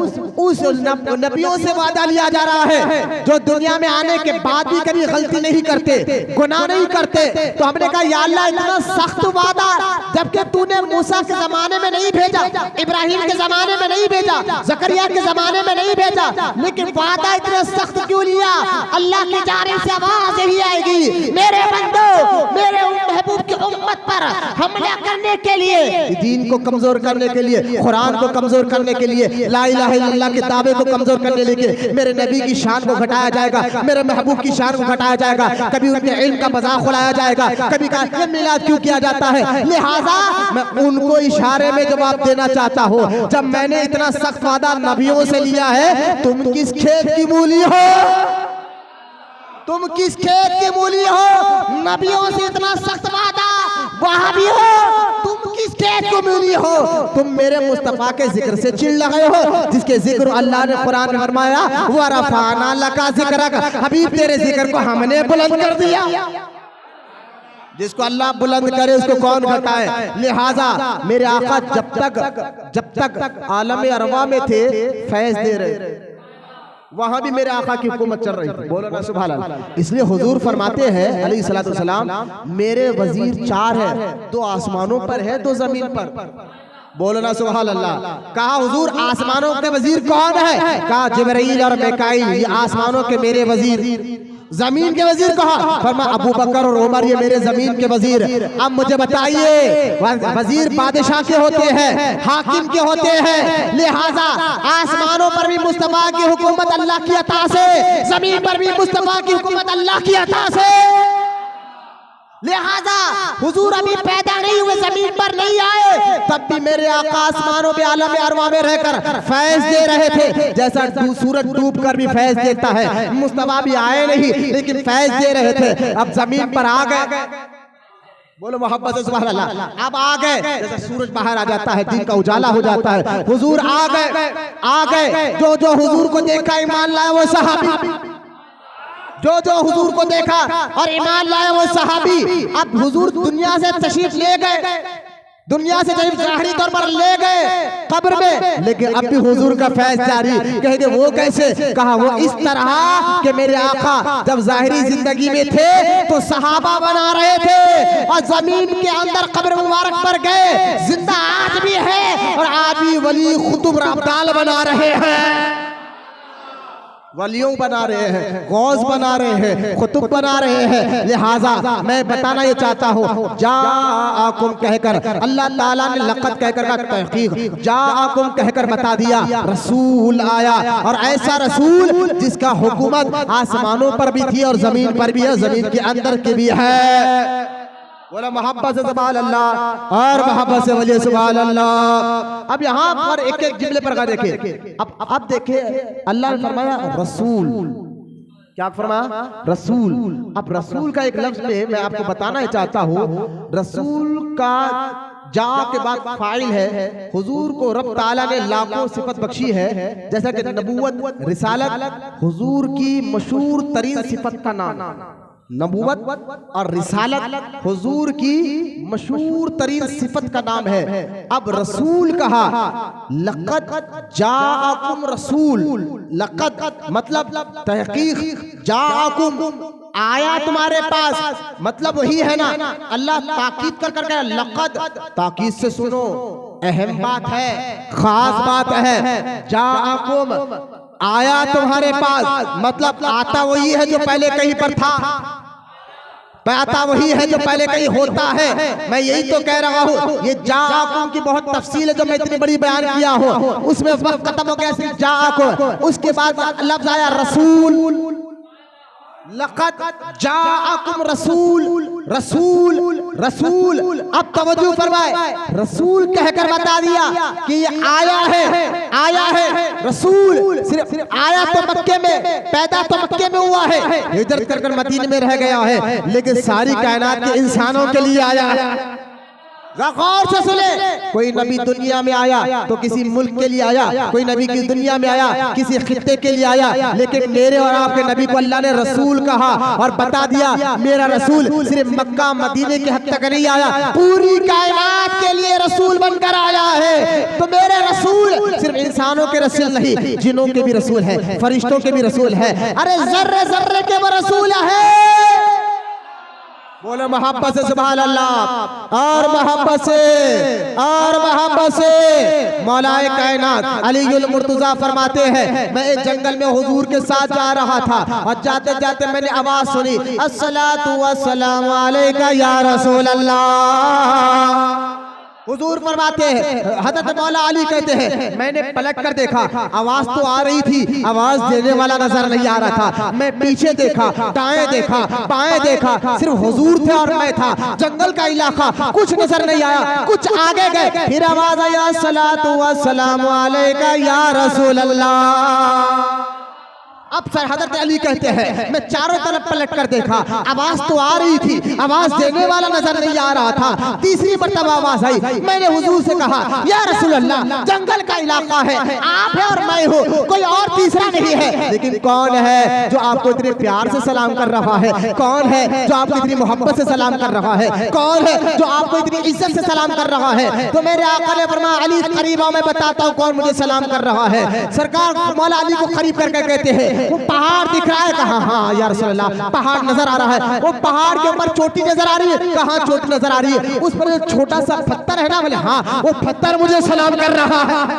नबियों से वादा लिया जा रहा है जो दुनिया में आने के बाद भी कभी गलती नहीं करते, गुनाह नहीं करते। तो हमने कहा या अल्लाह इतना सख्त वादा, जबकि तूने मूसा के जमाने में नहीं भेजा, इब्राहिम के जमाने में नहीं भेजा, जकरिया के जमाने में नहीं भेजा, लेकिन वादा इतना सख्त क्यों लिया? अल्लाह की जानिब से आवाज यही आएगी, मेरे बंदो, मेरे महबूब की उम्मत पर हमला करने के लिए, दीन को कमजोर करने के लिए, कुरान को कमजोर करने के लिए, ला इलाहा इल्लल्लाह के दावे को कमजोर करने के लिए मेरे नबी की शान को घटाया जाएगा, मेरे महबूब की शान को घटाया जाएगा, कभी उनके इल्म का मजाक उड़ाया जाएगा, कभी कहा मिलाद क्यों किया जाता है। लिहाजा मैं उनको इशारे में जवाब देना चाहता हूँ, जब मैंने इतना सख्त वादा नबियों से लिया है, तुम किस खेत की मूली हो? तुम किस खेत की मूली हो? नबियों से इतना सख्त वादा, वहां भी हो, तुम किस खेत की मूली हो? तुम मेरे मुस्तफा के जिक्र से चिढ़ लगे हो, जिसके जिक्र अल्लाह ने कुरान में फरमाया वरफाना लका जिक्रक, हबीब तेरे जिक्र को हमने बुलंद कर दिया। जिसको अल्लाह बुलंद करे उसको कौन घटाए। लिहाजा मेरे आका जब तक आलम अरवा में थे फैज दे रहे, वहां भी मेरे आका की हुकूमत चल रही थी। बोलो ना सुभान अल्लाह। इसलिए हुजूर फरमाते हैं अलैहि सलातु वसलाम, मेरे वजीर 4 है, 2 आसमानों पर है, 2 जमीन पर। बोलो ना सुभान अल्लाह। कहा हुजूर आसमानों के वजीर कौन है? कहा जिब्राइल और मीकाईल, ये आसमानों के मेरे वजीर। जमीन के वजीर कहा? फरमाया अबू बकर और उमर, ये मेरे जमीन के वजीर। अब मुझे बताइए, वजीर बादशाह के होते हैं, हाकिम के होते हैं, लिहाजा आसमानों पर भी मुस्तफा की हुकूमत अल्लाह की अता से, जमीन पर भी मुस्तफा की हुकूमत अल्लाह की अता से। लिहाजा हुजूर अभी पैदा नहीं हुए, जमीन पर नहीं आए, तब भी मेरे आका आसमानों पे आलम अरवा में रहकर फैज दे रहे थे, जैसा सूरज डूब कर भी फैज देता है। मुस्तफा भी आए नहीं लेकिन फैज दे रहे थे। अब जमीन पर आ गए, बोलो मोहब्बत से सुभान अल्लाह। अब आ गए, जैसा सूरज बाहर आ जाता है, दिन का उजाला हो जाता है, हुजूर आ गए। जो हुजूर को देखा ईमान लाया वो सहाबी, जो हुजूर को देखा और ईमान लाए वो सहाबी अब हुजूर दुनिया से तशरीफ ले गए, दुनिया से जब ज़ाहिरी तौर पर ले गए कब्र में, लेकिन अब भी हुजूर का फैज़ जारी। कहेंगे वो कैसे? कहा वो इस तरह कि मेरे आका जब ज़ाहिरी जिंदगी में थे तो सहाबा बना रहे थे और जमीन के अंदर कब्र मुबारक पर गए, जिंदा आज भी है और आज भी वली खुतुब अब्दाल बना रहे हैं, वलियों बना रहे हैं, गौस बना रहे हैं, खुतुब बना रहे हैं। लिहाजा मैं बताना ये चाहता हूँ, जाआकुम कहकर अल्लाह ताला ने लक़द कहकर का तहक़ीक़ जाआकुम कहकर बता दिया, रसूल आया और ऐसा रसूल जिसका हुकूमत आसमानों पर भी थी और जमीन पर भी है, जमीन के अंदर की भी है। बोला मोहब्बत से सुभान अल्लाह और मोहब्बत से वजह सुभान अल्लाह। अब यहाँ पर एक एक जुमले पर देखिए, अब देखिए अल्लाह ने फरमाया रसूल, क्या फरमाया? रसूल। अब रसूल का एक लफ्ज में मैं आपको बताना चाहता हूँ, रसूल का जा के बाद फाइल है, हुजूर को रब ताला ने लाखों सिफत बख्शी है, जैसा कि नबूवत, रिसालत हुजूर की मशहूर तरीन सिफत का नाम, नबूवत और रिसालत हुजूर की मशहूर तरीन सिफत का नाम है। अब रसूल कहा, लक़द जाअकुम रसूल, लक़द मतलब तहक़ीक़, जाअकुम आया तुम्हारे पास, मतलब वही है ना। अल्लाह ताकीद कर करके लक़द, ताकीद से सुनो, अहम बात है, खास बात है। जाअकुम आया तुम्हारे पास, मतलब आता वही है जो पहले कहीं पर था, आता वही है जो पहले कहीं होता है। मैं यही तो कह रहा हूँ, ये जाआकुम की बहुत तफसील है जो मैं इतनी बड़ी बयान किया हूँ, उसमें वक्त खत्म हो गया सिर्फ जाआकुम। उसके बाद लफ्ज आया रसूल, लक़द जाअकुम रसूल, रसूल रसूल। अब तवज्जो फरमाए, रसूल कहकर बता दिया कि ये आया है रसूल। सिर्फ आया तो मक्के में, पैदा तो मक्के में हुआ है, हिजरत कर मदीने में रह गया है, लेकिन सारी कायनात के इंसानों के लिए आया है। गौर से सुने, कोई नबी दुनिया में आया तो किसी मुल्क के लिए आया, कोई नबी की दुनिया में आया किसी खित्ते के लिए आया, लेकिन मेरे और आपके नबी को अल्लाह ने रसूल कहा और बता दिया मेरा रसूल सिर्फ मक्का मदीने के हद तक नहीं आया, पूरी कायनात के लिए रसूल बनकर आया है। तो मेरे रसूल सिर्फ इंसानों के रसूल नहीं, जिन्नों के भी रसूल है, फरिश्तों के भी रसूल है, अरे जर्रे जर्रे के वो रसूल है। बोले मोहब्बत से सुभान अल्लाह और मोहब्बत से मौलाए कायनात अलीउल मुर्तजा फरमाते हैं, मैं एक जंगल में हुजूर के साथ जा रहा था और जाते जाते मैंने आवाज सुनी, अस्सलातु वस्सलामु अलैका या रसूल अल्लाह। हुजूर फरमाते हैं, हज़रत मौला अली कहते हैं, मैंने पलट कर देखा, आवाज तो आ रही थी, आवाज देने वाला नजर नहीं आ रहा था। मैं पीछे देखा, दाएं देखा, बाएं देखा, सिर्फ हुजूर थे और मैं था। जंगल का इलाका, कुछ नजर नहीं आया। कुछ आगे गए, फिर आवाज आया, अस्सलातु वस्सलामु अलैका या रसूल अल्लाह। अब सर हज़रत अली कहते हैं, मैं चारों तरफ पलट कर देखा, आवाज तो आ रही थी, आवाज देने वाला नजर नहीं आ रहा था। तीसरी मर्तबा आवाज आई, मैंने हुजूर से कहा, या रसूल अल्लाह, जंगल का इलाका है, आप है और मैं हूँ, कोई और तीसरा नहीं है, लेकिन कौन है जो आपको इतने प्यार से सलाम कर रहा है? कौन है जो आपको इतनी मोहब्बत से सलाम कर रहा है? कौन है जो आपको इतनी इज्जत से सलाम कर रहा है? तो मेरे आका ने फरमाया, अली करीब आओ, मैं बताता हूँ कौन मुझे सलाम कर रहा है। सरकार मौला अली को करीब करके कहते हैं, वो पहाड़ दिख रहा है? कहा हाँ या रसूल अल्लाह, पहाड़ नजर आ रहा है। वो पहाड़ के ऊपर चोटी नजर आ रही है? कहाँ चोटी नजर आ रही है? उस पर जो छोटा सा पत्थर है ना, बोले हाँ, वो पत्थर मुझे सलाम कर रहा है।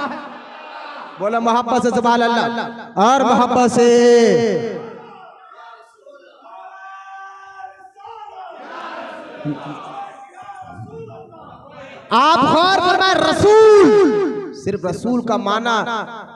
बोला मोहब्बत से सुभान अल्लाह और मोहब्बत से आप गौर फरमाए, रसूल सिर्फ रसूल का माना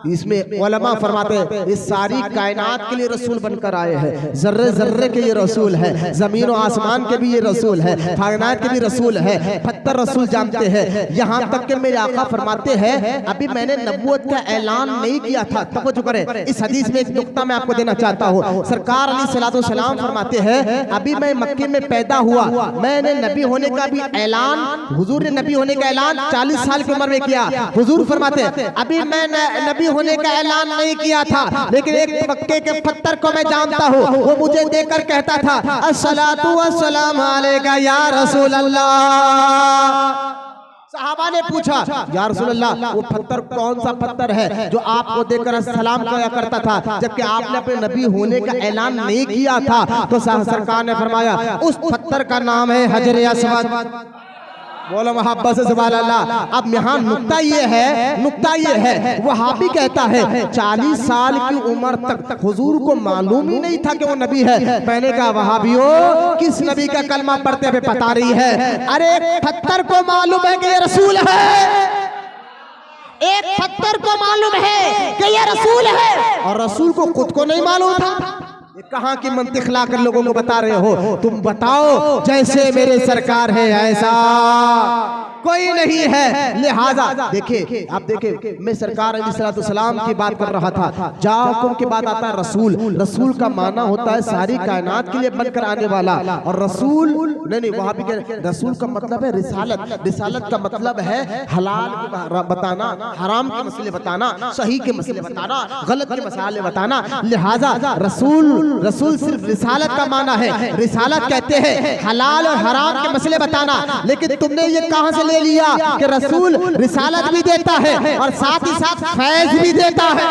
इसमें उलमा फरमाते हैं, इस सारी कायनात के लिए रसूल बनकर आए हैं। जर्रे जर्रे के ये रसूल है, जमीन और आसमान के भी ये रसूल है, कायनात के भी रसूल है, पत्थर रसूल जानते हैं। यहाँ तक के मेरे आका फरमाते हैं, अभी मैंने नबूवत का ऐलान नहीं किया था। तवज्जो करें, इस हदीस में एक नुक्ता मैं आपको देना चाहता हूँ। सरकार अलैहिस्सलाम फरमाते हैं, अभी मैं मक्के में पैदा हुआ, मैंने नबी होने का भी ऐलान, हुजूर ने नबी होने का ऐलान 40 साल की उम्र में किया। हुजूर फरमाते हैं अभी मैं नबी होने का ऐलान नहीं किया था, लेकिन एक मक्के के पत्थर को मैं जानता हूँ, वो मुझे देखकर कहता था अस्सलातु वस्सलाम अलैका या रसूल अल्लाह। सहाबा ने पूछा या रसूल अल्लाह वो पत्थर कौन सा पत्थर है जो आपको देखकर सलाम किया करता था, जबकि आपने अपने नबी होने का ऐलान नहीं किया था? तो सरकार ने फरमाया उस पत्थर का नाम है हजर अस्वद। बोलो मोहब्बत से सुभान अल्लाह। अब यहाँ नुक्ता ये है, वहाबी कहता है 40 साल की उम्र तक हुजूर को मालूम ही नहीं था कि वो नबी है। मैंने कहा वहाबियो किस नबी का कलमा पढ़ते हुए बता रही है? अरे एक पत्थर को मालूम है कि ये रसूल है, एक पत्थर को मालूम है कि ये रसूल है, और रसूल को खुद को नहीं मालूम था। ये कहाँ की मंतिक लाकर लोगों को बता रहे हो? तुम बताओ जैसे मेरे सरकार है ऐसा कोई नहीं है। लिहाजा देखिए, आप देखिए मैं सरकार अलैहिस्सलाम की बात कर रहा था। जाकुम की बात आता है रसूल। रसूल का माना होता है सारी कायनात के लिए बनकर आने वाला, और रसूल नहीं वहां भी रसूल का मतलब है रिसालत। रिसालत का मतलब है हलाल बताना, हराम के मसले बताना, सही के मसले बताना, गलत के मसाले बताना। लिहाजा रसूल सिर्फ रिसालत का माना है। रिसालत कहते हैं हलाल और हराम के मसले बताना। लेकिन तुमने ये कहां से ले लिया कि रसूल रिसालत भी देता है और साथ ही साथ फैज भी देता है?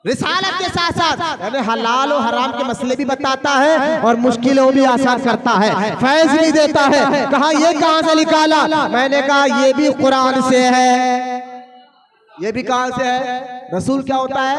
रिसालत के साथ साथ यानी हलाल और हराम के मसले भी बताता है और मुश्किलों भी आसान करता है, फैज भी देता है। कहा ये कहां से निकाला? मैंने कहा ये भी कुरान से है। ये भी कहां से है? रसूल क्या होता है?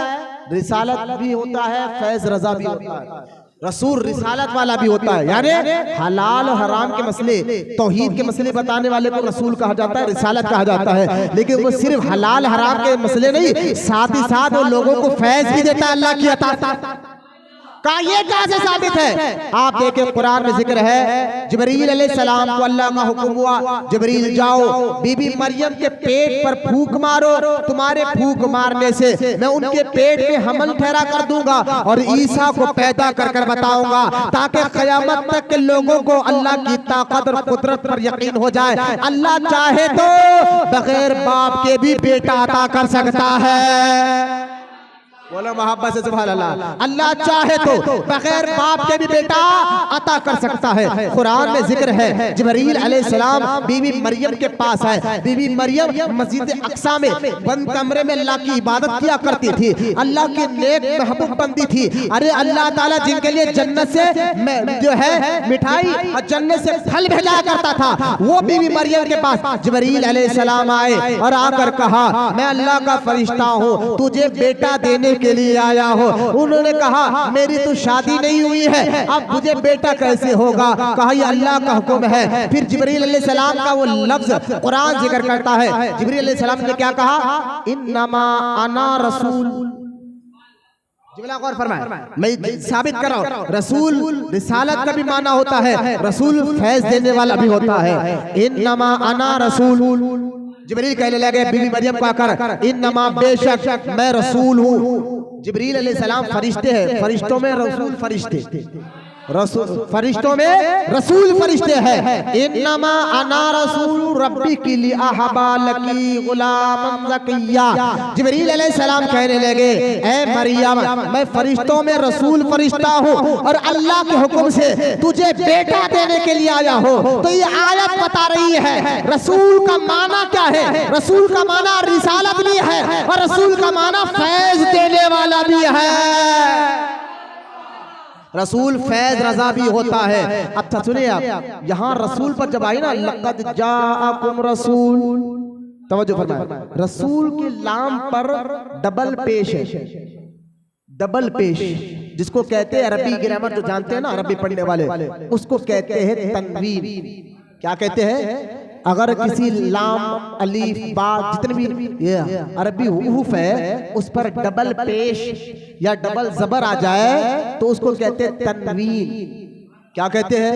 रिसालत भी होता है, फैज रजा भी होता है। रसूल रिसालत वाला भी होता है, यानी हलाल और हराम के मसले, तौहीद के मसले बताने वाले को रसूल कहा जाता है, रिसालत कहा जाता है। लेकिन वो सिर्फ हलाल हराम के मसले नहीं, साथ ही साथ वो लोगों को फैज भी देता है अल्लाह की अता। ये कहां से साबित है? आप देखें कुरान में जिक्र है जिब्रील अलैहिस्सलाम को अल्लाह का हुक्म हुआ, जिब्रील जाओ बीबी मरियम के पेट पर फूंक मारो, तुम्हारे फूंक मारने से मैं उनके पेट में हमल ठहरा कर दूंगा और ईसा को पैदा कर कर बताऊंगा, ताकि क़यामत तक के लोगों को अल्लाह की ताकत और कुदरत पर यकीन हो जाए। अल्लाह चाहे तो बगैर बाप के भी बेटा अता कर सकता है। बोलो मोहब्बत से सुभान अल्लाह। अल्लाह चाहे तो बगैर बाप के भी बेटा अता कर सकता है। कुरान में जिक्र है जिब्रील अलैहिस्सलाम बीबी मरियम के पास है। बीबी मरियम मस्जिद अक्सा में बंद कमरे में अल्लाह की इबादत किया करती थी, अल्लाह की नेक महबूब बंदी थी। अरे अल्लाह ताला जिनके लिए जन्नत से जो है मिठाई और जन्नत से फल भेजा करता था, वो बीबी मरियम के पास जिब्रील अलैहिस्सलाम आए और आकर कहा मैं अल्लाह का फरिश्ता हूँ, तुझे बेटा देने के लिए आया हो। उन्होंने कहा मेरी तो शादी नहीं हुई है, अब मुझे बेटा कैसे होगा? कहा ये अल्लाह का हुक्म है। फिर जिब्रील अलैहिस्सलाम का वो लफ्ज कुरान जिक्र करता है। जिब्रील अलैहिस्सलाम ने क्या कहा? इन्नमा अना रसूल। गौर फरमाए, मैं साबित कर रहा हूं रसूल रिसालत का भी माना होता है, रसूल फैज देने वाला भी होता है। इन्नमा अना रसूल। जिब्रील कहने लगे बीबी मरियम को आकर इन्नमा बेशक मैं रसूल हूँ। जिब्रील अलैहिस्सलाम फरिश्ते हैं, फरिश्तों में रसूल फरिश्ते, फरिश्तों में रसूल फरिश्ते हैं। इन्नमा अना रसूल रब्बिकी लिअहबा लकी गुलामन ज़किय्या। जिब्रील अलैहिस्सलाम कहने लगे ऐ मरियम मैं फरिश्तों में रसूल फरिश्ता हूँ और अल्लाह के हुक्म से तुझे बेटा देने के लिए आया हो। तो ये आयत बता रही है रसूल का माना क्या है। रसूल का माना रिसालत भी है और रसूल का माना फैज देने वाला भी है। रसूल फैज रजा भी होता है। अच्छा सुनिए आप, यहाँ रसूल पर जब आई ना लक़द जाअकुम रसूल, तवज्जो फरमाए, रसूल के लाम पर डबल पेश है। डबल पेश जिसको कहते हैं अरबी ग्रामर जो जानते हैं ना, अरबी पढ़ने वाले, उसको कहते हैं तनवीन। क्या कहते हैं? अगर किसी लाम अलीफ बा जितने भी अरबी हुरूफ है उस पर डबल पेश या डबल जबर आ जाए तो उसको कहते हैं तनवीन। क्या कहते हैं?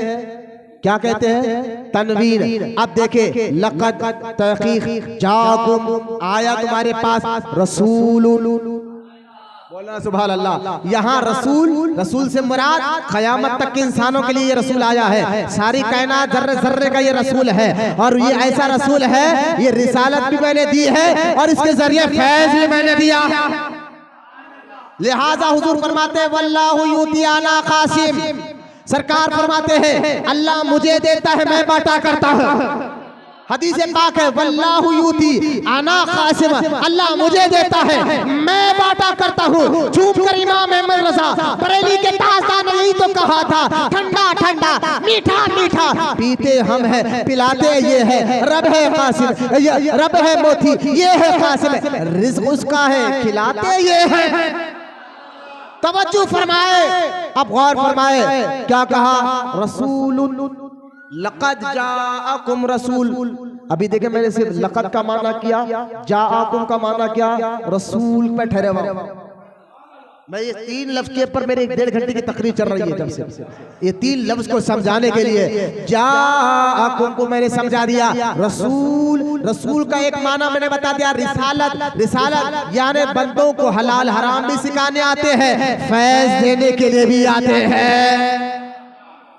क्या कहते हैं? तनवीन। अब देखे लक़द तहक़ीक़ जाकुम आया तुम्हारे पास रसूल, बोलना सुभान अल्लाह। यहाँ रसूल से मुराद क़यामत तक के इंसानों के लिए ये रसूल आया है। सारी कायनात जर्रे जर्रे का ये रसूल है, और ये ऐसा रसूल है, ये रिसालत भी मैंने दी है और इसके जरिए फैज भी मैंने दिया। लिहाजा हुजूर फरमाते हैं वल्लाहु युती अना कासिम, सरकार फरमाते हैं अल्लाह मुझे देता है, मैं बांटा करता हूँ। हदीस पाक है वल्लाहु युती अना कासिम, अल्लाह मुझे देता है, मैं बांटा करता हूँ। चूप कर इमाम अहमद रज़ा बरेली के ताजदार ने यही तो कहा था, ठंडा ठंडा मीठा मीठा पीते हम हैं, पिलाते ये है, रब है कासिम, रब है मोती, ये है कासिम, रिज़्क़ उसका है, खिलाते ये है। तवज्जो फरमाए, अब गौर फरमाए, क्या कहा? रसूलुन लक़द जाअकुम रसूल। अभी देखे मैंने सिर्फ लक़द का माना किया, जाअकुम का माना क्या? रसूल पे ठहरे हुआ। मैं ये 3 लफ्ज के ऊपर मेरे 1.5 घंटे की तकरीर चल रही है, जब से ये 3 लफ्ज को समझाने के लिए जाअकुम को मैंने समझा दिया। रसूल का एक माना मैंने बता दिया, रिसालत यानी बंदों को हलाल हराम भी सिखाने आते हैं, फैज देने के लिए भी आते हैं।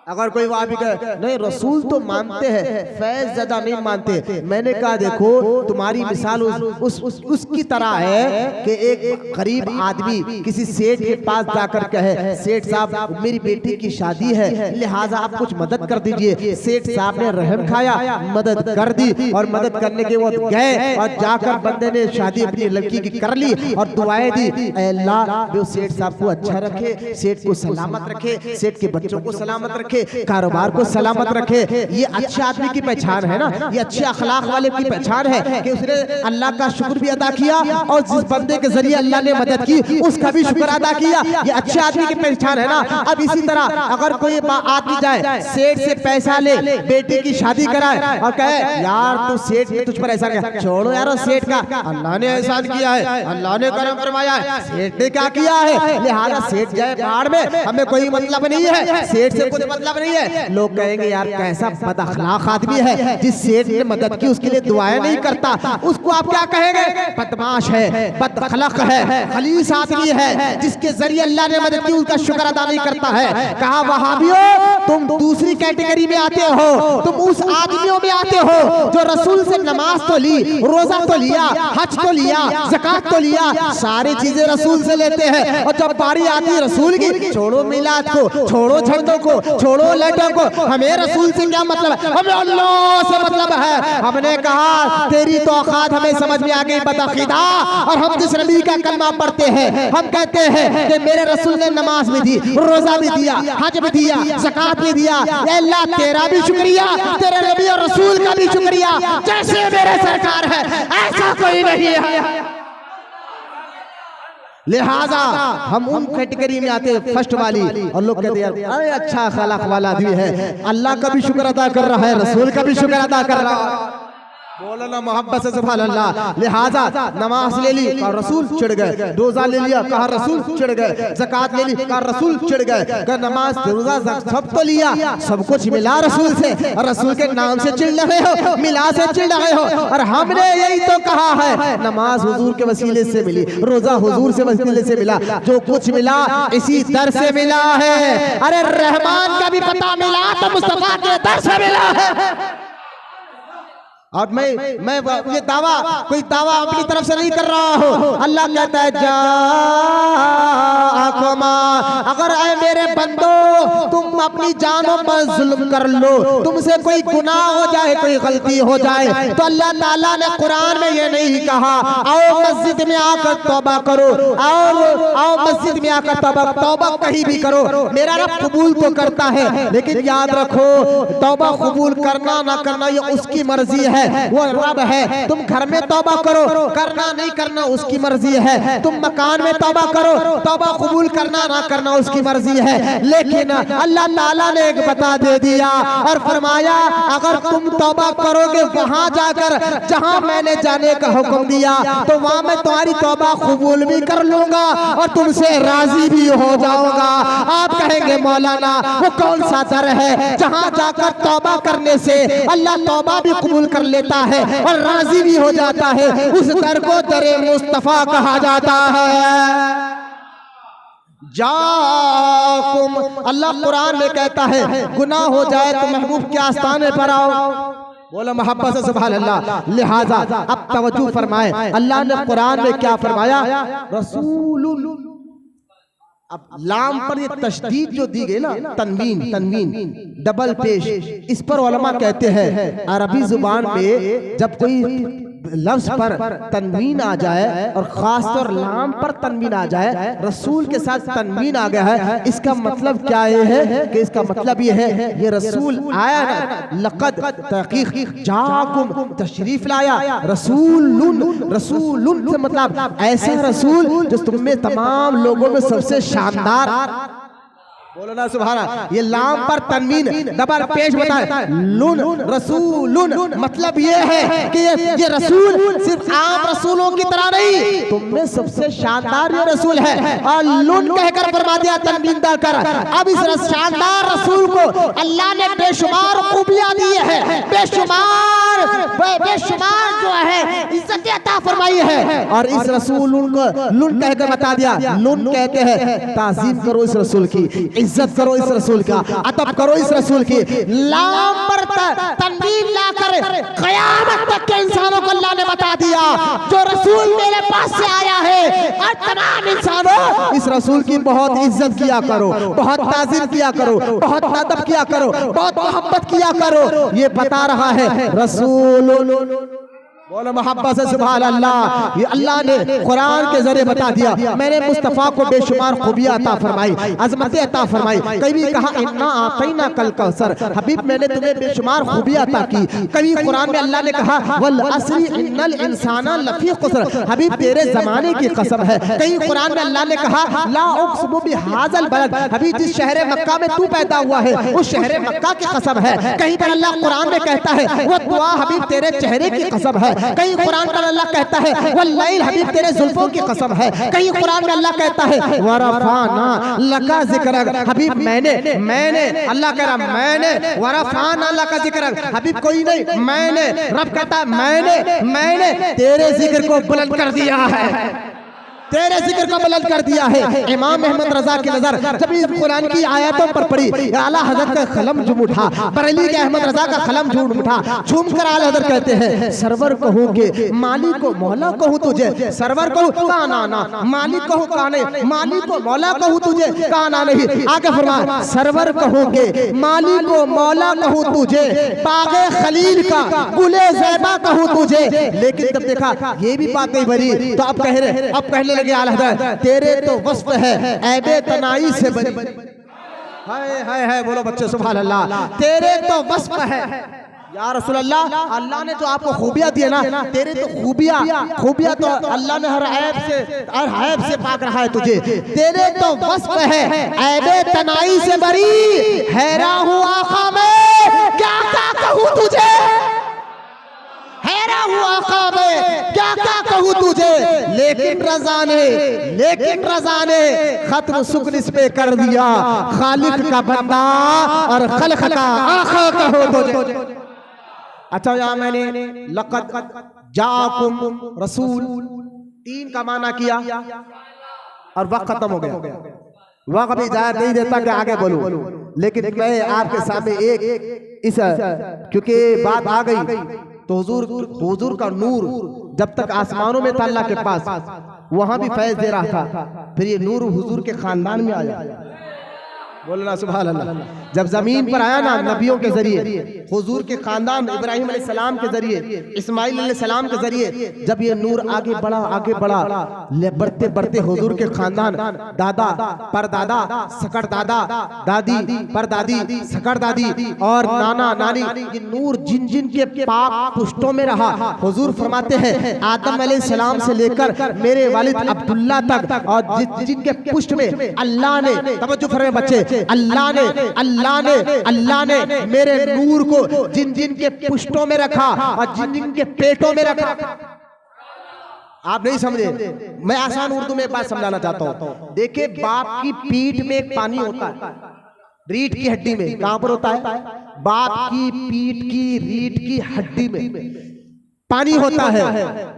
अगर कोई वहां भी कहे नहीं रसूल तो मानते हैं, फैज ज्यादा नहीं मानते, मैंने कहा देखो तुम्हारी मिसाल उसकी तरह है कि एक गरीब आदमी किसी सेठ के पास जाकर कहे सेठ साहब मेरी बेटी की शादी है, लिहाजा आप कुछ मदद कर दीजिए। सेठ साहब ने रहम खाया, मदद कर दी, और मदद करने के बाद गए और जाकर बंदे ने शादी अपनी लड़की की कर ली और दुआएं दी, अल्लाह वो सेठ साहब को अच्छा रखे, सेठ को सलामत रखे, सेठ के बच्चों को सलामत रखे, कारोबार को सलामत रखे। ये अच्छे आदमी की पहचान है ना, ये अच्छे अखलाक वाले की पहचान है कि उसने अल्लाह का शुक्र भी अदा किया और जिस बंदे के जरिए अल्लाह ने मदद की उसका भी शुक्र अदा किया। ये अच्छे आदमी की पहचान है ना। अब इसी तरह अगर कोई आदमी जाए सेठ से पैसा ले, बेटे की शादी कराए और कहे यार तू सेठ ने तुझ पर ऐसा किया, छोड़ो यार सेठ का, अल्लाह ने एहसान किया है, अल्लाह ने करम फरमाया है, सेठ ने क्या किया है, लिहाजा सेठ जाए बाहर में, हमें कोई मतलब नहीं है, सेठ से कुछ मतलब नहीं है। लोग कहेंगे यार कैसा बदअखलाक आदमी है, जिस सेठ ने मदद की उसके लिए दुआएं नहीं करता, उसको आप क्या कहेंगे? बदमाश है, बदअखलाक है, खलीस आदमी है, जिसके जरिए अल्लाह ने मदद की उसका शुक्र अदा नहीं करता है। कहा वहाबियों तुम दूसरी कैटेगरी में आते हो, तुम उस आदमियों में आते हो जो रसूल से नमाज तो ली, रोजा तो लिया, हज तो लिया, ज़कात तो लिया, सारी चीजें रसूल से लेते हैं, और जब बारी आती है रसूल की, छोड़ो मिलाद को, छोड़ो झंडों को, छोड़ो लाइटों को, हमें रसूल से क्या मतलब है, हमें अल्लाह से मतलब है। हमने कहा तेरी तो औकात हमें समझ में आ गई बदअकीदा, और हम जिस नबी का कलमा पढ़ते हैं हम कहते हैं कि मेरे रसूल ने नमाज भी दी, रोजा भी दिया, हज भी दिया, ज़कात भी दिया, अल्लाह तेरा भी शुक्रिया, तेरे नबी और रसूल का भी शुक्रिया, जैसे मेरे सरकार है ऐसा कोई नहीं है। लिहाजा हम उन कैटेगरी में आते हैं फर्स्ट वाली, और लोग कहते हैं अरे अच्छा अखलाक वाला आदमी है, अल्लाह का भी शुक्र अदा कर रहा है, रसूल का भी शुक्र अदा कर रहा है। बोलो ना मोहब्बत से सुभान अल्लाह। लिहाजा नमाज ले ली कहा रसूल चिढ़ गए, रोजा ले लिया कहा रसूल चिढ़ गए, ज़कात ले ली कहा रसूल चिढ़ गए, कहा नमाज रोजा सब तो लिया, सब कुछ मिला रसूल से, और रसूल के नाम से चिढ़ रहे हो, मिला से चिढ़ रहे हो। और हमने यही तो कहा है नमाज हुजूर के वसीले से मिली, रोजा हुजूर से वसीले से मिला, जो कुछ मिला इसी दर से मिला है। अरे रहमान का भी पता मिला तो मुस्तफा के दर से मिला है। और मैं ये दावा कोई दावा अपनी तरफ से नहीं कर रहा हूँ। अल्लाह कहता है जाकुमा, अगर ऐ मेरे बंदो तुम अपनी जानों पर जुल्म कर लो, तुमसे कोई गुनाह हो जाए, कोई गलती हो जाए, तो अल्लाह ताला ने कुरान में ये नहीं कहा आओ मस्जिद में आकर तौबा करो, आओ मस्जिद में आकर तौबा कहीं भी करो, मेरा रब कबूल तो करता है, लेकिन याद रखो तौबा कबूल करना ना करना ये उसकी मर्जी है, वो रब है। तुम घर में तौबा करो, करना नहीं करना उसकी मर्जी है, तुम मकान में तौबा करो, तौबा कबूल करना ना करना उसकी मर्जी है, लेकिन अल्लाह ताला ने एक बता दे दिया और फरमाया अगर तुम तौबा करोगे वहां जाकर जहां मैंने जाने का हुक्म दिया, तो वहां मैं तुम्हारी तौबा कबूल भी कर लूंगा और तुमसे राजी भी हो जाऊंगा। आप कहेंगे मौलाना वो कौन सा दर है जहां जाकर तौबा करने से अल्लाह तौबा भी कबूल कर लेता है और राजी भी हो जाता है? उस दर को दरे मुस्तफा कहा जाता है। जाकुम, अल्लाह कुरान में कहता है गुनाह हो जाए तो महबूब के आस्थाने पर आओ। बोलो मोहब्बत से सुभान अल्लाह। लिहाजा अब तवज्जो फरमाए, अल्लाह ने कुरान में क्या फरमाया, रसूलुन। अब लाम पर ये तशदीद जो दी गई ना, तनवीन डबल पेश, इस पर उलमा कहते हैं अरबी जुबान में जब कोई लफ्ज पर तनवीन आ जाए और खास तौर लाम पर तनवीन आ जाए, रसूल के साथ तनवीन आ गया है, इसका मतलब क्या ये है कि इसका मतलब ये है ये रसूल आया ना, लक़द तहक़ीक़ जाकुम तशरीफ लाया, रसूलुन से मतलब ऐसा रसूल जो तुम में तमाम लोगों में सबसे शानदार। बोलो ना सुभान। ये लाम पर तनवीन डबल पेश बताए, लुन रसूलुन, मतलब ये है कि ये रसूल सिर्फ आम रसूलों की तरह नहीं, तुम में सबसे शानदार ये रसूल है। और लुन कहकर फरमा दिया तनवीन डालकर। अब इस शानदार रसूल को अल्लाह ने बेशुमार खूबियां दी है, बेशुमार जो है इज्जत अता फरमाई है। और इस रसूल को लुन कहकर बता दिया। लुन कहते हैं ताज़ीम करो इस रसूल की, इज्जत करो इस रसूल का, अदब करो इस रसूल की। लाम पर तनवीन लाकर क़यामत तक के इंसानों को अल्लाह ने बता दिया जो रसूल मेरे पास से आया है, और तमाम इंसानों इस रसूल की बहुत इज्जत किया करो, बहुत ताज़ीम किया करो, बहुत अदब किया करो, बहुत मोहब्बत किया करो। ये बता रहा है रसूल। बोलो मोहब्बत से सुभान अल्लाह। ये अल्लाह ने कुरान के जरिए बता दिया, मैंने मुस्तफ़ा को बेशुमार खूबियां अता फरमाई, अजमतें अता फरमाई। कभी कहा इन्ना आतैना कल कौसर, हबीब मैंने तुम्हें बेशुमार खूबियां अता की। कभी कुरान में अल्लाह ने कहा वल अस्री इन्नल इंसाना लफी खुस्र, हबीब तेरे जमाने की कसम है। कहीं कुरान में अल्लाह ने कहा ला उक़्सिमु बिहाज़ल बलद, हबीब जिस शहर मक्का में तू पैदा हुआ है उस शहर मक्का की कसम है। कहीं पर अल्लाह कुरान में कहता है वो दुआ हबीब तेरे चेहरे की कसम है। कहीं कुरान में अल्लाह कहता है वल्लैल, हबीब तेरे जुल्फों की कसम है। कहीं कुरान में अल्लाह कहता है वरफ़अना लका ज़िक्रक, हबीब मैंने अल्लाह कह रहा मैंने, वरफ़अना लका ज़िक्रक, हबीब कोई नहीं, मैंने, रब कहता है मैंने तेरे जिक्र को बुलंद कर दिया है, तेरे जिक्र को बुलंद कर दिया है। इमाम अहमद रजा की नजर जब इस कुरान की आयतों पर पड़ी, आला हजरत का कलम झूम उठा, बरेली के अहमद रजा का कलम झूम उठा, झूम कर आला हजरत कहते हैं सरवर कहूँ के मालिक को मौला कहूँ तुझे, सरवर कहूँ कहा ना, मालिक कहूँ कहा नहीं, मालिक को मौला कहूँ तुझे कहा ना नहीं। आगे फरमाया सरवर कहूँ के मालिक को मौला कहूँ तुझे, बागे खलील का गुले ज़ैबा कहूँ तुझे। लेकिन जब देखा ये भी बात नहीं भरी तो अब कहने तेरे तो वस्फ है ऐबे तनाई से बरी। हाय बोलो बच्चे सुभान अल्लाह। तेरे तो वस्फ है या रसूल अल्लाह, अल्लाह ने जो आपको खूबियां दी है ना, तेरे तो खूबियां तो अल्लाह ने हर ऐब से पाक रहा है तुझे। तेरे तो वस्फ है ऐबे तनाई से बरी, हैरान हूँ आका मैं क्या कहूँ तुझे, हैरान हूँ आका मैं क्या कहूँ तुझे। लेकिन रज़ा ने खत्म सुकन इस पे कर दिया, खालिक का बंदा और खल्क का आका कहो तुझे। अच्छा यहाँ मैंने लक़द जाकुम रसूल 3 का माना किया और वक्त खत्म हो गया। वक्त भी इजाजत नहीं देता कि आगे बोलूं, लेकिन मैं आपके सामने एक इस क्योंकि बात आ गई तो हुजूर का नूर जब तक आसमानों में था अल्लाह के पास, वहां भी फैज दे रहा था, फिर ये नूर हुजूर के खानदान में आया। बोलना सुभान अल्लाह। जब जमीन पर आया ना नबियों के जरिए, हुजूर के खानदान इब्राहिम अलैहिस्सलाम के जरिए, इस्माइल अलैहिस्सलाम के जरिए, जब ये नूर आगे बढ़ा बढ़ते बढ़ते हुजूर के खानदान दादा परदादा सकड़ दादा दादी परदादी सकड़ दादी और नाना नानी, ये नूर जिन जिन के पाक पुष्टों में रहा। हुजूर फरमाते हैं आदम अलैहिस्सलाम से लेकर मेरे वालिद अब्दुल्ला तक और जिनके पुष्ट में अल्लाह ने, तवज्जो फरमाएं बच्चे, अल्लाह ने मेरे नूर को जिन जिन के पुष्टों में रखा और जिन जिन के पेटों में रखा। आप नहीं समझे, मैं आसान उर्दू में एक बात समझाना चाहता हूं। देखिए बाप की पीठ में एक पानी होता है, रीढ़ की हड्डी में। कहां पर होता है? बाप की पीठ की रीढ़ की हड्डी में पानी होता है,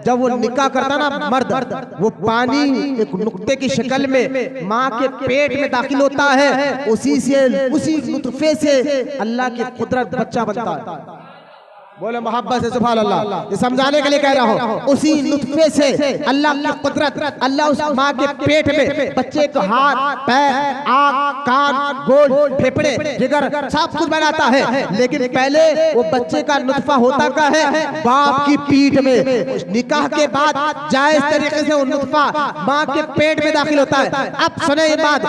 जब वो निकाह करता ना मर्द, वो पानी एक नुक्ते की शक्ल में माँ के पेट में दाखिल होता है, उसी नुतफे से अल्लाह की कुदरत बच्चा बनता है। बोले मोहब्बत से सुभान अल्लाह, ये समझाने के लिए कह रहा हूँ। उसी नुतफे से अल्लाह की कुदरत, अल्लाह उस माँ के पेट में बच्चे को हाथ, पैर, आँख, कान, गोल, फेफड़े, जिगर सब कुछ बनाता है। लेकिन पहले वो बच्चे का नुतफा होता क्या है? बाप की पीठ में। निकाह के बाद जायज तरीके से वो नुतफा माँ के पेट में दाखिल होता है। अब सुने ये बात,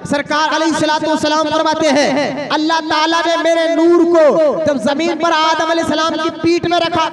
सरकार अलैहिस्सलातु वस्सलाम फरमाते हैं, अल्लाह ताला ने मेरे नूर को जब जमीन पर आदम अलैहिस्सलाम की पीठ में रखा,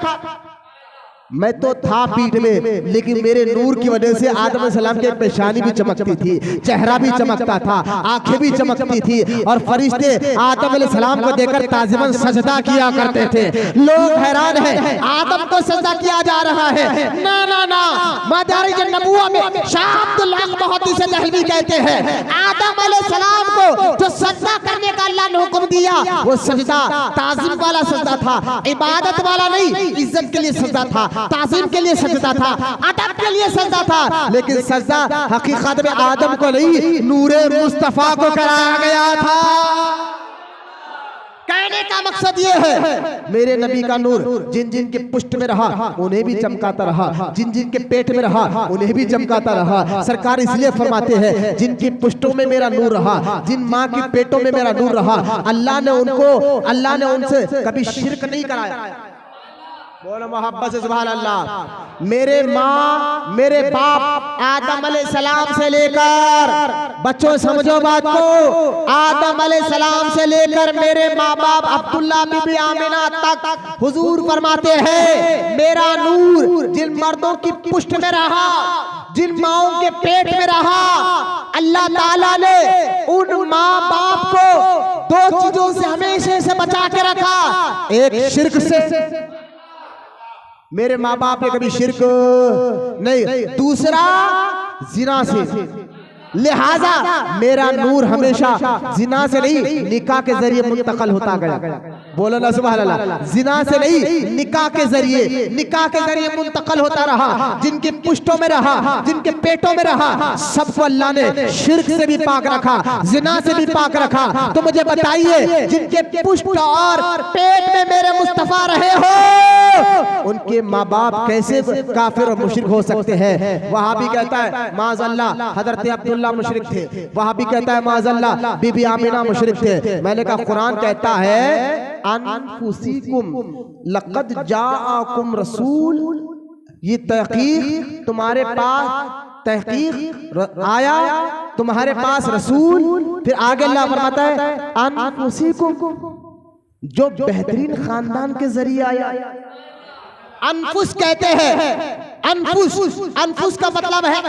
मैं तो था पीठ में, लेकिन मेरे नूर की वजह से आदम अलैहिस्सलाम की पेशानी भी चमकती थी, चेहरा भी चमकता था, आंखें भी चमकती थी, और फरिश्ते आदम अलैहिस्सलाम को देखकर ताज़िमन सजदा किया करते थे। लोग हैरान हैं, आदम को सजदा किया जा रहा है। ना ना ना, मदारिज नबुव्वह में शाह अब्दुल हक मोहद्दिस से दहलवी कहते हैं, आदम अलैहिस्सलाम को जो सजदा करने का अल्लाह ने हुक्म दिया, वो सजदा ताज़ीम वाला सजदा था, इबादत वाला नहीं। इज्जत के लिए सजदा था, ताज़ीम के लिए सजदा था, अदब के लिए सजदा था, लेकिन सजदा हकीकत में आदम को नहीं, नूरे मुस्तफा को कराया गया था। कहने का मकसद ये है, मेरे नबी का नूर जिन जिन के पुष्ट में रहा उन्हें भी चमकाता रहा, जिन जिन के पेट में रहा उन्हें भी चमकाता रहा। सरकार इसलिए फरमाते हैं, जिनकी पुष्टों में मेरा नूर रहा, जिन माँ की पेटों में मेरा नूर रहा, अल्लाह ने उनसे कभी शिर्क नहीं कराया। बोलो मोहब्बत से सुभान अल्लाह। मेरे माँ मेरे बाप आदम अलैहिस्सलाम से लेकर, बच्चों समझो बात को, आदम अलैहिस्सलाम से लेकर मेरे माँ बाप अब्दुल्ला बीबी आमिना तक हुजूर फरमाते हैं, मेरा नूर जिन मर्दों की पुष्ट में रहा, जिन माओं के पेट में रहा, अल्लाह ताला ने उन माँ बाप को दो चीजों से हमेशा से बचा के रखा। एक शिर्क से, मेरे माँ बाप ने कभी शिर्क नहीं, दूसरा जिना से। लिहाजा मेरा नूर हमेशा जिना से नहीं, निकाह के जरिए मुंतकल होता गया। बोलो ना सुभान अल्लाह। जिना से नहीं, निकाह के जरिए मुंतकल होता रहा। जिनके पुष्टों में रहा, जिनके पेटों में रहा, सबको अल्लाह ने शिर्क से भी पाक रखा, जिना से भी पाक रखा। तो मुझे बताइए, जिनके पुष्ट और पेट में मेरे मुस्तफा रहे हो, उनके माँ बाप कैसे काफिर और मुशरिक हो सकते हैं? वहाँ भी कहता है माज़अल्लाह हजरत अब्दुल्ला मुशरिक थे, वहाँ भी कहता है माज़अल्लाह बीबी आमिना मुशरिक थे। मैंने कहा कुरान कहता है अनफुसिकुम लक़द जाअकुम रसूल, ये तहकीक तुम्हारे पास, तहकीक आया तुम्हारे पास रसूल। फिर आगे अल्लाह फरमाता है अनफुसिकुम, जो बेहतरीन खानदान के जरिए आया। अनफुस कहते हैं, अनफुस का मतलब है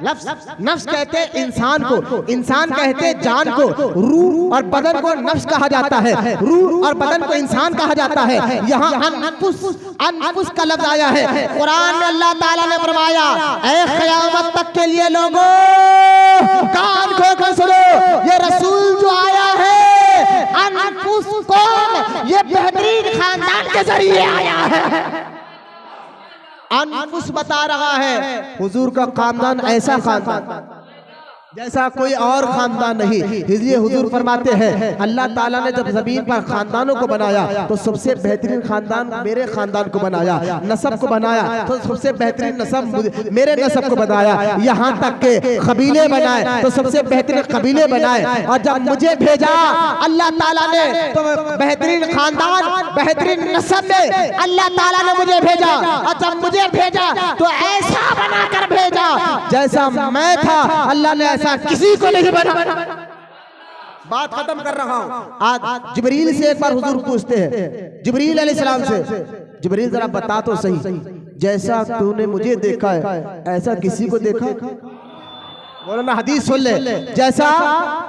नफ्स, नफ्स कहते हैं इंसान को, इंसान कहते हैं जान को, रूह और बदन को नफ्स कहा जाता है, रूह और बदन को इंसान कहा जाता है। यहाँ अनफुस का लफ्ज आया है। कुरान में अल्लाह ताला ने फरमाया, ऐ क़यामत तक के लिए लोगों कान खोल सुनो, ये रसूल जो आया है अनफुस कौन, ये बेहतरीन खानदान के जरिए आया है। अनफुस बता रहा है हुजूर का खानदान ऐसा खानदान जैसा कोई और खानदान नहीं। इसलिए हुजूर फरमाते हैं, अल्लाह ताला ने जब जमीन पर खानदानों को बनाया तो सबसे बेहतरीन खानदान मेरे खानदान को बनाया, नसब को बनाया तो सबसे बेहतरीन नसब मेरे नसब को बनाया, यहाँ तक के कबीले बनाए तो सबसे बेहतरीन कबीले बनाए। और जब मुझे भेजा अल्लाह ताला ने तो बेहतरीन खानदान, बेहतरीन नसब में अल्लाह ताला ने मुझे भेजा। और जब मुझे भेजा तो ऐसा बनाकर भेजा जैसा मैं था, अल्लाह ने ऐसा किसी को नहीं बना। बात खत्म कर रहा हूं। आज जिब्रील से एक बार हुजूर पूछते हैं, जिब्रील अलैहिस्सलाम से, जिब्रील जरा बता तो सही, जैसा तूने मुझे देखा है ऐसा किसी को देखा? बोलो ना, हदीस सुन ले, जैसा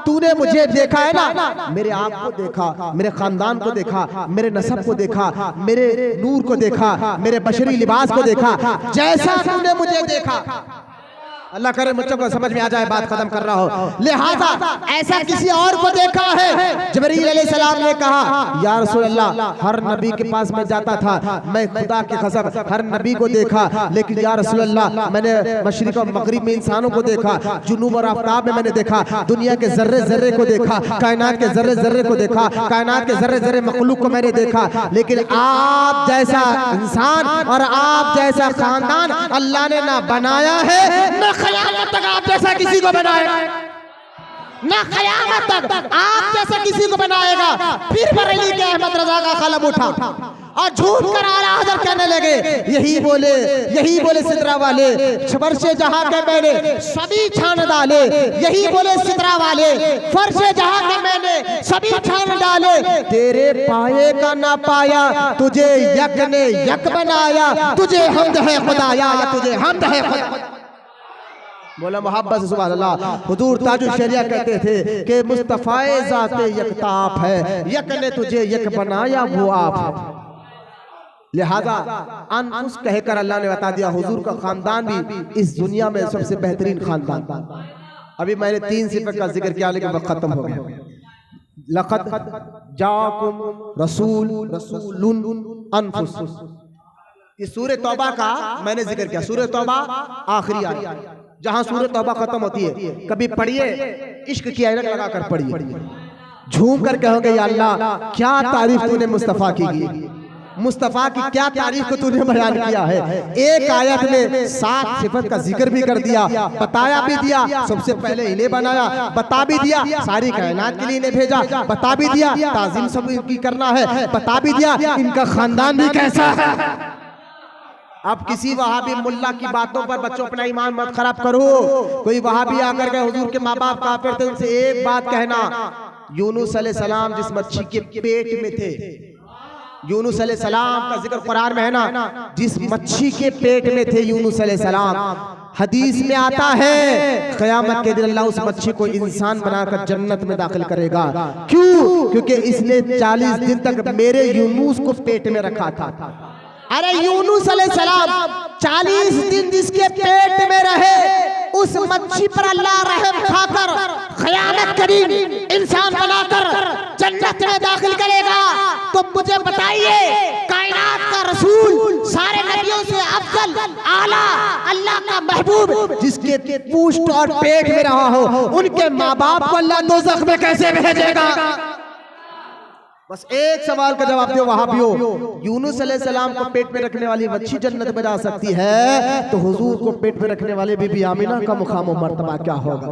तूने मुझे देखा है ना, मेरे आप को देखा, मेरे खानदान को देखा, मेरे नसब को देखा, मेरे नूर को देखा, मेरे बशरी लिबास को देखा, जैसा तूने मुझे देखा अल्लाह करे मुझको समझ में आ जाए, बात खत्म कर रहा हो। लिहाजा ऐसा किसी और को देखा है? जिब्रील अलैहिस्सलाम ने कहा या रसूल अल्लाह, हर नबी के पास मैं जाता था, मैं खुदा की कसम हर नबी को देखा, लेकिन या रसूल अल्लाह मैंने मशरिक और मगरिब में इंसानों को देखा, जुनूब और आफ्ताब में मैंने देखा, दुनिया के जर्रे जर्रे को देखा, कायनात के जर्रे जर्रे को देखा, कायनात के जर्रे जर्रे मखलूक को मैंने देखा, लेकिन आप जैसा इंसान और आप जैसा खानदान अल्लाह ने ना बनाया है, ना क़यामत तक आप जैसा किसी को बनाएगा, ना क़यामत तक आप जैसा किसी को बनाएगा। फिर बरेली के अहमद रजा का कलम उठा और झूठ कर आला हज़रत कहने लगे, यही बोले सिदरा वाले, फर्शे जहां के मैंने सभी छान डाले, यही बोले सिदरा वाले, फर्शे जहां के मैंने सभी छान डाले, तेरे पाए का ना पाया, तुझे यक ने यक बनाया, तुझे हमद है खुदाया, या तुझे हमद है खुदा। बोला मोहब्बत से सुभान अल्लाह। हुजूर ताजुल शरिया कहते थे कि मुस्तफ़ाए ज़ाते यकताप है, यक ने तुझे यक बनाया वो आप है। लिहाजा अनफुस कहकर अल्लाह ने बता दिया हुजूर का खानदान भी इस दुनिया में सबसे बेहतरीन खानदान। अभी मैंने 3 सिफत का जिक्र किया, लेकिन वक्त खत्म हो गया। लक़द जाकुम रसूलुन अनफुस, इस सूरह तौबा का मैंने जिक्र किया। सूरह तौबा आखिरी आयत जहां सूरह तौबा खत्म होती है, कभी पढ़िए, इश्क की ऐनक लगा कर पढ़िए, झूम कर कहोगे या अल्लाह क्या तारीफ तूने मुस्तफ़ा की, मुस्तफ़ा की क्या तारीफ को तूने बयान किया है। एक आयत में 7 सिफत का जिक्र भी कर दिया, बताया भी दिया, सबसे पहले इन्हें बनाया, बता भी दिया, सारी कायनात के लिए इन्हें भेजा, बता भी दिया, ताज़ीम सब इनकी करना है, बता भी दिया इनका खानदान भी कैसा है। अब किसी वहाबी मुल्ला की बातों पर बच्चों अपना ईमान मत खराब करो। कोई वहाबी आकर के हुजूर के माँ बाप काफिर थे, उनसे एक बात कहना, यूनुस अलैहिस्सलाम जिस मच्छी के पेट में थे, यूनुस अलैहिस्सलाम का जिक्र कुरान में है ना, जिस मच्छी के पेट में थे यूनुस अलैहिस्सलाम, हदीस में आता है क़यामत के दिन अल्लाह उस मच्छी को इंसान बनाकर जन्नत में दाखिल करेगा। क्यों? क्योंकि इसने 40 दिन तक मेरे यूनुस को पेट में रखा था। अरे यूनुस अलैहिस्सलाम 40 दिन जिसके पेट में रहे, उस मच्छी पर अल्लाह रहम खाकर क़यामत के दिन इंसान बनाकर जन्नत में दाखिल करेगा। तो मुझे बताइए, कायनात का रसूल, सारे नबियों से अफजल, आला, अल्लाह का महबूब, जिसके पुष्ट और पेट में रहा हो, उनके माँ बाप को अल्लाह दोज़ख में कैसे भेजेगा? बस एक सवाल का जवाब दो वहाबियो, यूनुस अलैहिस्सलाम को पेट में रखने वाली मच्छी जन्नत में जा सकती है, तो हुजूर को पेट में रखने वाले बीबी आमिना का मुकाम और मर्तबा क्या होगा?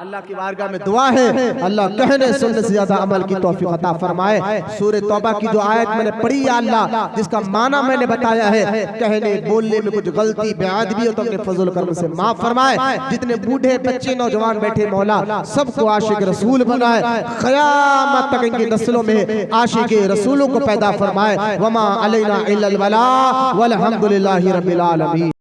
अल्लाह की बारगाह में दुआ है, अल्लाह कहने सुनने से ज्यादा अमल की तौफीक अता फरमाए। सूरह तौबा की जो आयत मैंने पढ़ी या अल्लाह, जिसका माना मैंने बताया है, कहने बोलने में कुछ गलती बेअदबी हो तो अपने फजल करम से माफ फरमाए। जितने बूढ़े बच्चे नौजवान बैठे मौला सबको आशिक रसूल बनाए, क़यामत तक इनकी नस्लों में आशिक रसूलों को पैदा फरमाए। वमा अलैना इल्लल बलाग वल्हम्दुलिल्लाहि रब्बिल आलमीन।